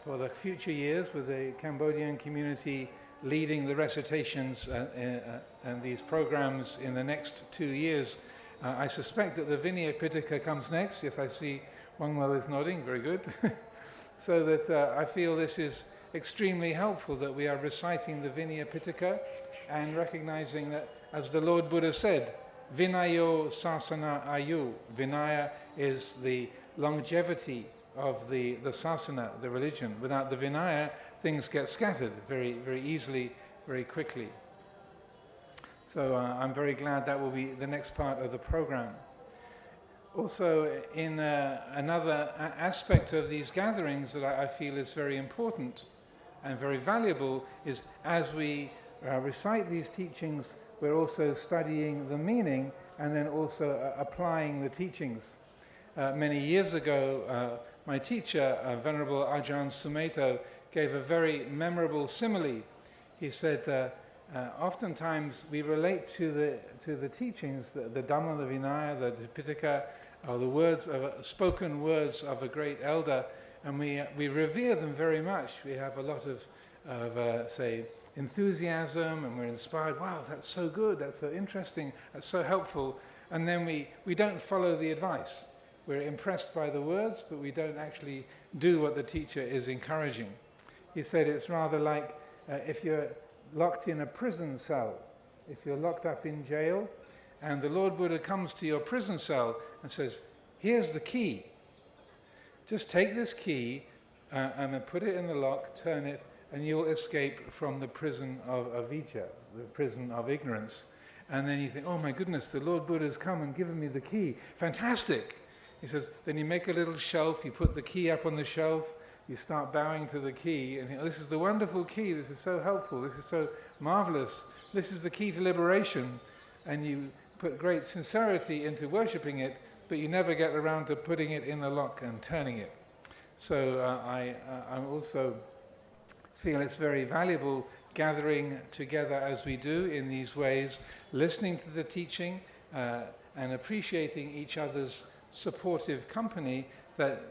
for the future years, with the Cambodian community leading the recitations and these programs in the next 2 years. I suspect that the Vinaya Pitaka comes next. If I see Wangmo is nodding, very good. So that I feel this is extremely helpful, that we are reciting the Vinaya Pitaka and recognizing that, as the Lord Buddha said, Vinayo sasana ayu. Vinaya is the longevity of the sasana, the religion. Without the Vinaya, things get scattered very, very easily, very quickly. So I'm very glad that will be the next part of the program. Also, in another aspect of these gatherings that I feel is very important and very valuable is, as we recite these teachings, we're also studying the meaning and then also applying the teachings. Many years ago, my teacher, Venerable Ajahn Sumedho, gave a very memorable simile. He said, oftentimes we relate to the teachings, the Dhamma, the Vinaya, the Tipitaka, or the words of spoken words of a great elder, and we revere them very much. We have a lot of say, enthusiasm, and we're inspired. Wow, that's so good, that's so interesting, that's so helpful. And then we don't follow the advice. We're impressed by the words, but we don't actually do what the teacher is encouraging. He said it's rather like if you're locked in a prison cell, if you're locked up in jail, and the Lord Buddha comes to your prison cell and says, here's the key. Just take this key and then put it in the lock, turn it, and you'll escape from the prison of avijja, the prison of ignorance. And then you think, oh my goodness, the Lord Buddha's come and given me the key. Fantastic. He says, then you make a little shelf, you put the key up on the shelf, you start bowing to the key, and you think, oh, this is the wonderful key, this is so helpful, this is so marvelous, this is the key to liberation. And you put great sincerity into worshipping it, but you never get around to putting it in the lock and turning it. So I also feel it's very valuable gathering together as we do in these ways, listening to the teaching and appreciating each other's supportive company, that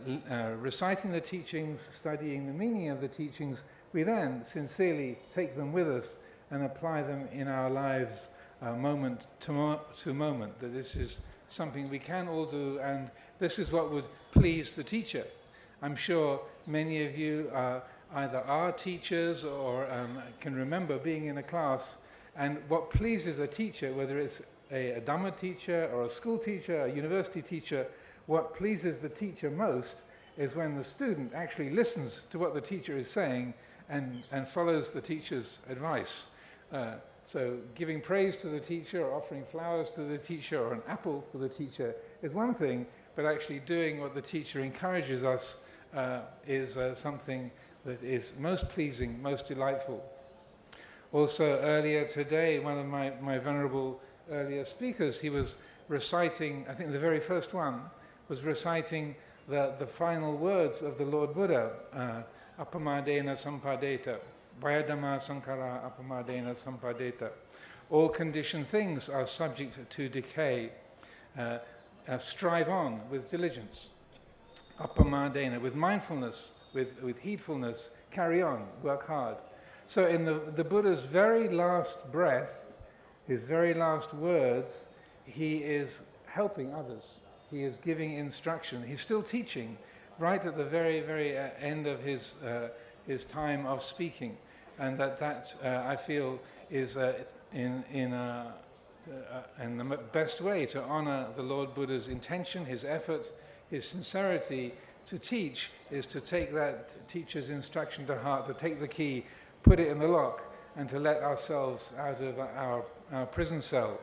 reciting the teachings, studying the meaning of the teachings, we then sincerely take them with us and apply them in our lives moment to moment, that this is something we can all do, and this is what would please the teacher. I'm sure many of you either are teachers or can remember being in a class, and what pleases a teacher, whether it's a Dhamma teacher or a school teacher, a university teacher, what pleases the teacher most is when the student actually listens to what the teacher is saying and follows the teacher's advice. So giving praise to the teacher or offering flowers to the teacher or an apple for the teacher is one thing, but actually doing what the teacher encourages us is something that is most pleasing, most delightful. Also earlier today, one of my venerable earlier speakers, he was reciting, I think the very first one, was reciting the final words of the Lord Buddha, Apamadena Sampadeta, Vayadhamma Sankara Apamadena Sampadeta. All conditioned things are subject to decay. Strive on with diligence. Apamadena, with mindfulness, with heedfulness, carry on, work hard. So in the Buddha's very last breath, his very last words, he is helping others. He is giving instruction. He's still teaching right at the very, very end of his time of speaking. And that I feel is in the best way to honor the Lord Buddha's intention, his effort, his sincerity to teach is to take that teacher's instruction to heart, to take the key, put it in the lock, and to let ourselves out of our prison cell.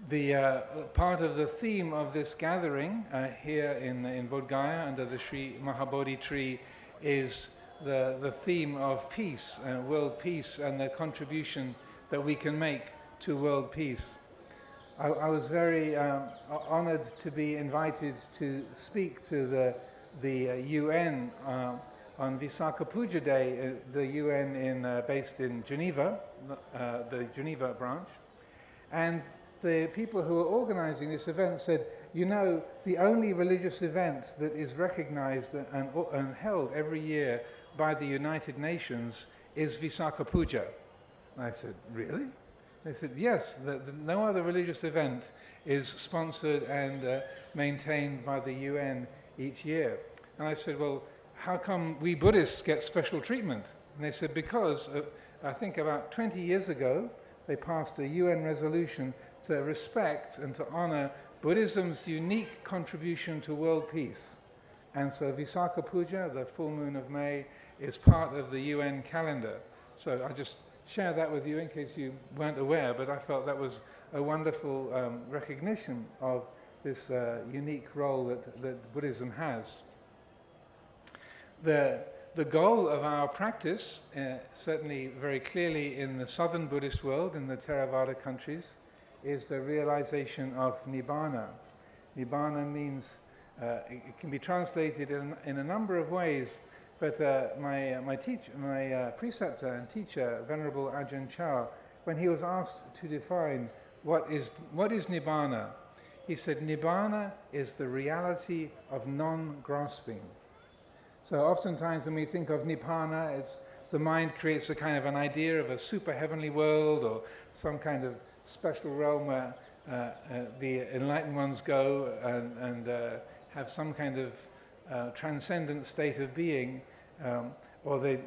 The part of the theme of this gathering here in Bodh Gaya under the Sri Mahabodhi tree is the theme of peace, world peace, and the contribution that we can make to world peace. I was very honored to be invited to speak to the UN on Visakha Puja Day, the UN based in Geneva, the Geneva branch. And the people who were organizing this event said, you know, the only religious event that is recognized and held every year by the United Nations is Visakha Puja. And I said, really? They said, yes, no other religious event is sponsored and maintained by the UN each year. And I said, well, how come we Buddhists get special treatment? And they said, because I think about 20 years ago, they passed a UN resolution to respect and to honor Buddhism's unique contribution to world peace. And so Visakha Puja, the full moon of May, is part of the UN calendar. So I just share that with you in case you weren't aware, but I felt that was a wonderful recognition of this unique role that Buddhism has. The goal of our practice, certainly very clearly in the southern Buddhist world, in the Theravada countries, is the realization of Nibbana. Nibbana means, it can be translated in a number of ways, but my preceptor and teacher, Venerable Ajahn Chah, when he was asked to define what is Nibbana, he said, Nibbana is the reality of non-grasping. So oftentimes when we think of Nibbana, the mind creates a kind of an idea of a super heavenly world or some kind of special realm where the enlightened ones go and have some kind of transcendent state of being, or they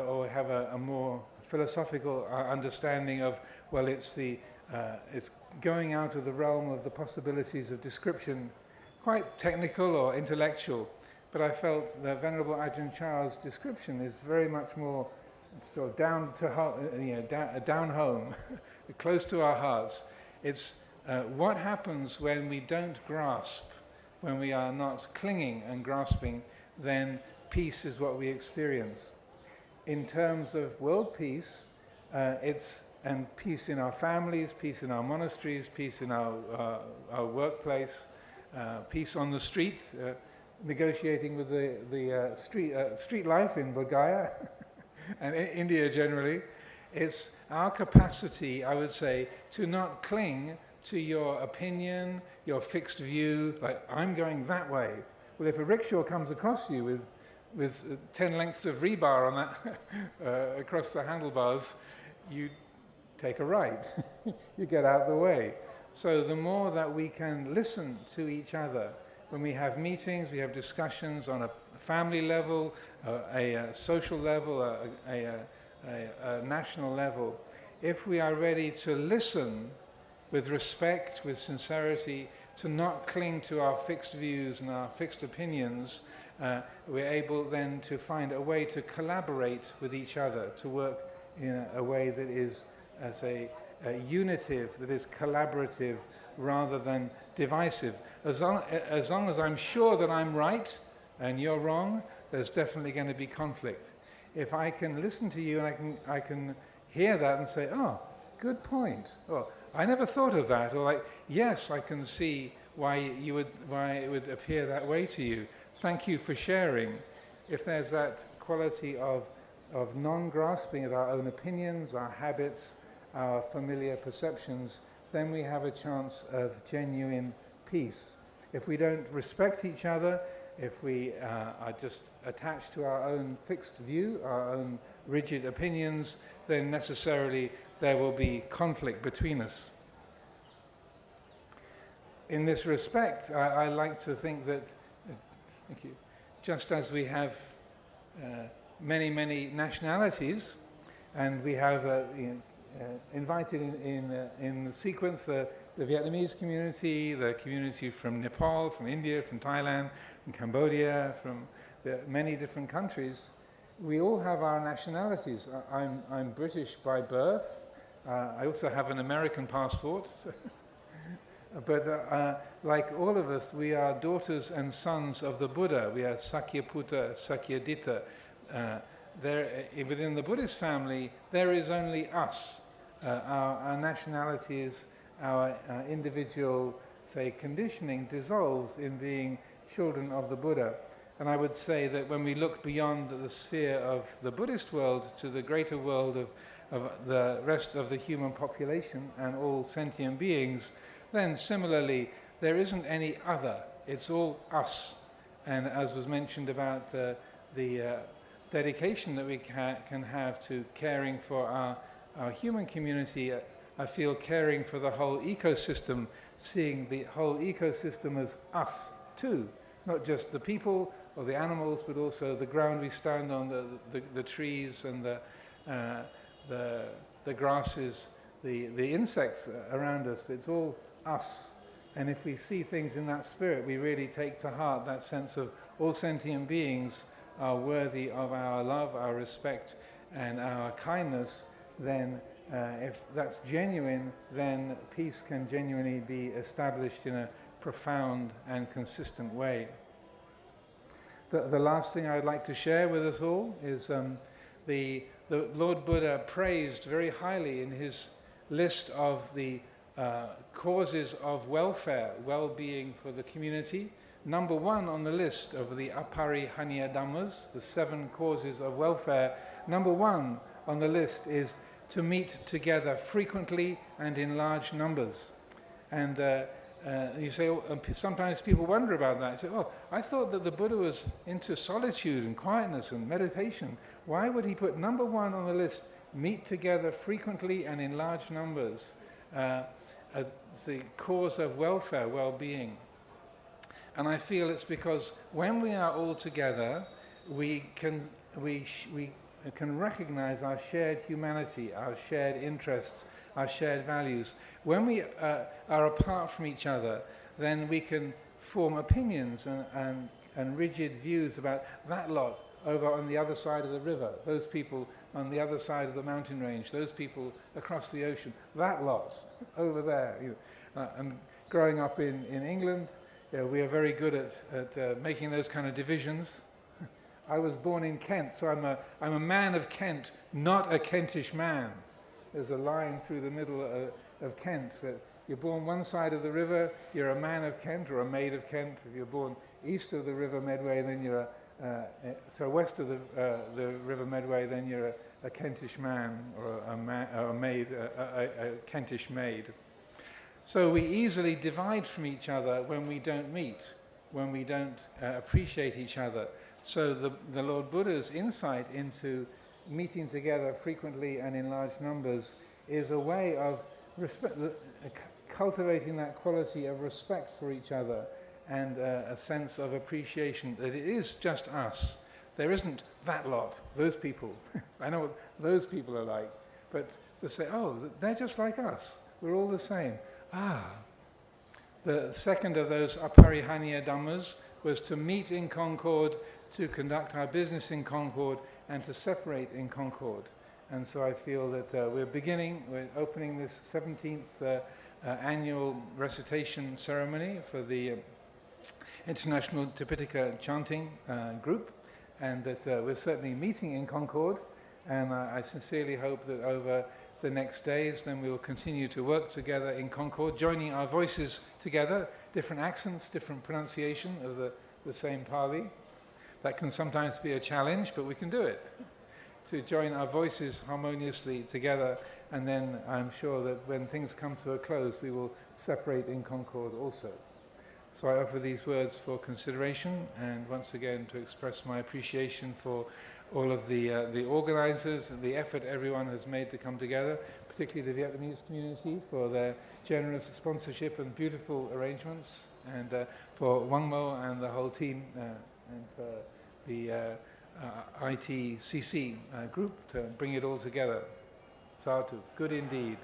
or have a more philosophical understanding of, well, it's going out of the realm of the possibilities of description, quite technical or intellectual. But I felt that Venerable Ajahn Chah's description is very much more still down home, close to our hearts. It's what happens when we don't grasp, when we are not clinging and grasping, then peace is what we experience. In terms of world peace, and peace in our families, peace in our monasteries, peace in our workplace, peace on the street, negotiating with the street life in Bodh Gaya and India generally. It's our capacity, I would say, to not cling to your opinion, your fixed view, like, I'm going that way. Well, if a rickshaw comes across you with 10 lengths of rebar on that across the handlebars, you take a right. You get out of the way. So the more that we can listen to each other, when we have meetings, we have discussions on a family level, a social level, a national level. If we are ready to listen with respect, with sincerity, to not cling to our fixed views and our fixed opinions, we're able then to find a way to collaborate with each other, to work in a way that is as a unitive, that is collaborative, rather than divisive. As long as I'm sure that I'm right and you're wrong, there's definitely going to be conflict. If I can listen to you and I can hear that and say, oh, good point, or I never thought of that, or like, yes, I can see why it would appear that way to you. Thank you for sharing. If there's that quality of non-grasping of our own opinions, our habits, our familiar perceptions, then we have a chance of genuine peace. If we don't respect each other, if we are just attached to our own fixed view, our own rigid opinions, then necessarily there will be conflict between us. In this respect, I like to think that, thank you, just as we have many, many nationalities, and we have invited in the sequence the Vietnamese community, the community from Nepal, from India, from Thailand, from Cambodia, from many different countries. We all have our nationalities. I'm British by birth. I also have an American passport. But like all of us, we are daughters and sons of the Buddha. We are Sakyaputta, Sakyadita. Within the Buddhist family, there is only us. Our nationalities, our individual, say, conditioning dissolves in being children of the Buddha. And I would say that when we look beyond the sphere of the Buddhist world to the greater world of the rest of the human population and all sentient beings, then similarly, there isn't any other. It's all us. And as was mentioned about the dedication that we can have to caring for our human community, I feel caring for the whole ecosystem, seeing the whole ecosystem as us too, not just the people or the animals, but also the ground we stand on, the trees and the grasses, the insects around us. It's all us. And if we see things in that spirit, we really take to heart that sense of all sentient beings are worthy of our love, our respect, and our kindness, then if that's genuine, then peace can genuinely be established in a profound and consistent way. The last thing I'd like to share with us all is the Lord Buddha praised very highly in his list of the causes of welfare, well-being for the community. Number one on the list of the Aparihaniya Dhammas, the 7 causes of welfare, number one on the list is to meet together frequently and in large numbers. And you say, sometimes people wonder about that. Say, oh, I thought that the Buddha was into solitude and quietness and meditation. Why would he put number one on the list, meet together frequently and in large numbers? It's the cause of welfare, well-being. And I feel it's because when we are all together, we can recognize our shared humanity, our shared interests, our shared values. When we are apart from each other, then we can form opinions and rigid views about that lot over on the other side of the river, those people on the other side of the mountain range, those people across the ocean, that lot over there. And growing up in England, we are very good at making those kind of divisions. I was born in Kent, so I'm a man of Kent, not a Kentish man. There's a line through the middle of Kent. That you're born one side of the river, you're a man of Kent or a maid of Kent. If you're born east of the River Medway, then you're west of the River Medway, then you're a Kentish man or a maid, a Kentish maid. So we easily divide from each other when we don't meet, when we don't appreciate each other. So the Lord Buddha's insight into meeting together frequently and in large numbers is a way of cultivating that quality of respect for each other and a sense of appreciation that it is just us. There isn't that lot, those people. I know what those people are like. But to say, oh, they're just like us. We're all the same. The second of those Aparihaniya Dhammas was to meet in concord, to conduct our business in concord, and to separate in concord. And so I feel that we're opening this 17th annual recitation ceremony for the International Tipitaka Chanting group, and that we're certainly meeting in Concord, and I sincerely hope that over the next days then we will continue to work together in Concord, joining our voices together, different accents, different pronunciation of the same Pali. That can sometimes be a challenge, but we can do it. To join our voices harmoniously together, and then I'm sure that when things come to a close, we will separate in Concord also. So I offer these words for consideration, and once again to express my appreciation for all of the organizers and the effort everyone has made to come together, particularly the Vietnamese community for their generous sponsorship and beautiful arrangements, and for Wang Mo and the whole team, and for the ITCC group to bring it all together. Sadhu, good indeed.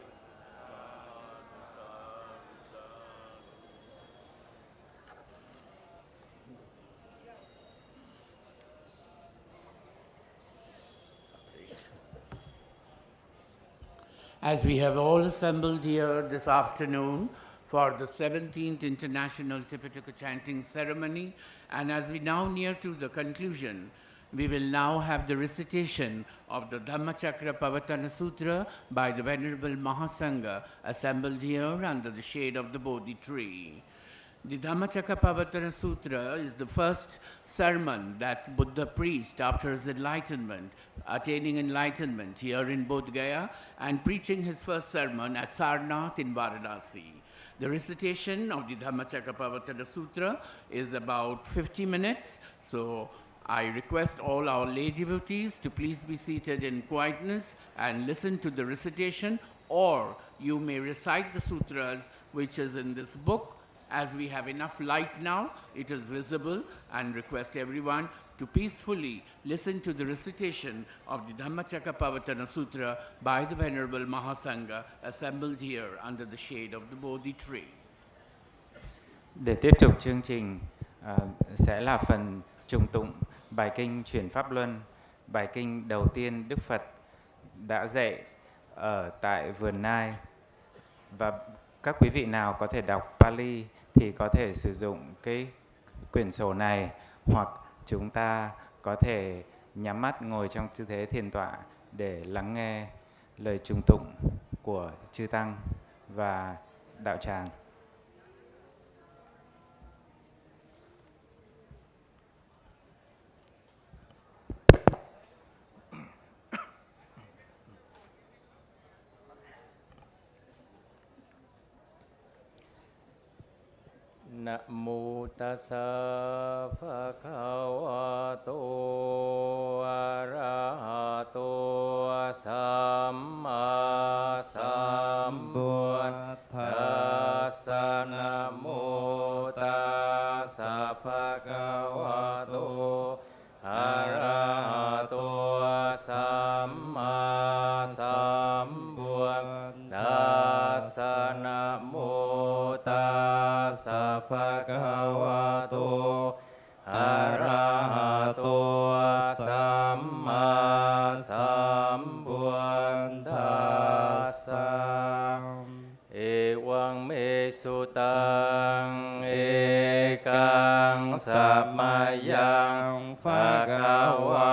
As we have all assembled here this afternoon for the 17th International Tipitaka Chanting Ceremony, and as we now near to the conclusion, we will now have the recitation of the Dhammachakra Pavatana Sutra by the Venerable Mahasangha assembled here under the shade of the Bodhi tree. The Dhammachakra Pavatana Sutra is the first sermon that Buddha preached after his enlightenment, attaining enlightenment here in Bodh Gaya, and preaching his first sermon at Sarnath in Varanasi. The recitation of the Dhammachakra Pavatana Sutra is about 50 minutes, so I request all our lay devotees to please be seated in quietness and listen to the recitation, or you may recite the sutras which is in this book. As we have enough light now, it is visible, and request everyone to peacefully listen to the recitation of the Dhammachakra Pavatana Sutra by the Venerable Mahasangha assembled here under the shade of the Bodhi tree. Để tiếp tục chương trình sẽ là phần trùng tụng bài kinh Chuyển Pháp Luân, bài kinh đầu tiên Đức Phật đã dạy ở tại Vườn Nai, và các quý vị nào có thể đọc Pali thì có thể sử dụng cái quyển sổ này, hoặc chúng ta có thể nhắm mắt ngồi trong tư thế thiền tọa để lắng nghe lời trùng tụng của chư tăng và đạo tràng. Namo tassa bhagavato arahato samma sambuddhassa. Namo tassa bhagavato arahato samma sambuddhassa. Namo tassa bhagavato arahato samma sambuddhassa. Ewang me sutang ekang samayang bhagava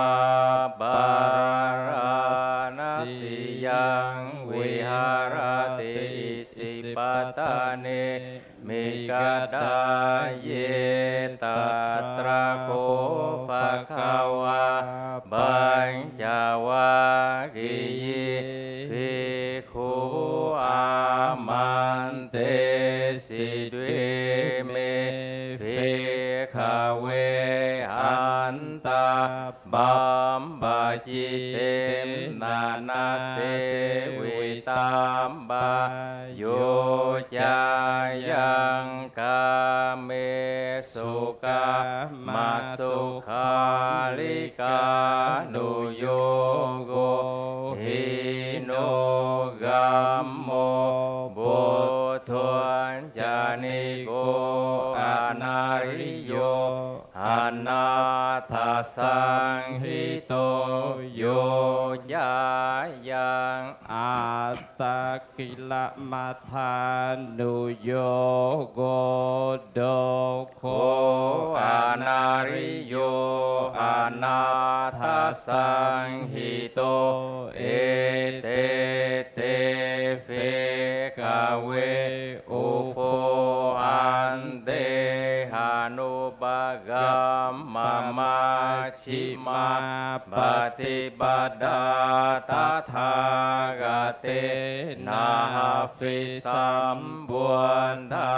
paranasiyang viharati isipatane Mikadaye tatra ko phakawa banjawa giyi fikhu amante sidwe me fikhawe anta bamba chitem nanase vitamba yo jayang kame suka masukhalika no yogo hino gammo bodhuan janiko anariyo นาถสังหิโตโยยายังอาตกิลมัทานุโยโกโดโคอานาริโยอานาถสังหิโตเอเตเตเฟกเวอุโฟอันเตหานุบากามมาชิมาปฏิบัติตถาคเตนาฟิสัมบุญตา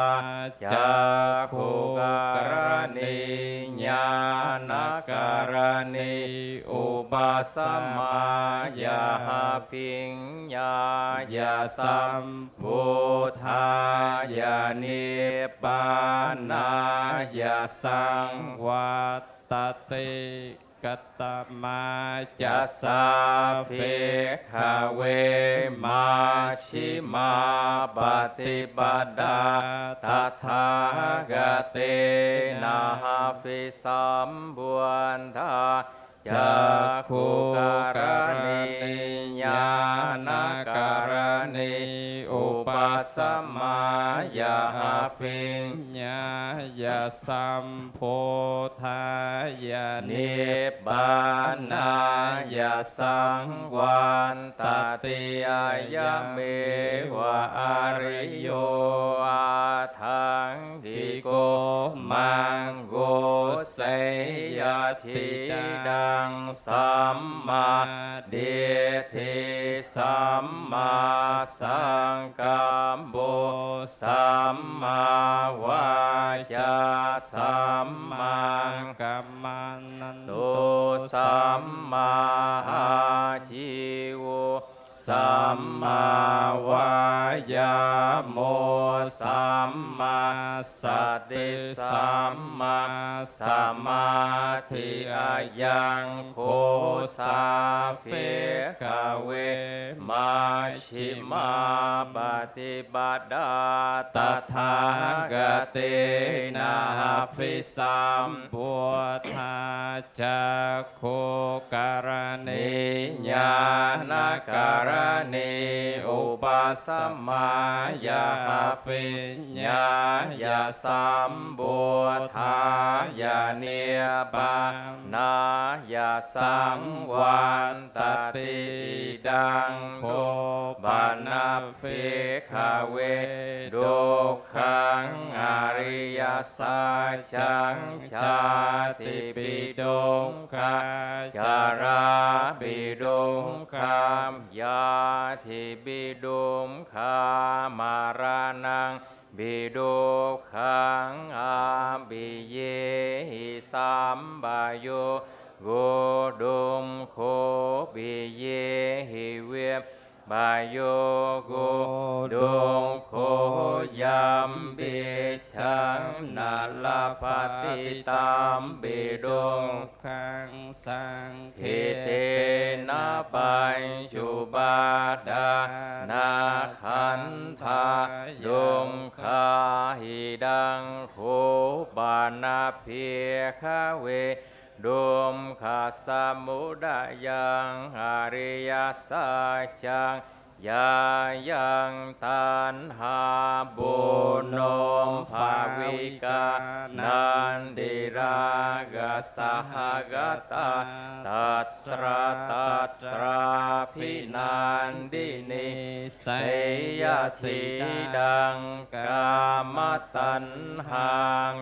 จักขุการณิญาณการณิอุปัสสมายาปิญญายาสัมพุทธายานิพพานายาสังวัตติกัตตมาจัสสะเฟขเวมาชิมาปฏิบัติตถาคเตนาฟิสัมบุญทาจักขุการณิญาณการณิอุปัสสมายาปิญญายาสัมโพธายานิพพานายาสังวันตติอายเมวะอริโยอาทังกิโกมังโกเสยทิดังสัมมาเดทิสัมมาสังกัปโปสัมมาวาจาสัมมากัมมันโตสัมมาชีโวสัมมาวายาโมสัมมาสติสัมมาสมาธิอายังโคสาเฟขเวมาชิมาปฏิบัติตถาคเตนาฟิสัมพุทธาจักขุการณิญาณการณิอุปัสสมายาปิญญายาสัมพุทธายานิพพานายาสังวันตติดังโคปานาภิกขเวดุขังอริยสัจจังชาติปิดุขังจาราปิดุขังยาทิปิดุขังมารานังบิดุขังอาบิเยหิสัมบาโยโกดุมโคบิเยหิเวบายโยโกดุมโคยัมปิชังนาลาปฏิตามบิดุงขังสังทิเตนะปัญจุบาดานาขันธาดุงคาหิดังโคบานาเพียขเวดุมขาสมุดายังอริยสัจจังยายังตันหาบุโนมภาวิกานันดิรากสหกตาตัตราภินันดินิเสยทิดังกามตัณหัง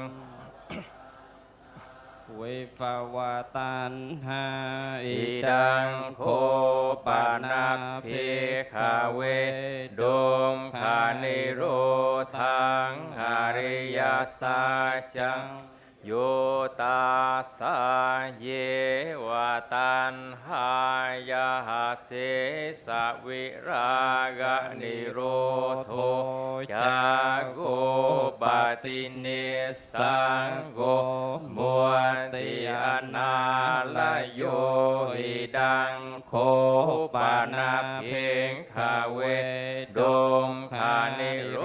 วิภวตัณหาอิดังโคปานาภิกขเวดุมขานิโรธังอริยสัจจังโยตาสาเยวตัณหายาเสสวิรากนิโรโธจักโกปฏิเนสังโฆมุติอนาลโยหิดังโคปานาภิกขเวดุมขานิโร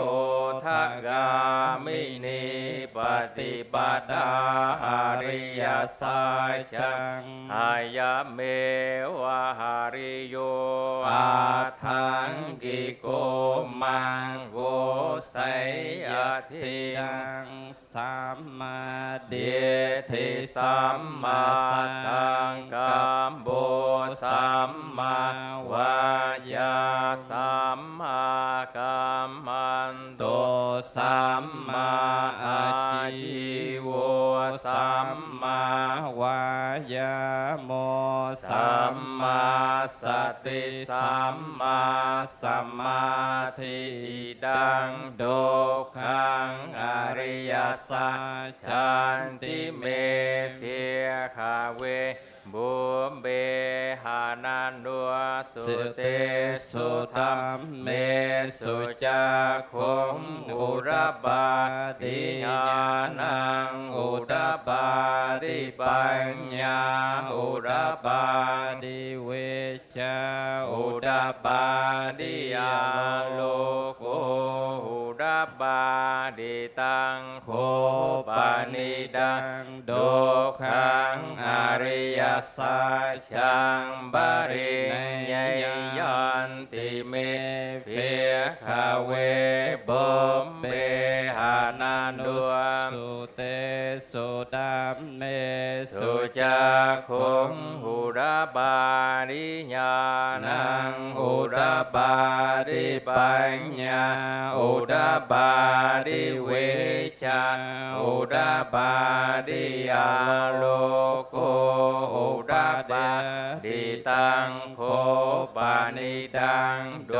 ธกามินีปฏิปทาอริย สัจจังอายะเมวะหาริโยอาทังกิโกมังโวไสยทิยังสัมมาเดทิสัมมาสังกัมโบสัมมาวายาสัมมากัมมันโตสัมมาอาชีโวสัมมาวายาโมสัมมาสติสัมมาสมาธิดังโดขังอริยสัจจันติเมเฟียคาเวบุมเบหานันดัวสุเตสุธรรมเมสุจักขุงอุรบาติญาณังอุรบาติปัญญาอุรบาติเวชาอุรบาติยาโลโกอุรบาติตังโคปานิดังโดขังอริยสัจจังบริญญายันติเมเฟียคาเวบุมเบหานันดัวสุเตสุดัมเมสุจักขุงอุรบาติญาณังอุรบาติปัญญาอุรบาติเวชาอุรบาติยาโลโกอุรบาติตังโคปานิดังโด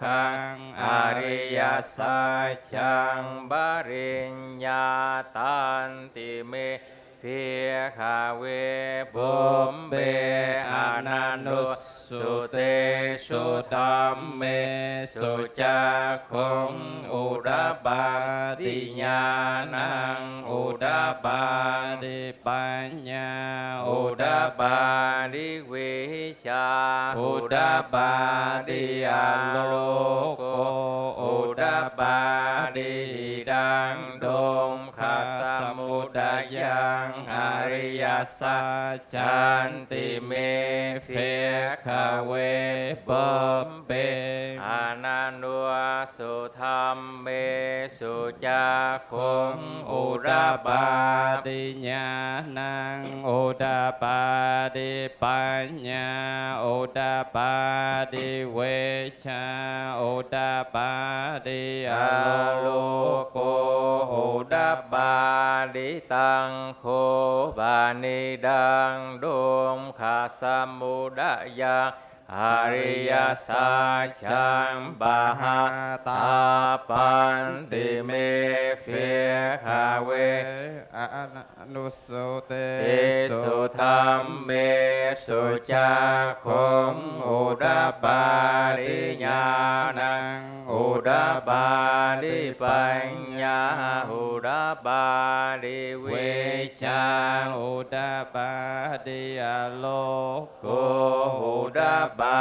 ขังอริยสัจจังบริญญาตันติเมเฟียคาเวบุมเบอานันดุสุเตสุธรรมเมสุจักขุงอุรบาติญาณังอุรบาติปัญญาอุรบาติเวชาอุรบาติยาโลโกอุรบาติดังดงขัสสมุทัยยังอริยสัจจันติเมเฟียคาเวบุมเบอานันดัวสุธรรมเมสุจักขุงอุรบาติญาณังอุรบาติปัญญาอุรบาติเวชาอุรบาติอาโลโกอุรบาติตังโคบานิดังโดมขาสมุดายาอริยสัจจังบาหาตาปันติเมเฟียคาเวอนุสุเตสุธรรมเมสุจักขุงอุรบาติญาณังอุรบาติปัญญาอุรบาติเวชาอุรบาติอโลโกอุรบา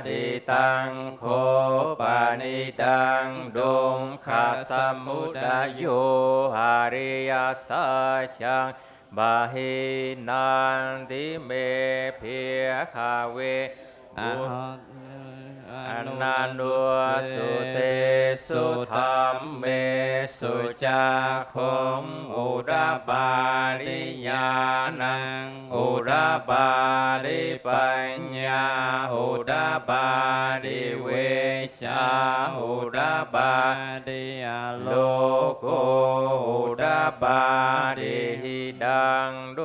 ติตังโคปานิดังดงขัสสมุทัยโยอริยสัจจังบาหินันติเมเพียคาเวอนันดัวสุเตสุธรรมเมสุจักขุงอุรบาติญาณังอุรบาติปัญญาอุรบาติเวชาอุรบาติอโลโกอุรบาติดังด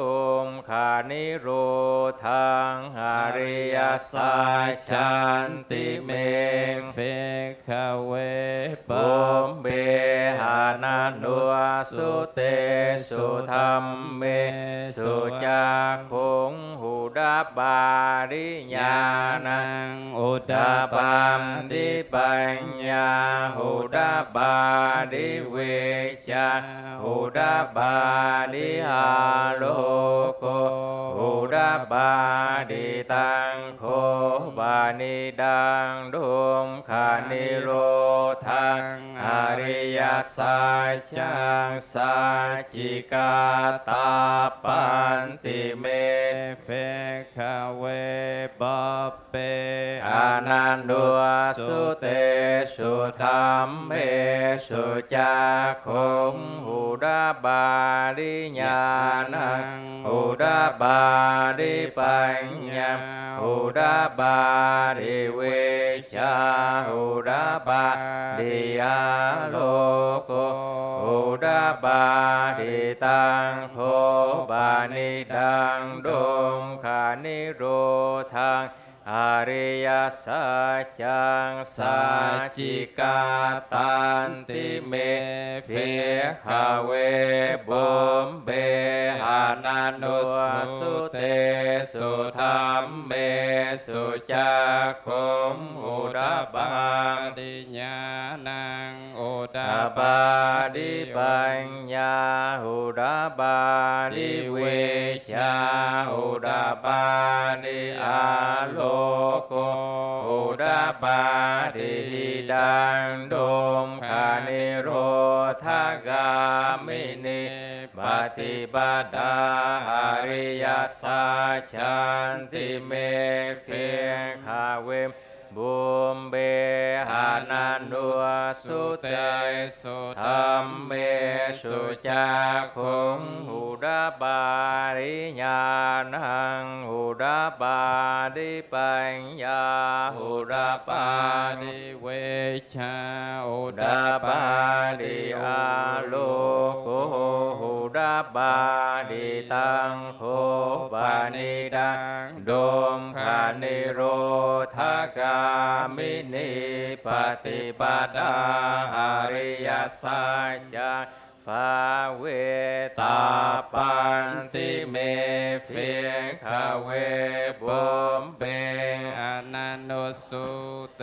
มขานิโรธังอริยสัจจันติเมเฟคเวบุมเบหานันดัวสุเตสุธรรมเมสุจักขุงอุร บาริญาณังอุดาบามดิปัญญาอุดาบาดิเวชาอุดาบาดิอาโลโกอุดาบาดิตังโคบานิดังดุมขานิโรธังอริยสัจจังสัจจิกาตาปันติเมเฟคเวบเปอานันดุสุเตสุธรรมเมสุจักขุงอุดาบาริญาณังอุดาบาริปัญญาอุดาบาริเวชาอุดาบาริอาโลโกอุดาบาริตังโคบานิดังดงขานิโรธังอริยสัจจังสัจจิกาตันติเมเพียขเวบุมเบหานันโนสุเตสุธรรมเมสุจักขุงอุดาบาดิญาณังอุดาบาดิปัญญาอุดาบาดิเวชาอุดาบาดิอาโลโกอุดาบาดิดังดมขานิโรธกามินิปฏิปทาอริยสัจจันติเมเฟคาเวบุมเบหานันดุสุเตสุธรรมเมสุจักขุงอุดาบาริญาณังอุดาบาดิปัญญาอุดาบาดิเวชาอุดาบาดิอาโลโกอุดาบาดิตังโคบานิดังดมขานิโรธกามินิปฏิปทาอริยสัจจังฟาเวตาปันติเมเฟคเวบุมเบอนันโนสุเต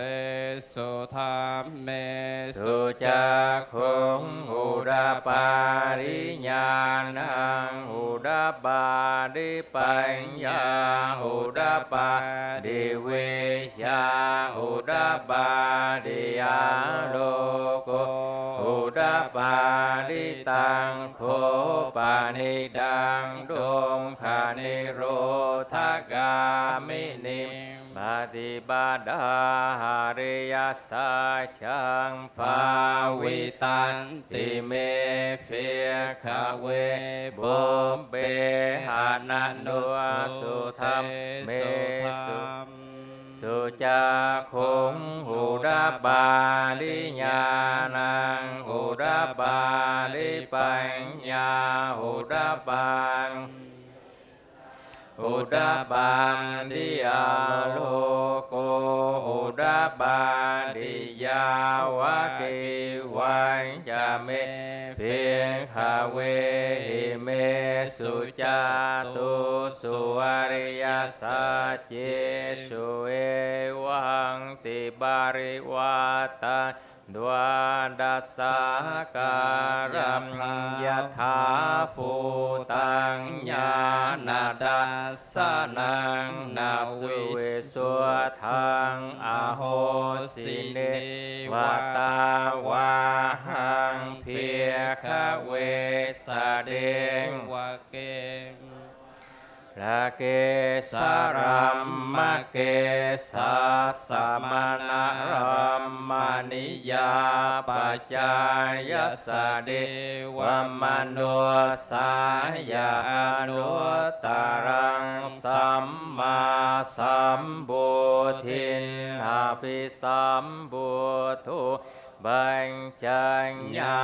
สุธรรมเมสุจักขุงอุดาบาริญาณังอุดาบาดิปัญญาอุดาบาดิเวชาอุดาบาดิอาโลโกอุดาบาดิตังโคปานิดังดมขานิโรธกามินิปฏิบัติหาริยสัจจังฟาวิตันติเมเฟคเวบุมเบหานันโนสุธรรมเมสุจักขุงอุดาบาลิญาณังอุดาบาลิปัญญาอุดาบาอุดาบาดิอาโลโกอุดาบาดิยาวะเกวันจะเมเพียงหาเวหิเมสุจาตุสุอริยสัจเจสุเอวังติบาริวัตาดวาดัสสาการัมยถาภูตังญาณดัสสนังนาสุเวสุทังอโหสิเนวัตาวาหังเพียคเวสเดงวะเกระเกสรัมมะเกสาสมณรัมมานิยาปัจจายสเดวมนุสายานุตรังสัมมาสัมพุทธินอาภิสัมพุทโธบัญจัญญา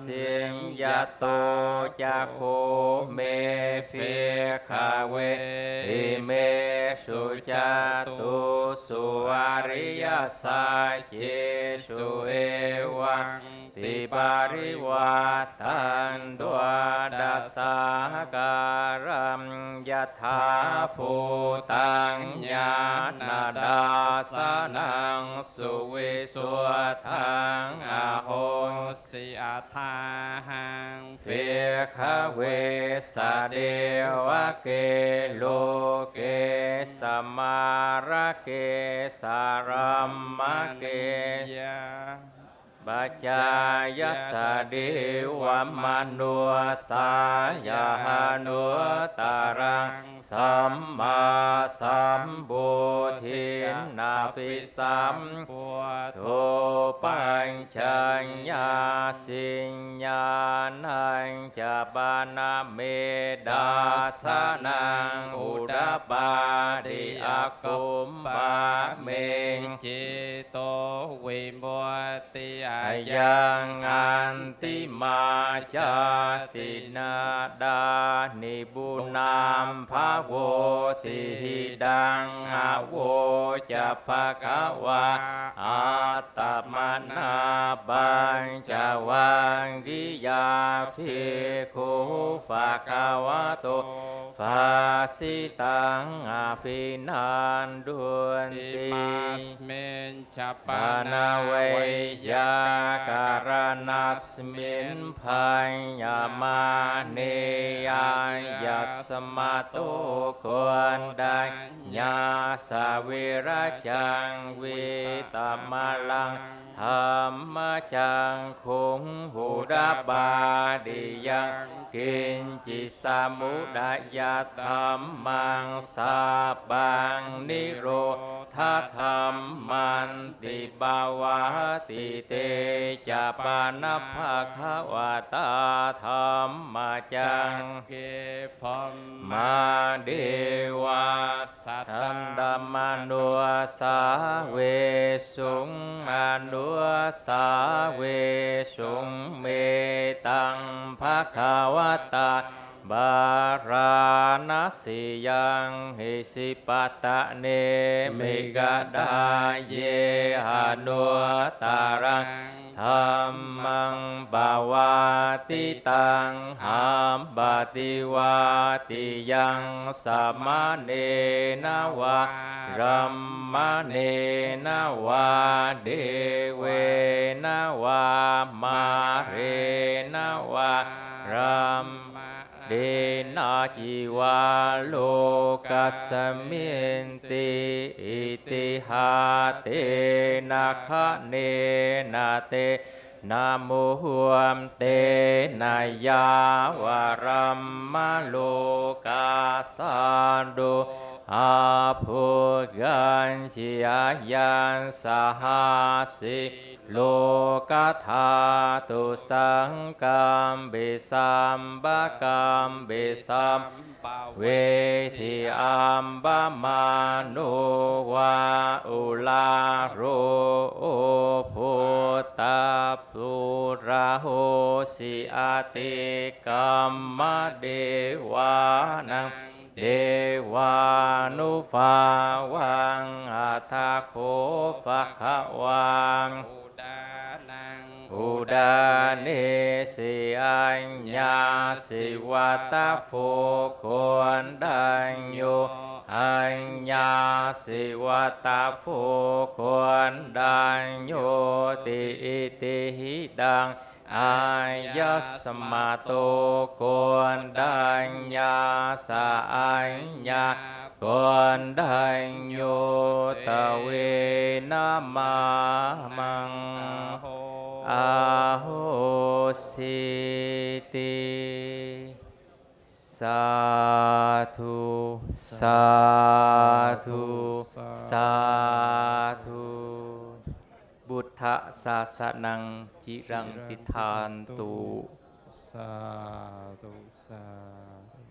สิงยโตจักขุเมเฟคเวอิเมสุจตุสุอริยสัจเจสุเอวัง ติปาริวาตันตวดัสสาการัมยถาภูตังญาณดัสสนังสุวิสุทังอโหสิอาทาหังเวคเวสเดวะเกโลเกสมาระเกสารัมมะเกยะปัจจายสเดวมนุสายานุตารังสัมมาสัมพุทธินาภิสัมพุทโธปัญชัญญาสิญญาณัญจะปานาเมดาสนังอุดาปาดิอากุมปะเมงจิโตวิมุตติอายังอันติมาจาตินาดานิบุนามภาโวติหิดังอาโวจะภะคะวะอาตมนาบัญจวังกิยาภิกขุภะคะวะโตฟาสิตังอาภินันดุนติปานาเวยการนัสมินภัยมาเนยยัสมาโตควรได้ญาสาวิราจังวิตามาลังธรรมจังคุงหูดาบาดิยังกินจิสามุดายาธรรมังสาบังนิโรธาธรรมันติบาวาติเตจาปานะภะคะวะตาธรรมจังเกฟมาเดวาสัตตัมมนุสาเวสุงอนุสาเวสุงเมตังภะคะวะตาบาราณสียังหิสิปัตตะเนมิกดาเยหานุตารังธรรมังบาวาติตังหัมบาติวาติยังสัมมาเนนะวะรัมมาเนนะวะเดเวนะวะมาเรนะวะรัมเดนาจิวาโลกัสมินติอิติหาเตนะคะเนนะเตนะโมหวมเตนะยาวารัมมะโลกาสันโดอาภูกันชิอายันสหัสสิโลกธาตุสังกัมบิสัมบะกัมบิสัมเวทิอัมบะมาโนวาอุลาโรพุตตาปุระโหสิอาติกัมมะเดวานังเดวานุภาวังอัตถะโคภะคะวังอุดาเนสิอัญญาสิวัตโฟควรดัญโยอัญญาสิวัตโฟควรดัญโยติอิติหิดังอายะสมาโตควรดัญญาสะอัญญาควรดัญโยตเวนะมามังอาโหสิติสาธุสาธุสาธุบุตถศาสนังจิรังติทานตุสาธุสาธุ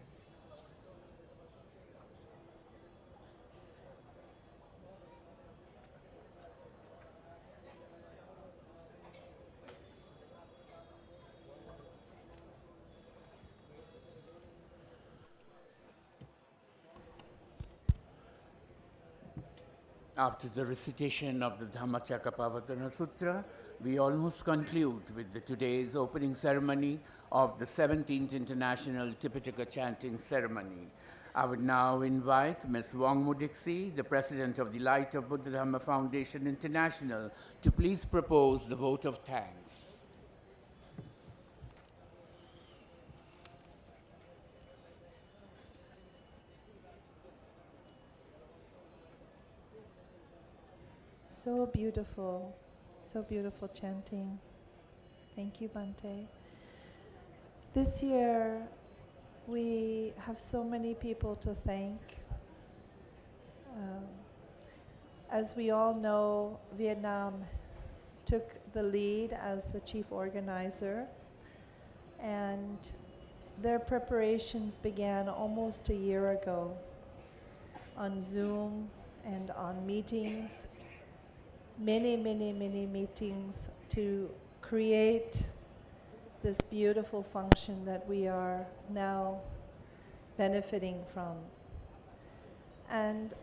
ข After the recitation of the Dhammachakra Sutra, we almost conclude with today's opening ceremony of the 17th International Tipitaka Chanting Ceremony. I would now invite Ms. Wong Mudiksi, the President of the Light of Buddha Dhamma Foundation International, to please propose the vote of thanks. So beautiful chanting. Thank you, Bhante. This year, we have so many people to thank. As we all know, Vietnam took the lead as the chief organizer, and their preparations began almost a year ago on Zoom and on meetings. Many meetings to create this beautiful function that we are now benefiting from. And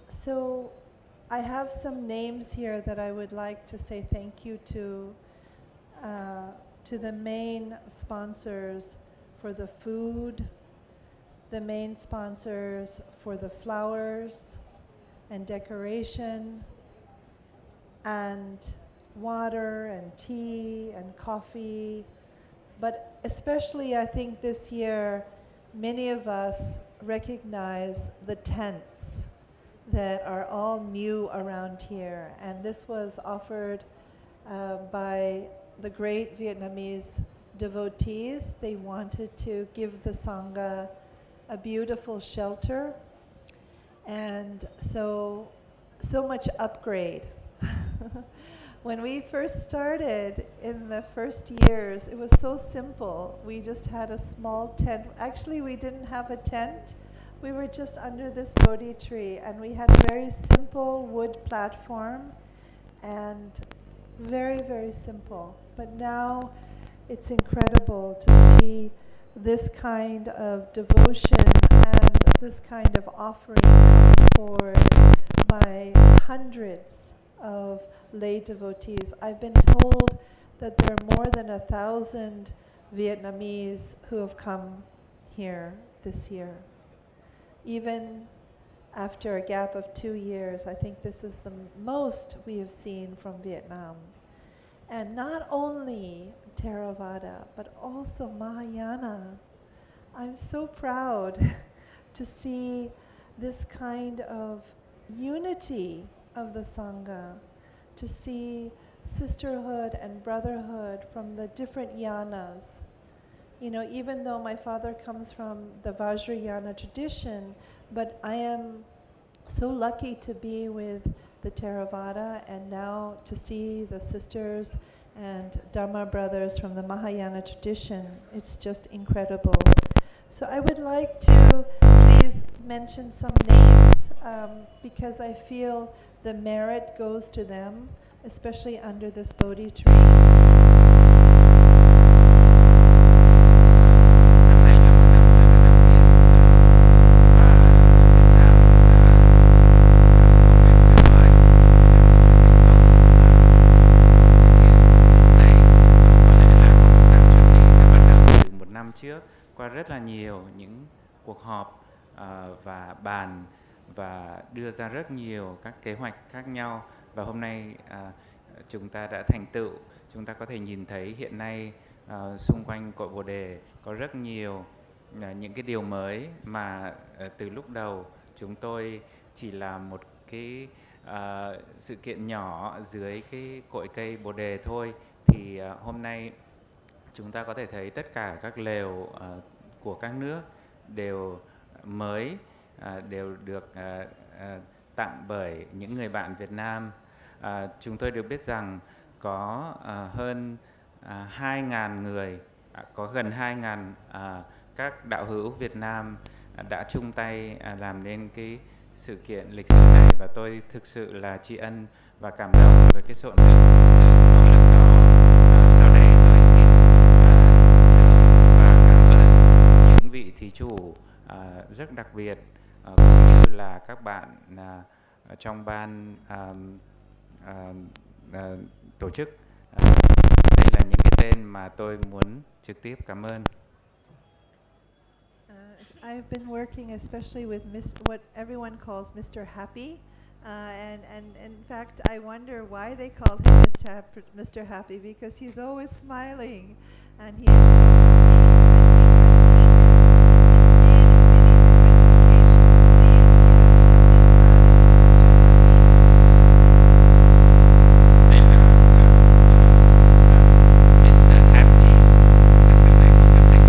so I have some names here that I would like to say thank you to the main sponsors for the food, the main sponsors for the flowers and decoration, and water and tea and coffee. But especially I think this year, many of us recognize the tents that are all new around here. And this was offered by the great Vietnamese devotees. They wanted to give the Sangha a beautiful shelter. And so much upgrade. When we first started in the first years, it was so simple. We just had a small tent. Actually, we didn't have a tent. We were just under this Bodhi tree, and we had a very simple wood platform, and very simple. But now it's incredible to see this kind of devotion and this kind of offering coming forward by hundreds of lay devotees. I've been told that there are more than 1,000 Vietnamese who have come here this year. Even after a gap of 2 years, I think this is the most we have seen from Vietnam. And not only Theravada, but also Mahayana. I'm so proud to see this kind of unity of the Sangha, to see sisterhood and brotherhood from the different yanas. You know, even though my father comes from the Vajrayana tradition, but I am so lucky to be with the Theravada and now to see the sisters and Dharma brothers from the Mahayana tradition. It's just incredible. So I would like to please mention some names because I feel the merit goes to them, especially under this Bodhi tree. Một năm trước, qua rất là nhiều những cuộc họp và bàn và đưa ra rất nhiều các kế hoạch khác nhau, và hôm nay chúng ta đã thành tựu. Chúng ta có thể nhìn thấy hiện nay xung quanh cội Bồ Đề có rất nhiều những cái điều mới mà từ lúc đầu chúng tôi chỉ là một cái sự kiện nhỏ dưới cái cội cây Bồ Đề thôi, thì hôm nay chúng ta có thể thấy tất cả các lều của các nước đều mới, đều được tặng bởi những người bạn Việt Nam. Chúng tôi được biết rằng có hơn 2.000 người, có gần 2.000 các đạo hữu Việt Nam đã chung tay làm nên cái sự kiện lịch sử này, và tôi thực sự là tri ân và cảm động với cái sự nỗ lực đó. Sau đây tôi xin xưng và cảm ơn những vị thí chủ rất đặc biệt, cũng như là các bạn trong ban tổ chức. Đây là những cái tên mà tôi muốn trực tiếp cảm ơn. I've been working especially with what everyone calls Mr. Happy. And in fact, I wonder why they called him Mr. Happy, because he's always smiling, and he is so happy. I've seen him in many, many different occasions. Please give a big silence to Mr. Đây là Mr. Happy. Chắc từ này có cái dịch.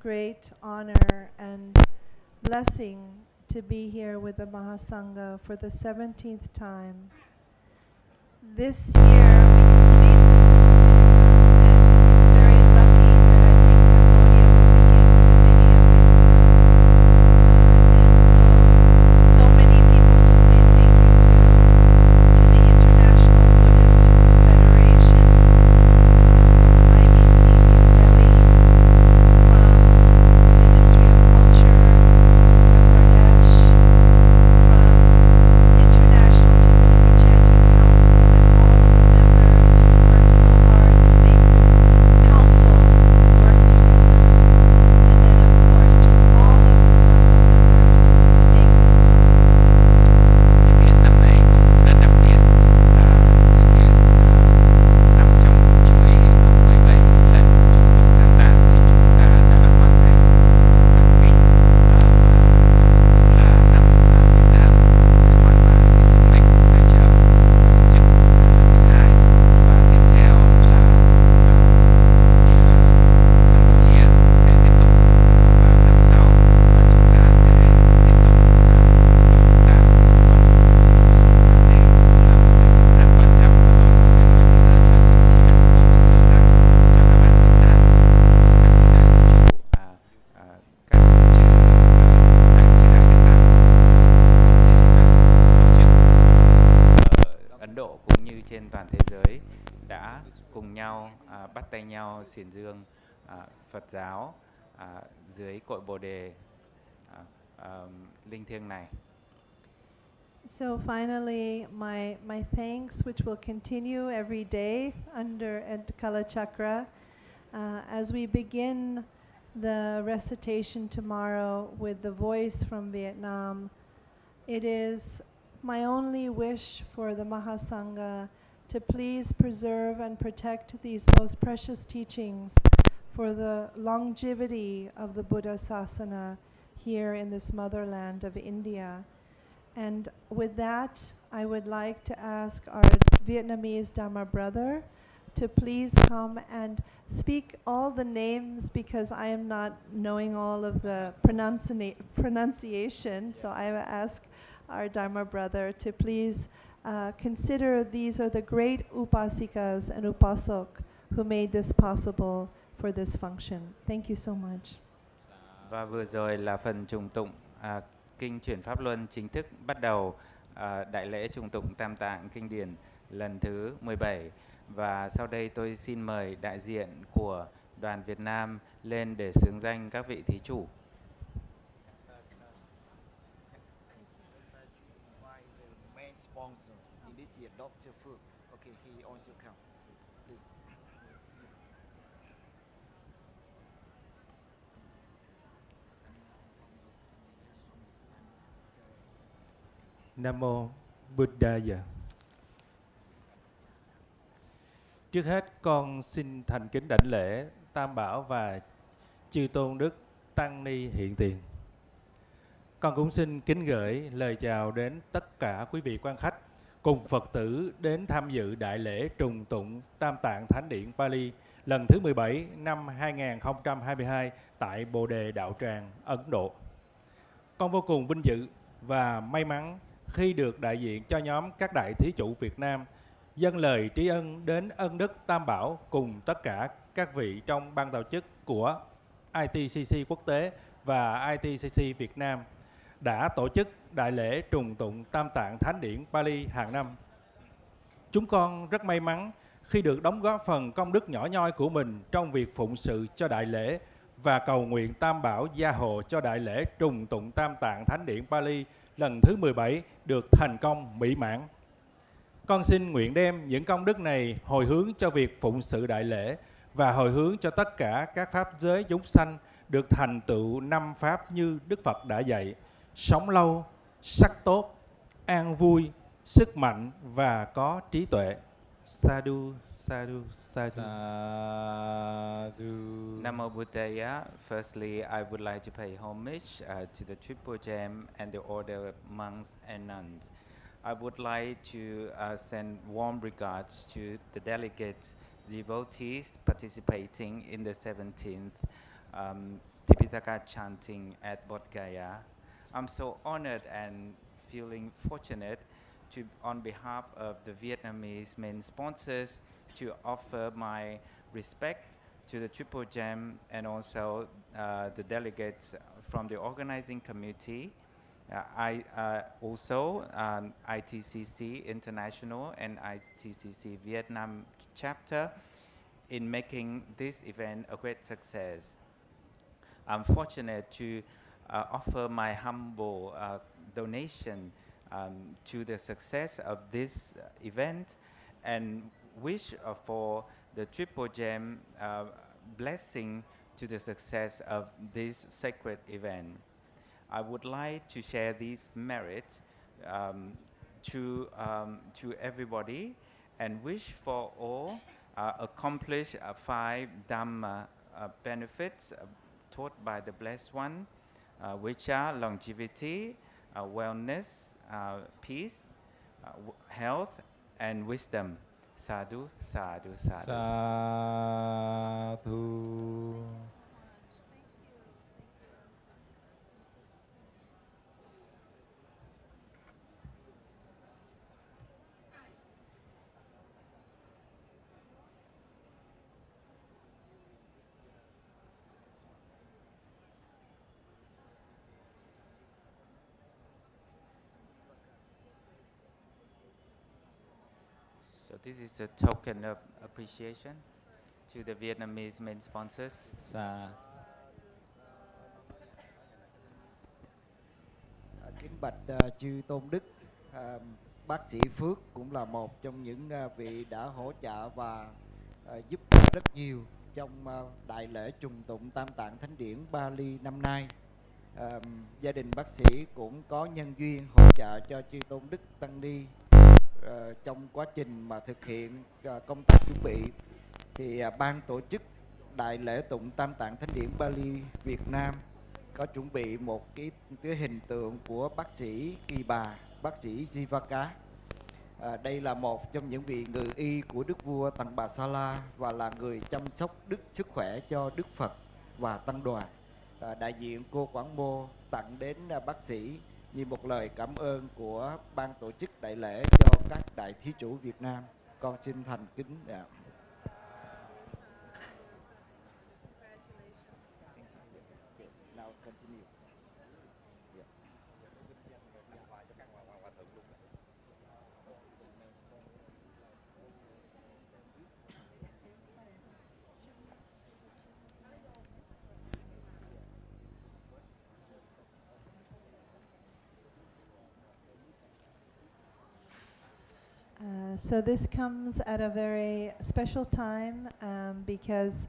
great honor and blessing to be here with the Mahasangha for the 17th time. This year we complete the Sutta Pitaka, and it's very lucky that I think Cambodia will begin with the Vinaya Pitaka. And so many people to say thank you to the International Buddhist Confederation, from IBC New Delhi, from the Ministry of Culture, Uttar Pradesh, from International Tipitaka Chanting Council and all of the members nhau, bắt tay nhau xiển dương Phật giáo dưới cội Bồ đề linh thiêng này. So finally, my thanks, which will continue every day under Kala Chakra, as we begin the recitation tomorrow with the voice from Vietnam. It is my only wish for the Mahasangha to please preserve and protect these most precious teachings for the longevity of the Buddha Sasana here in this motherland of India. And with that, I would like to ask our Vietnamese Dharma brother to please come and speak all the names, because I am not knowing all of the pronunciation. So I will ask our Dharma brother to please consider these are the great upasikas and upasok who made this possible for this function. Thank you so much. Và vừa rồi là phần trùng tụng Kinh Chuyển Pháp Luân chính thức bắt đầu đại lễ trùng tụng Tam Tạng Kinh điển lần thứ 17. Và sau đây tôi xin mời đại diện của đoàn Việt Nam lên để xướng danh các vị thí chủ. Nam mô Buddhaya. Trước hết con xin thành kính đảnh lễ Tam Bảo và chư tôn đức tăng ni hiện tiền. Con cũng xin kính gửi lời chào đến tất cả quý vị quan khách cùng Phật tử đến tham dự đại lễ trùng tụng Tam Tạng Thánh Điển Pali lần thứ 17 năm 2022 tại Bồ Đề Đạo Tràng, Ấn Độ. Con vô cùng vinh dự và may mắn khi được đại diện cho nhóm các đại thí chủ Việt Nam dâng lời tri ân đến ân đức Tam Bảo cùng tất cả các vị trong ban tổ chức của ITCC quốc tế và ITCC Việt Nam đã tổ chức đại lễ trùng tụng Tam Tạng Thánh Điển Pali hàng năm. Chúng con rất may mắn khi được đóng góp phần công đức nhỏ nhoi của mình trong việc phụng sự cho đại lễ và cầu nguyện Tam Bảo gia hộ cho đại lễ trùng tụng Tam Tạng Thánh Điển Pali lần thứ 17 được thành công mỹ mãn. Con xin nguyện đem những công đức này hồi hướng cho việc phụng sự đại lễ và hồi hướng cho tất cả các pháp giới chúng sanh được thành tựu 5 pháp như Đức Phật đã dạy: sống lâu, sắc tốt, an vui, sức mạnh và có trí tuệ. Sadhu, sadhu, sadhu. Sadhu. Namo Buddhaya. Firstly, I would like to pay homage to the Triple Gem and the order of monks and nuns. I would like to send warm regards to the delegates, devotees participating in the 17th Tipitaka chanting at Bodh Gaya. I'm so honored and feeling fortunate to, on behalf of the Vietnamese main sponsors, to offer my respect to the Triple Gem and also the delegates from the organizing committee. I also ITCC International and ITCC Vietnam chapter in making this event a great success. I'm fortunate to offer my humble donation to the success of this event and wish for the Triple Gem blessing to the success of this sacred event. I would like to share these merits to everybody and wish for all accomplish 5 Dhamma benefits taught by the Blessed One, which are longevity, wellness, peace, health, and wisdom. Sadhu, sadhu, sadhu. Sadhu. So this is a token of appreciation. to the Vietnamese main sponsors. Kính bạch chư Tôn Đức, bác sĩ Phước cũng là một trong những vị đã hỗ trợ và giúp đỡ rất nhiều trong đại lễ trùng tụng Tam Tạng Thánh Điển Bali năm nay. Gia đình bác sĩ cũng có nhân duyên hỗ trợ cho chư Tôn Đức Tăng Ni trong quá trình mà thực hiện công tác chuẩn bị. Thì ban tổ chức đại lễ tụng Tam Tạng Thánh Điển Bali Việt Nam có chuẩn bị một cái hình tượng của bác sĩ Kỳ Bà, bác sĩ Jivaka. Đây là một trong những vị ngự y của Đức vua Tằng Bà Sa La và là người chăm sóc sức khỏe cho Đức Phật và Tăng đoàn. Đại diện cô Quảng Mô tặng đến bác sĩ như một lời cảm ơn của ban tổ chức đại lễ cho các đại thí chủ Việt Nam. Con xin thành kính. Now continue. So this comes at a very special time because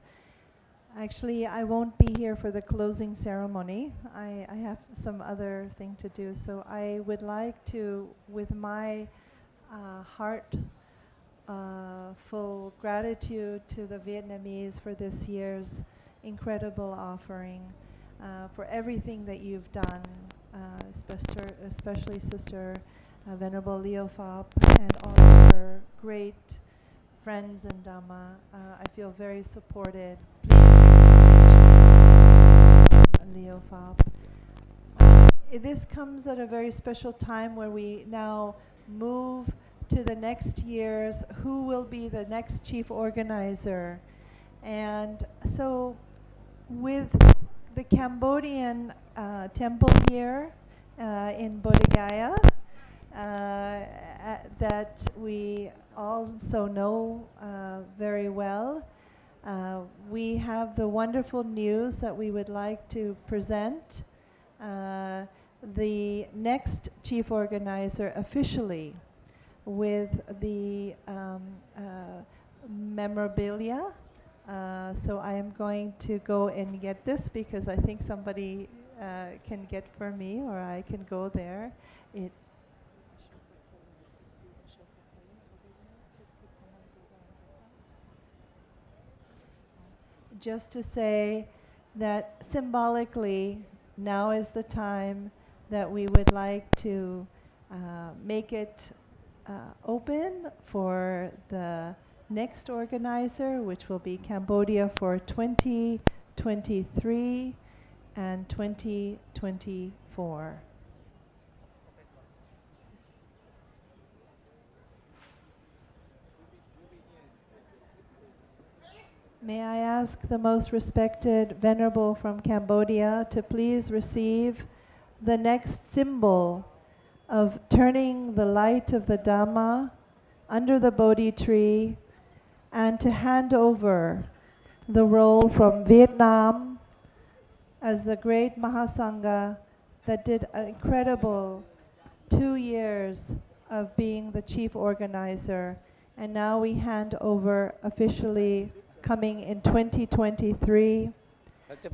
actually I won't be here for the closing ceremony. I have some other thing to do. So I would like to, with my heart full gratitude to the Vietnamese for this year's incredible offering, for everything that you've done, especially Sister Venerable Leo Phop and all of her great friends in Dhamma. I feel very supported. Please Leo Phop. This comes at a very special time where we now move to the next year's who will be the next chief organizer. And so with the Cambodian temple here in Bodh Gaya, that we also know very well. We have the wonderful news that we would like to present. The next chief organizer officially with the memorabilia. So I am going to go and get this because I think somebody can get for me, or I can go there. Just to say that symbolically, now is the time that we would like to make it open for the next organizer, which will be Cambodia for 2023 and 2024. May I ask the most respected Venerable from Cambodia to please receive the next symbol of turning the light of the Dhamma under the Bodhi tree, and to hand over the role from Vietnam as the great Mahasangha that did an incredible 2 years of being the chief organizer. And now we hand over officially, coming in 2023,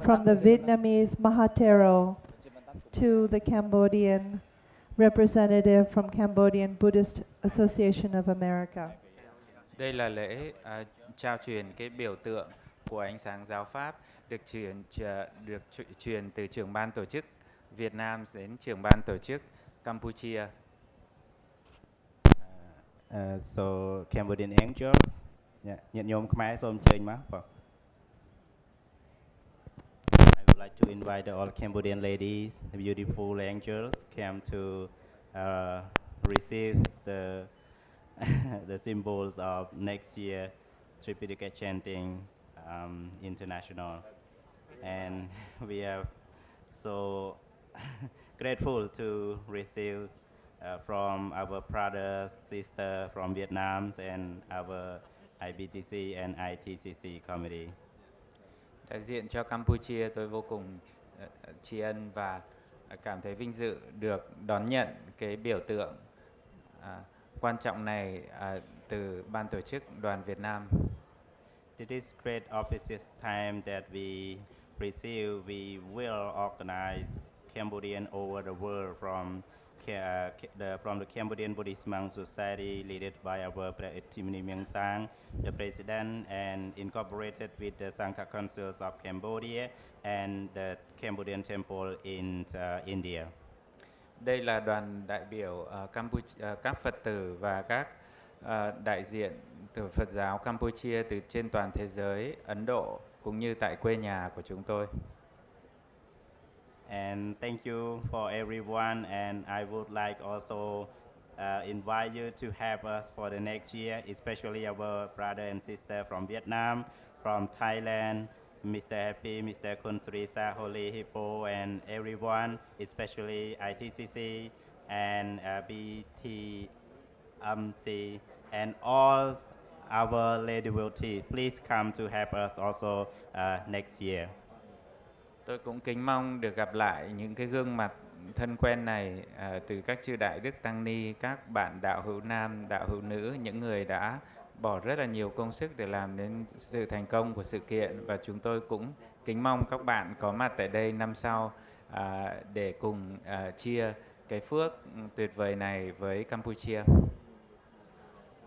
from the Vietnamese Mahatero to the Cambodian representative from Cambodian Buddhist Association of America. Đây là lễ trao truyền cái biểu tượng của ánh sáng giáo pháp được truyền từ trưởng ban tổ chức Việt Nam đến trưởng ban tổ chức Campuchia. So Cambodian angels, nhiệt nhôm Khmer xôm chênh má. I would like to invite all Cambodian ladies, the beautiful angels, come to receive the the symbols of next year Tipitaka chanting international, and we are so grateful to receive from our brothers, sisters from Vietnam and our IBTC and ITCC committee. Đại diện cho Campuchia, tôi vô cùng tri ân và cảm thấy vinh dự được đón nhận cái biểu tượng quan trọng này từ ban tổ chức Đoàn Việt Nam. It is great auspicious time that we receive. We will organize Cambodian over the world from the Cambodian Buddhist Monk Society, led by our Timini Myung Sang, the president, and incorporated with the Sangha Councils of Cambodia and the Cambodian Temple in India. Đây là đoàn đại biểu các Phật tử và các đại diện từ Phật giáo Campuchia từ trên toàn thế giới, Ấn Độ cũng như tại quê nhà của chúng tôi. And thank you for everyone, and I would like also invite you to help us for the next year, especially our brother and sister from Vietnam, from Thailand, Mr. Happy, Mr. Kunsrisa, Holy Hippo, and everyone, especially ITCC and BTMC, and all our lay devotees. Please come to help us also next year. Tôi cũng kính mong được gặp lại những cái gương mặt thân quen này từ các chư đại đức tăng ni, các bạn đạo hữu nam, đạo hữu nữ, những người đã bỏ rất là nhiều công sức để làm đến sự thành công của sự kiện, và chúng tôi cũng kính mong các bạn có mặt tại đây năm sau để cùng chia cái phước tuyệt vời này với Campuchia.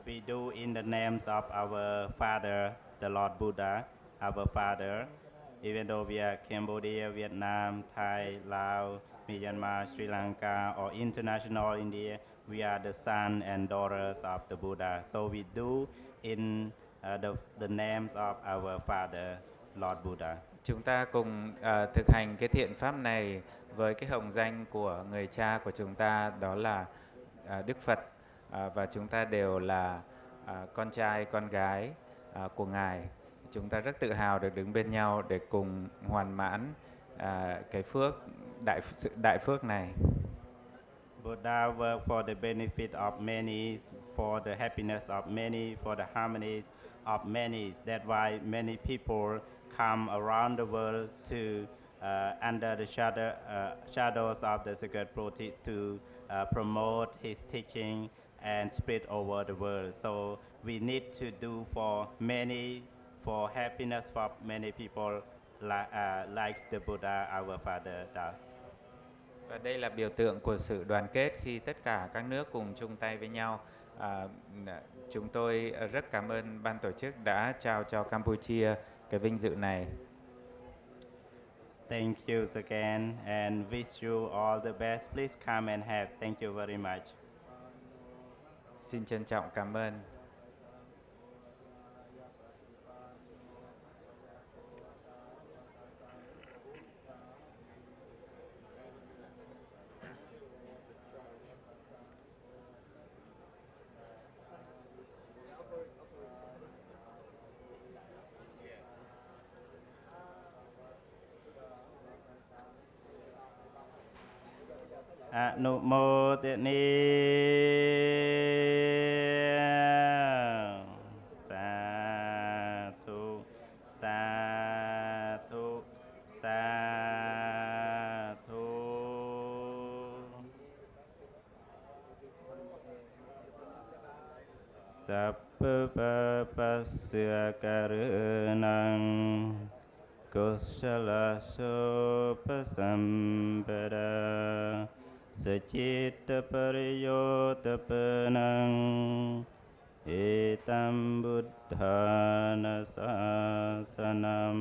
We do in the names of our Father, the Lord Buddha, our Father. Even though we are Cambodia, Vietnam, Thai, Laos, Myanmar, Sri Lanka, or international India, we are the sons and daughters of the Buddha. So we do in the names of our Father, Lord Buddha. Chúng ta cùng thực hành cái thiện pháp này với cái hồng danh của người cha của chúng ta, đó là Đức Phật, và chúng ta đều là con trai, con gái của Ngài. Chúng ta rất tự hào được đứng bên nhau để cùng hoàn mãn cái phước, đại phước này. Buddha work for the benefit of many, for the happiness of many, for the harmonies of many. That's why many people come around the world to under the shadows of the sacred Buddha to promote his teaching and spread over the world. So we need to do for many, for happiness for many people, like the Buddha, our Father, does. Và đây là biểu tượng của sự đoàn kết khi tất cả các nước cùng chung tay với nhau. Chúng tôi rất cảm ơn ban tổ chức đã trao cho Campuchia cái vinh dự này. Thank you again and wish you all the best. Please come and help. Thank you very much. Xin trân trọng cảm ơn. Anumodani Sadhu Sadhu Sadhu. Sappapasya karunang kusala sopasampada Sacita pariyotapanang etam buddhana sasanam.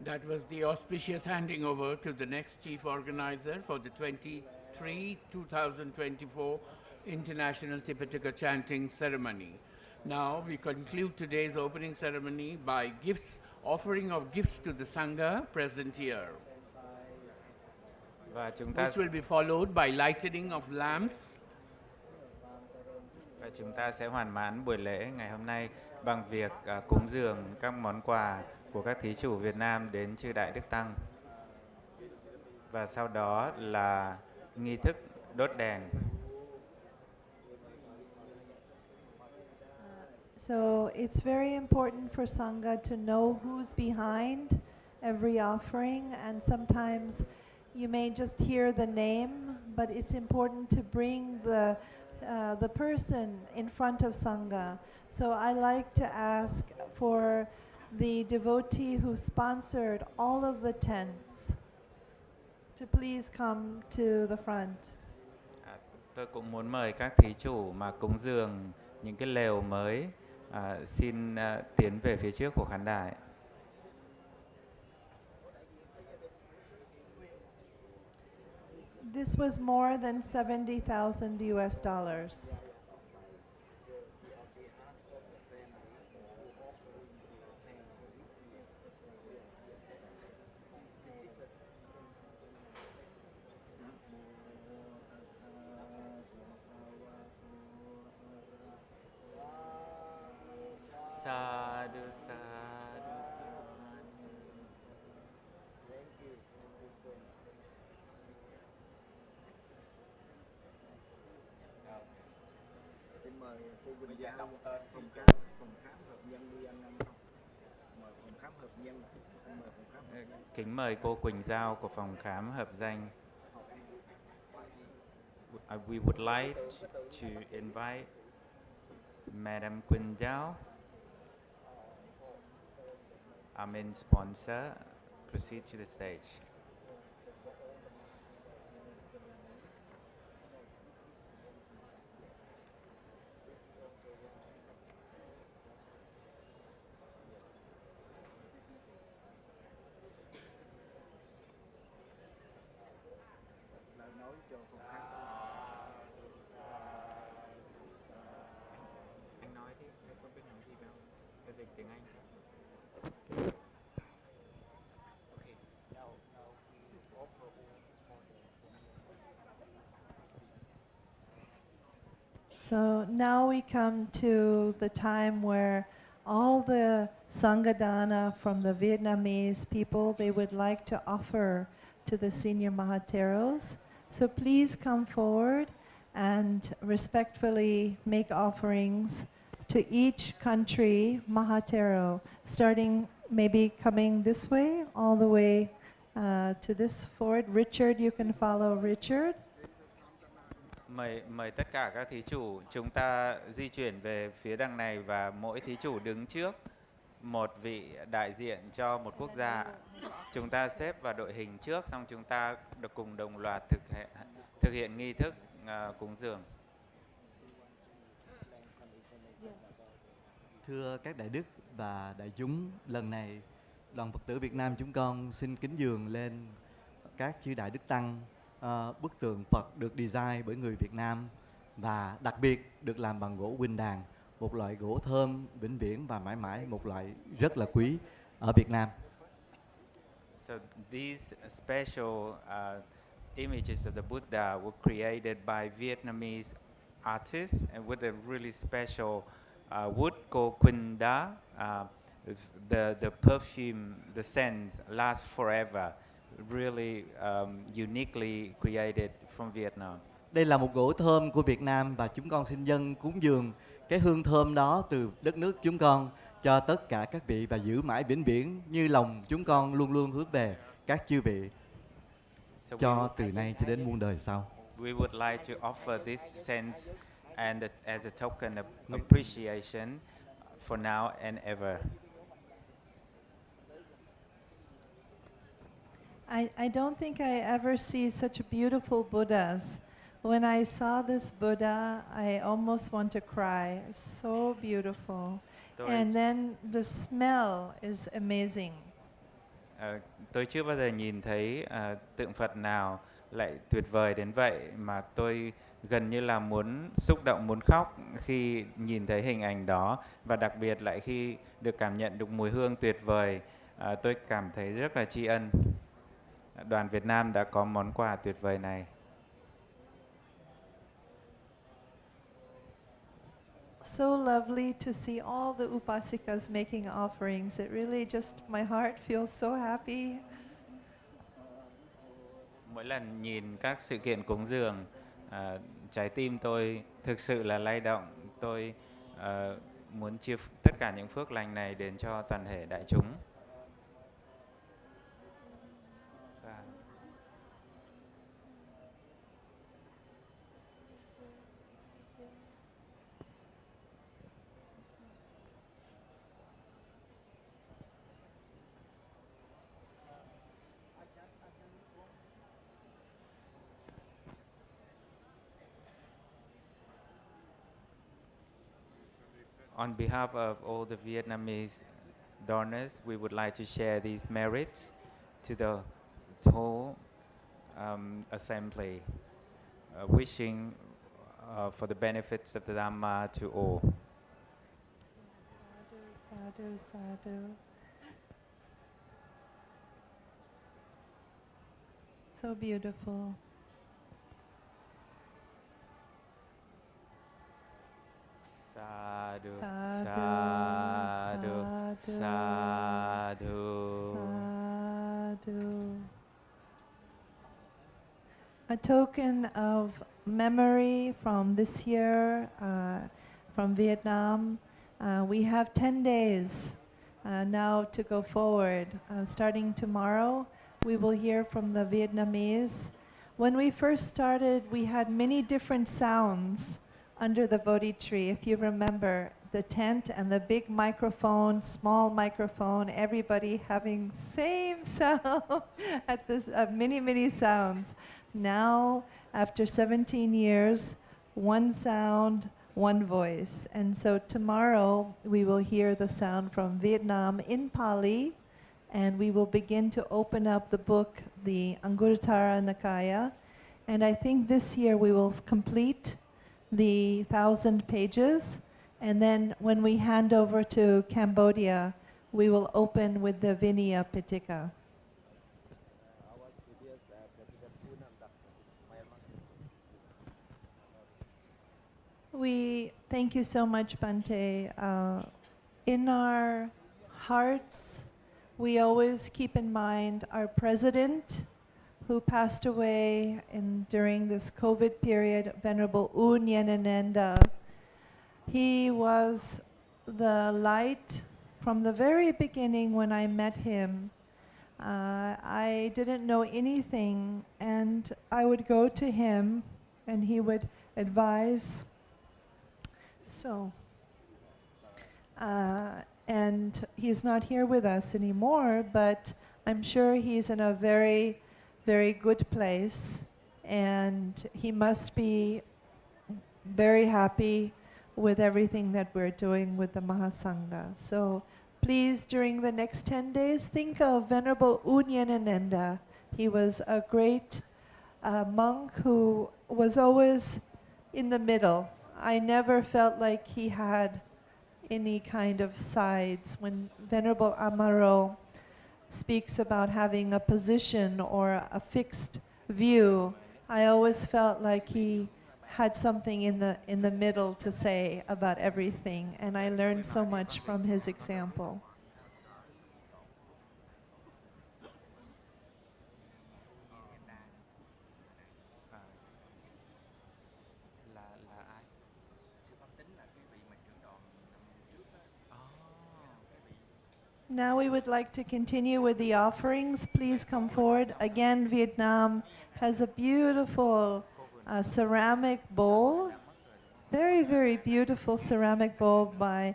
That was the auspicious handing over to the next chief organizer for the 2024 International Tipitaka Chanting Ceremony. Now we conclude today's opening ceremony by offering of gifts to the Sangha present here, which will be followed by lighting of lamps. Và chúng ta sẽ hoàn mãn buổi lễ ngày hôm nay bằng việc cúng dường các món quà của các thí chủ Việt Nam đến chư Đại Đức Tăng. và sau đó là nghi thức đốt đèn. So it's very important for Sangha to know who's behind every offering, and sometimes you may just hear the name, but it's important to bring the person in front of Sangha. So I like to ask for the devotee who sponsored all of the tents to please come to the front. Tôi cũng muốn mời các thí chủ mà cúng dường những cái lều mới xin tiến về phía trước của khán đài. This was more than $70,000. Sadhu, sadhu, Xin mời cô Quỳnh Giao, phòng khám hợp nhân đi anh không? Mời phòng khám hợp nhân, anh mời phòng khám hợp nhân. Kính mời cô Quỳnh Giao của phòng khám hợp danh. We would like to invite Madam Quỳnh Giao, our main sponsor, proceed to the stage. Lời nói cho phòng khám. Anh nói đi, em không biết nói gì đâu. Cái dịch tiếng Anh. So now we come to the time where all the Sanghadana from the Vietnamese people, they would like to offer to the senior Mahateros. So please come forward and respectfully make offerings to each country Mahatero, starting maybe coming this way, all the way to this forward. Richard, you can follow Richard. Mời tất cả các thí chủ chúng ta di chuyển về phía đằng này và mỗi thí chủ đứng trước một vị đại diện cho một quốc gia. Chúng ta xếp vào đội hình trước, xong chúng ta được cùng đồng loạt thực hiện nghi thức cúng dường. Thưa các đại đức và đại chúng, lần này đoàn Phật tử Việt Nam chúng con xin kính dường lên các chư đại đức tăng bức tượng Phật được design bởi người Việt Nam và đặc biệt được làm bằng gỗ huỳnh đàn, một loại gỗ thơm vĩnh viễn và mãi mãi, một loại rất là quý ở Việt Nam. So these special images of the Buddha were created by Vietnamese artists and with a really special wood called Quỳnh Đá. The perfume, the scents last forever. Really uniquely created from Vietnam. Đây là một gỗ thơm của Việt Nam và chúng con xin dâng cúng dường cái hương thơm đó từ đất nước chúng con cho tất cả các vị và giữ mãi vĩnh viễn như lòng chúng con luôn luôn hướng về các chư vị cho từ nay cho đến muôn đời sau. We would like to offer this sense and as a token of appreciation for now and ever. I don't think I ever see such beautiful Buddhas. When I saw this Buddha, I almost want to cry. It's so beautiful. And then the smell is amazing. Tôi chưa bao giờ nhìn thấy tượng Phật nào lại tuyệt vời đến vậy mà tôi gần như là muốn xúc động, muốn khóc khi nhìn thấy hình ảnh đó, và đặc biệt lại khi được cảm nhận được mùi hương tuyệt vời, tôi cảm thấy rất là tri ân. Đoàn Việt Nam đã có món quà tuyệt vời này. So lovely to see all the upasikas making offerings. It really just, my heart feels so happy. Mỗi lần nhìn các sự kiện cúng dường, trái tim tôi thực sự là lay động. Tôi muốn chia tất cả những phước lành này đến cho toàn thể đại chúng. On behalf of all the Vietnamese donors, we would like to share these merits to the whole assembly, wishing for the benefits of the Dhamma to all. Sadhu, sadhu. So beautiful. Sadhu, Sadhu, sadhu, sadhu. Sadhu. A token of memory from this year, from Vietnam. We have 10 days now to go forward. Starting tomorrow, we will hear from the Vietnamese. When we first started, we had many different sounds under the Bodhi tree. If you remember, the tent and the big microphone, small microphone, everybody having same sound at this many sounds. Now, after 17 years, one sound, one voice. And so tomorrow we will hear the sound from Vietnam in Pali, and we will begin to open up the book, the Anguttara Nikaya. And I think this year we will complete the 1,000 pages. And then when we hand over to Cambodia, we will open with the Vinaya Pitaka. We thank you so much, Bhante. In our hearts, we always keep in mind our president, who passed away during this COVID period, Venerable U Nyanananda. He was the light from the very beginning when I met him. I didn't know anything, and I would go to him, and he would advise. And he's not here with us anymore, but I'm sure he's in a very, very good place, and he must be very happy with everything that we're doing with the Mahasangha. So please, during the next 10 days, think of Venerable U Nyanananda. He was a great monk who was always in the middle. I never felt like he had any kind of sides. When Venerable Amaro speaks about having a position or a fixed view, I always felt like he had something in the middle to say about everything, and I learned so much from his example. Now we would like to continue with the offerings. Please come forward. Again, Vietnam has a beautiful ceramic bowl. Very, very beautiful ceramic bowl by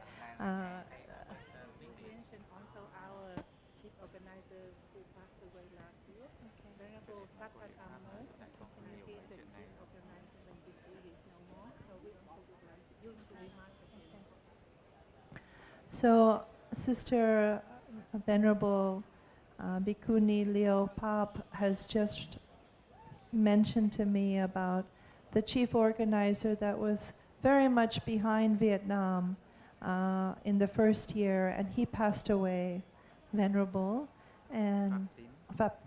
So, Sister Venerable Bhikkhuni Leo Pop has just mentioned to me about the chief organizer that was very much behind Vietnam in the first year, and he passed away, Venerable, and Phap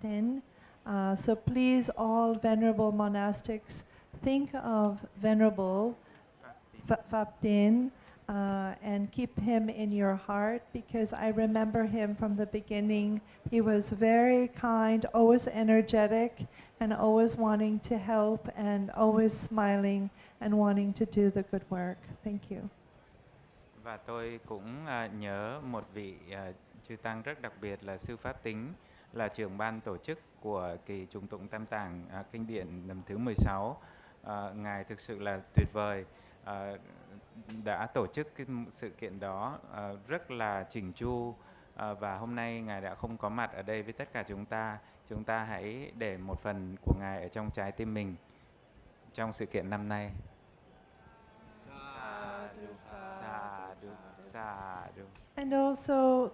so please, all Venerable monastics, think of Venerable Phap and keep him in your heart, because I remember him from the beginning. He was very kind, always energetic, and always wanting to help, and always smiling and wanting to do the good work. Thank you. Và tôi cũng nhớ một vị chư tăng rất đặc biệt là sư Pháp Tính, là trưởng ban tổ chức của kỳ trùng tụng Tam Tạng Kinh điển lần thứ 16. Ngài thực sự là tuyệt vời, đã tổ chức cái sự kiện đó rất là chỉnh chu, và hôm nay Ngài đã không có mặt ở đây với tất cả chúng ta. Chúng ta hãy để một phần của Ngài ở trong trái tim mình trong sự kiện năm nay. And also,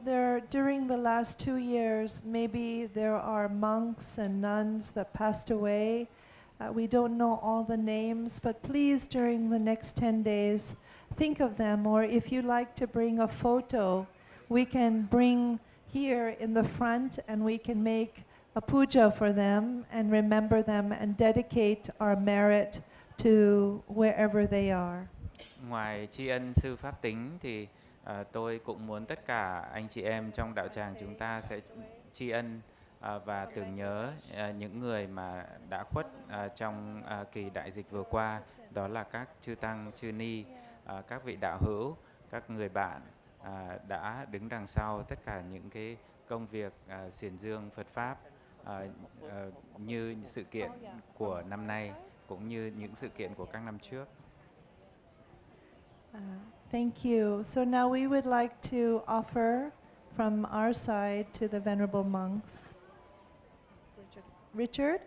during the last 2 years, maybe there are monks and nuns that passed away. We don't know all the names, but please, during the next 10 days, think of them. Or if you like to bring a photo, we can bring here in the front, and we can make a puja for them and remember them and dedicate our merit to wherever they are. Ngoài tri ân sư Pháp Tính thì tôi cũng muốn tất cả anh chị em trong đạo tràng chúng ta sẽ tri ân và tưởng nhớ những người mà đã khuất trong kỳ đại dịch vừa qua. Đó là các chư tăng, chư ni, các vị đạo hữu, các người bạn đã đứng đằng sau tất cả những cái công việc xiển dương Phật Pháp, như sự kiện của năm nay cũng như những sự kiện của các năm trước. Thank you. So now we would like to offer from our side to the venerable monks. Richard?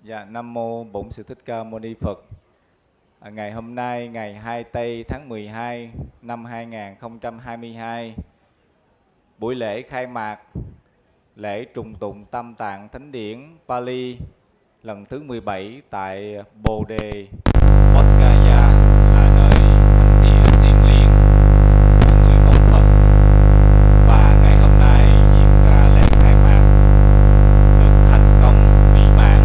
Dạ, Nam Mô Bổn Sư Thích Ca Mâu Ni Phật. Ngày hôm nay, ngày 2 Tây tháng 12 năm 2022, buổi lễ khai mạc lễ trùng tụng Tam Tạng Thánh Điển Pali lần thứ 17 tại Bồ Đề, Bodh Gaya, là nơi thánh địa thiêng liêng của người môn Phật. Và ngày hôm nay diễn ra lễ khai mạc được thành công mỹ mãn,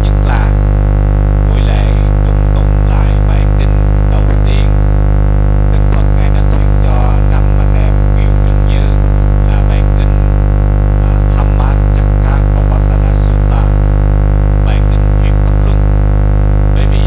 nhất là buổi lễ trùng tụng lại bài kinh đầu tiên Đức Phật Ngài đã thuyết cho 5 anh em Kiều Trần Như, là bài kinh Dhammachakra, bài kinh thuyết bất luân. Bởi vì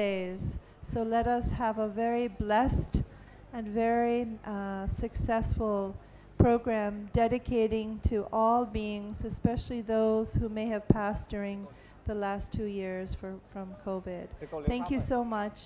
days. So let us have a very blessed and very successful program dedicating to all beings, especially those who may have passed during the last 2 years from COVID. Thank you so much.